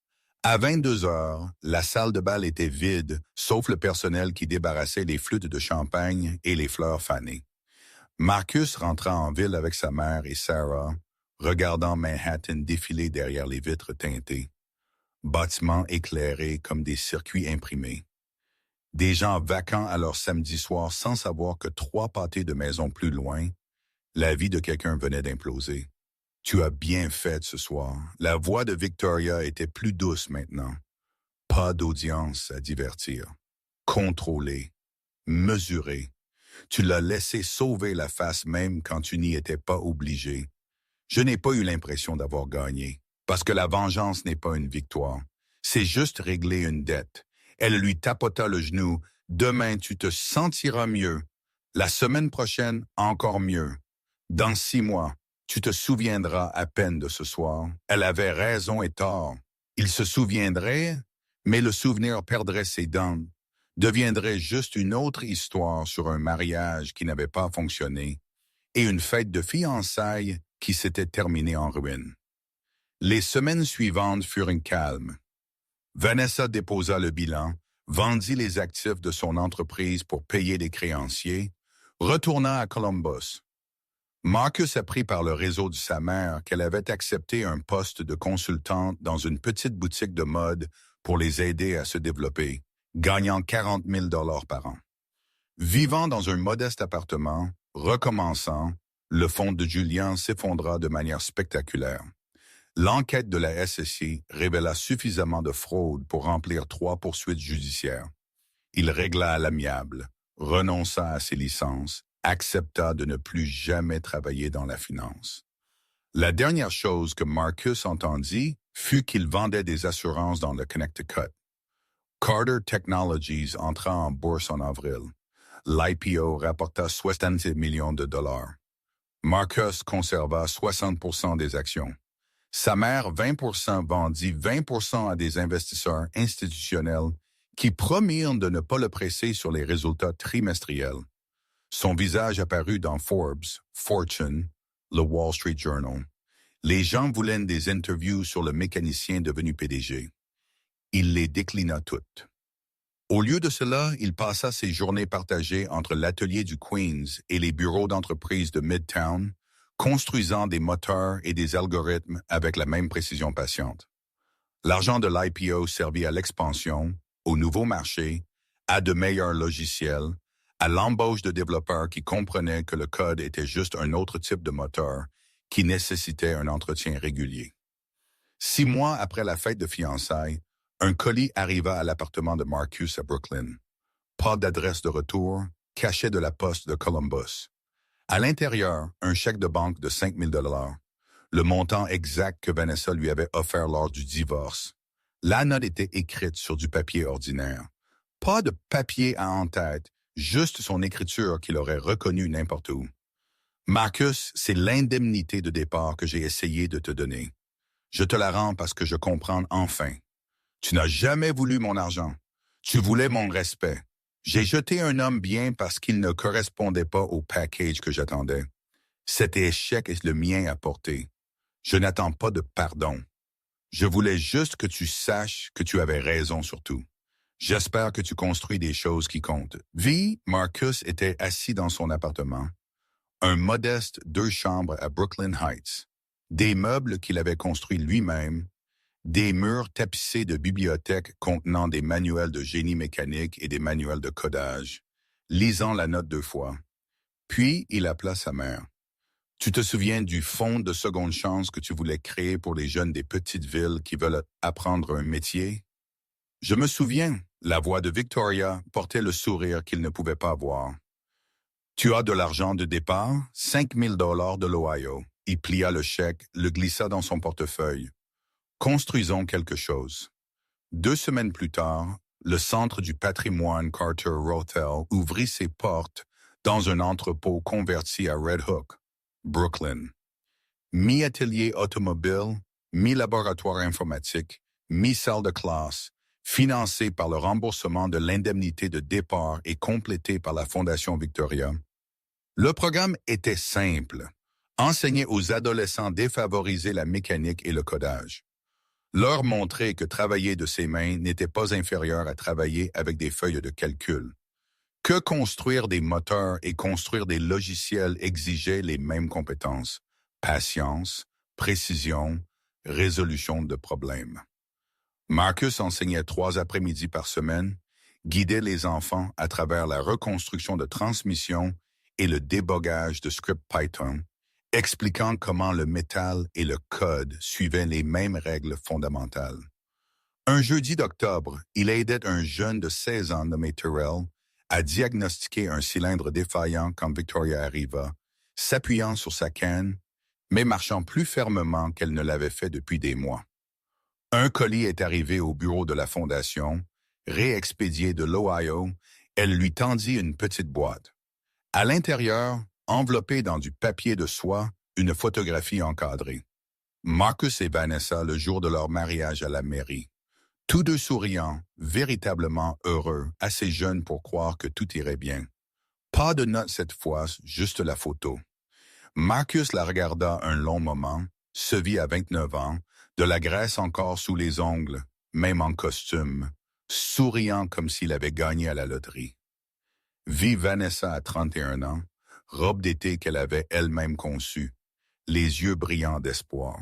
À 22 heures, la salle de bal était vide, sauf le personnel qui débarrassait les flûtes de champagne et les fleurs fanées. Marcus rentra en ville avec sa mère et Sarah, regardant Manhattan défiler derrière les vitres teintées. Bâtiments éclairés comme des circuits imprimés. Des gens vacants à leur samedi soir sans savoir que 3 pâtés de maisons plus loin, la vie de quelqu'un venait d'imploser. Tu as bien fait ce soir. La voix de Victoria était plus douce maintenant. Pas d'audience à divertir. Contrôlée. Mesurée. Tu l'as laissé sauver la face même quand tu n'y étais pas obligé. Je n'ai pas eu l'impression d'avoir gagné. Parce que la vengeance n'est pas une victoire. C'est juste régler une dette. Elle lui tapota le genou. Demain, tu te sentiras mieux. La semaine prochaine, encore mieux. Dans 6 mois, tu te souviendras à peine de ce soir. Elle avait raison et tort. Il se souviendrait, mais le souvenir perdrait ses dents. deviendrait juste une autre histoire sur un mariage qui n'avait pas fonctionné et une fête de fiançailles qui s'était terminée en ruine. Les semaines suivantes furent calmes. Vanessa déposa le bilan, vendit les actifs de son entreprise pour payer les créanciers, retourna à Columbus. Marcus apprit par le réseau de sa mère qu'elle avait accepté un poste de consultante dans une petite boutique de mode pour les aider à se développer, gagnant 40 000 $ par an. Vivant dans un modeste appartement, recommençant, le fonds de Julien s'effondra de manière spectaculaire. L'enquête de la SSI révéla suffisamment de fraude pour remplir 3 poursuites judiciaires. Il régla à l'amiable, renonça à ses licences, accepta de ne plus jamais travailler dans la finance. La dernière chose que Marcus entendit fut qu'il vendait des assurances dans le Connecticut. Carter Technologies entra en bourse en avril. L'IPO rapporta 60 millions de dollars. Marcus conserva 60% des actions. Sa mère, 20%, vendit 20% à des investisseurs institutionnels qui promirent de ne pas le presser sur les résultats trimestriels. Son visage apparut dans Forbes, Fortune, le Wall Street Journal. Les gens voulaient des interviews sur le mécanicien devenu PDG. Il les déclina toutes. Au lieu de cela, il passa ses journées partagées entre l'atelier du Queens et les bureaux d'entreprise de Midtown, construisant des moteurs et des algorithmes avec la même précision patiente. L'argent de l'IPO servit à l'expansion, aux nouveaux marchés, à de meilleurs logiciels, à l'embauche de développeurs qui comprenaient que le code était juste un autre type de moteur qui nécessitait un entretien régulier. 6 mois après la fête de fiançailles, un colis arriva à l'appartement de Marcus à Brooklyn. Pas d'adresse de retour, cachet de la poste de Columbus. À l'intérieur, un chèque de banque de 5 000 $, le montant exact que Vanessa lui avait offert lors du divorce. La note était écrite sur du papier ordinaire. Pas de papier à en-tête, juste son écriture qu'il aurait reconnue n'importe où. Marcus, c'est l'indemnité de départ que j'ai essayé de te donner. Je te la rends parce que je comprends enfin. Tu n'as jamais voulu mon argent. Tu voulais mon respect. J'ai jeté un homme bien parce qu'il ne correspondait pas au package que j'attendais. Cet échec est le mien à porter. Je n'attends pas de pardon. Je voulais juste que tu saches que tu avais raison sur tout. J'espère que tu construis des choses qui comptent. Marcus était assis dans son appartement. Un modeste 2 chambres à Brooklyn Heights. Des meubles qu'il avait construits lui-même. Des murs tapissés de bibliothèques contenant des manuels de génie mécanique et des manuels de codage, lisant la note 2 fois. Puis, il appela sa mère. « Tu te souviens du fonds de seconde chance que tu voulais créer pour les jeunes des petites villes qui veulent apprendre un métier? » « Je me souviens. » La voix de Victoria portait le sourire qu'il ne pouvait pas voir. « Tu as de l'argent de départ? 5 000 $ de l'Ohio. » Il plia le chèque, le glissa dans son portefeuille. Construisons quelque chose. 2 semaines plus tard, le Centre du patrimoine Carter Rothel ouvrit ses portes dans un entrepôt converti à Red Hook, Brooklyn. Mi-atelier automobile, mi-laboratoire informatique, mi-salle de classe, financé par le remboursement de l'indemnité de départ et complété par la Fondation Victoria. Le programme était simple. Enseigner aux adolescents défavorisés la mécanique et le codage. Leur montrer que travailler de ses mains n'était pas inférieur à travailler avec des feuilles de calcul. Que construire des moteurs et construire des logiciels exigeaient les mêmes compétences. Patience, précision, résolution de problèmes. Marcus enseignait 3 après-midi par semaine, guidait les enfants à travers la reconstruction de transmissions et le débogage de scripts Python, expliquant comment le métal et le code suivaient les mêmes règles fondamentales. Un jeudi d'octobre, il aidait un jeune de 16 ans nommé Terrell à diagnostiquer un cylindre défaillant quand Victoria arriva, s'appuyant sur sa canne, mais marchant plus fermement qu'elle ne l'avait fait depuis des mois. Un colis est arrivé au bureau de la Fondation, réexpédié de l'Ohio, elle lui tendit une petite boîte. À l'intérieur, enveloppée dans du papier de soie, une photographie encadrée. Marcus et Vanessa le jour de leur mariage à la mairie. Tous deux souriants, véritablement heureux, assez jeunes pour croire que tout irait bien. Pas de note cette fois, juste la photo. Marcus la regarda un long moment, se vit à 29 ans, de la graisse encore sous les ongles, même en costume, souriant comme s'il avait gagné à la loterie. Vit Vanessa à 31 ans, robe d'été qu'elle avait elle-même conçue, les yeux brillants d'espoir.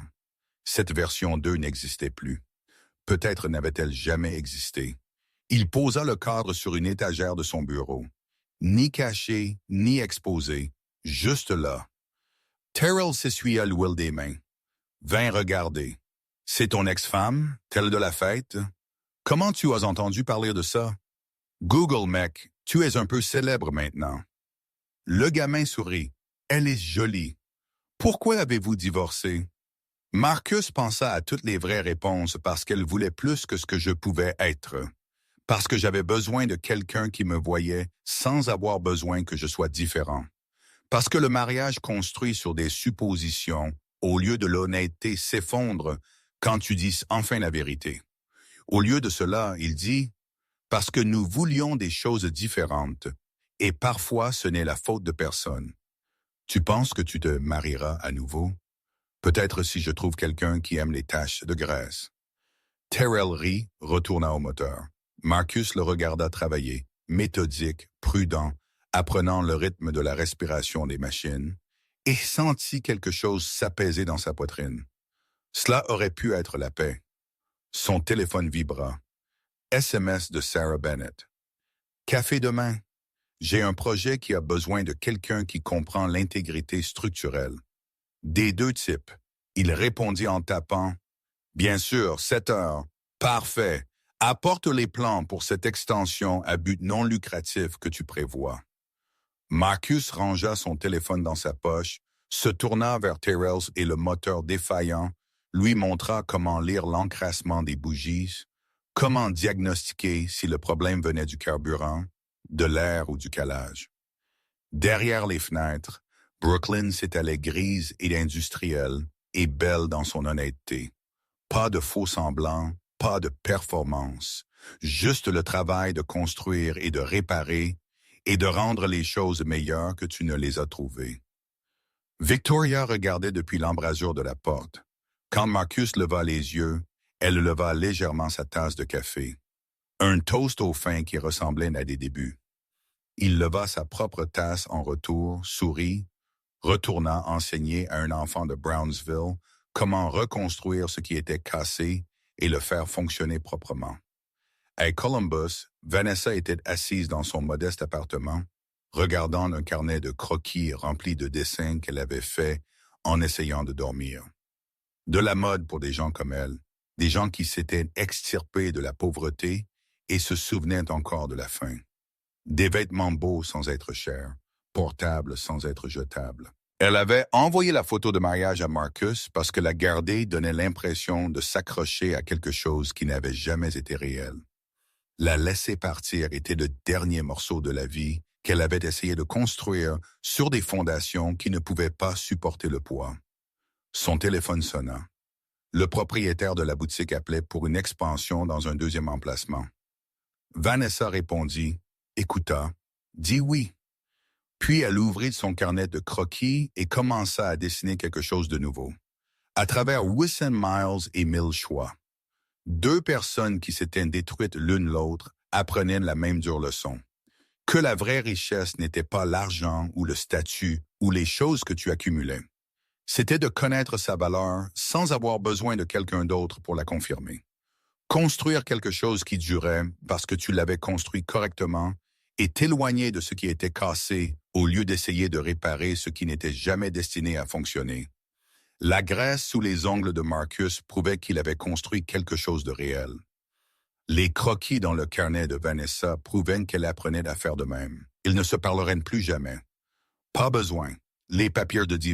Cette version 2 n'existait plus. Peut-être n'avait-elle jamais existé. Il posa le cadre sur une étagère de son bureau. Ni caché, ni exposé, juste là. Terrell s'essuya l'huile des mains. Vint regarder. C'est ton ex-femme, telle de la fête? Comment tu as entendu parler de ça? Google, mec, tu es un peu célèbre maintenant. Le gamin sourit. Elle est jolie. Pourquoi avez-vous divorcé? Marcus pensa à toutes les vraies réponses parce qu'elle voulait plus que ce que je pouvais être. Parce que j'avais besoin de quelqu'un qui me voyait sans avoir besoin que je sois différent. Parce que le mariage construit sur des suppositions, au lieu de l'honnêteté, s'effondre quand tu dis enfin la vérité. Au lieu de cela, il dit, parce que nous voulions des choses différentes, et parfois ce n'est la faute de personne. Tu penses que tu te marieras à nouveau? Peut-être si je trouve quelqu'un qui aime les taches de graisse. Terrell rit, retourna au moteur. Marcus le regarda travailler, méthodique, prudent, apprenant le rythme de la respiration des machines, et sentit quelque chose s'apaiser dans sa poitrine. Cela aurait pu être la paix. Son téléphone vibra. SMS de Sarah Bennett. Café demain. J'ai un projet qui a besoin de quelqu'un qui comprend l'intégrité structurelle. Des deux types. Il répondit en tapant. Bien sûr, 7 heures. Parfait. Apporte les plans pour cette extension à but non lucratif que tu prévois. Marcus rangea son téléphone dans sa poche, se tourna vers Terrell et le moteur défaillant, lui montra comment lire l'encrassement des bougies, comment diagnostiquer si le problème venait du carburant, de l'air ou du calage. Derrière les fenêtres, Brooklyn s'étalait grise et industrielle et belle dans son honnêteté. Pas de faux semblants, pas de performance, juste le travail de construire et de réparer et de rendre les choses meilleures que tu ne les as trouvées. Victoria regardait depuis l'embrasure de la porte. Quand Marcus leva les yeux, elle leva légèrement sa tasse de café. Un toast au fin qui ressemblait à des débuts. Il leva sa propre tasse en retour, sourit, retourna enseigner à un enfant de Brownsville comment reconstruire ce qui était cassé et le faire fonctionner proprement. À Columbus, Vanessa était assise dans son modeste appartement, regardant un carnet de croquis rempli de dessins qu'elle avait faits en essayant de dormir. De la mode pour des gens comme elle, des gens qui s'étaient extirpés de la pauvreté et se souvenaient encore de la faim. Des vêtements beaux sans être chers, portables sans être jetables. Elle avait envoyé la photo de mariage à Marcus parce que la garder donnait l'impression de s'accrocher à quelque chose qui n'avait jamais été réel. La laisser partir était le dernier morceau de la vie qu'elle avait essayé de construire sur des fondations qui ne pouvaient pas supporter le poids. Son téléphone sonna. Le propriétaire de la boutique appelait pour une expansion dans un deuxième emplacement. Vanessa répondit, écouta, dit oui. Puis elle ouvrit son carnet de croquis et commença à dessiner quelque chose de nouveau. À travers 800 miles et 1000 choix. 2 personnes qui s'étaient détruites l'une l'autre apprenaient la même dure leçon. Que la vraie richesse n'était pas l'argent ou le statut ou les choses que tu accumulais. C'était de connaître sa valeur sans avoir besoin de quelqu'un d'autre pour la confirmer. Construire quelque chose qui durait parce que tu l'avais construit correctement et t'éloigner de ce qui était cassé au lieu d'essayer de réparer ce qui n'était jamais destiné à fonctionner. La graisse sous les ongles de Marcus prouvait qu'il avait construit quelque chose de réel. Les croquis dans le carnet de Vanessa prouvaient qu'elle apprenait à faire de même. Ils ne se parleraient plus jamais. Pas besoin. Les papiers de divorce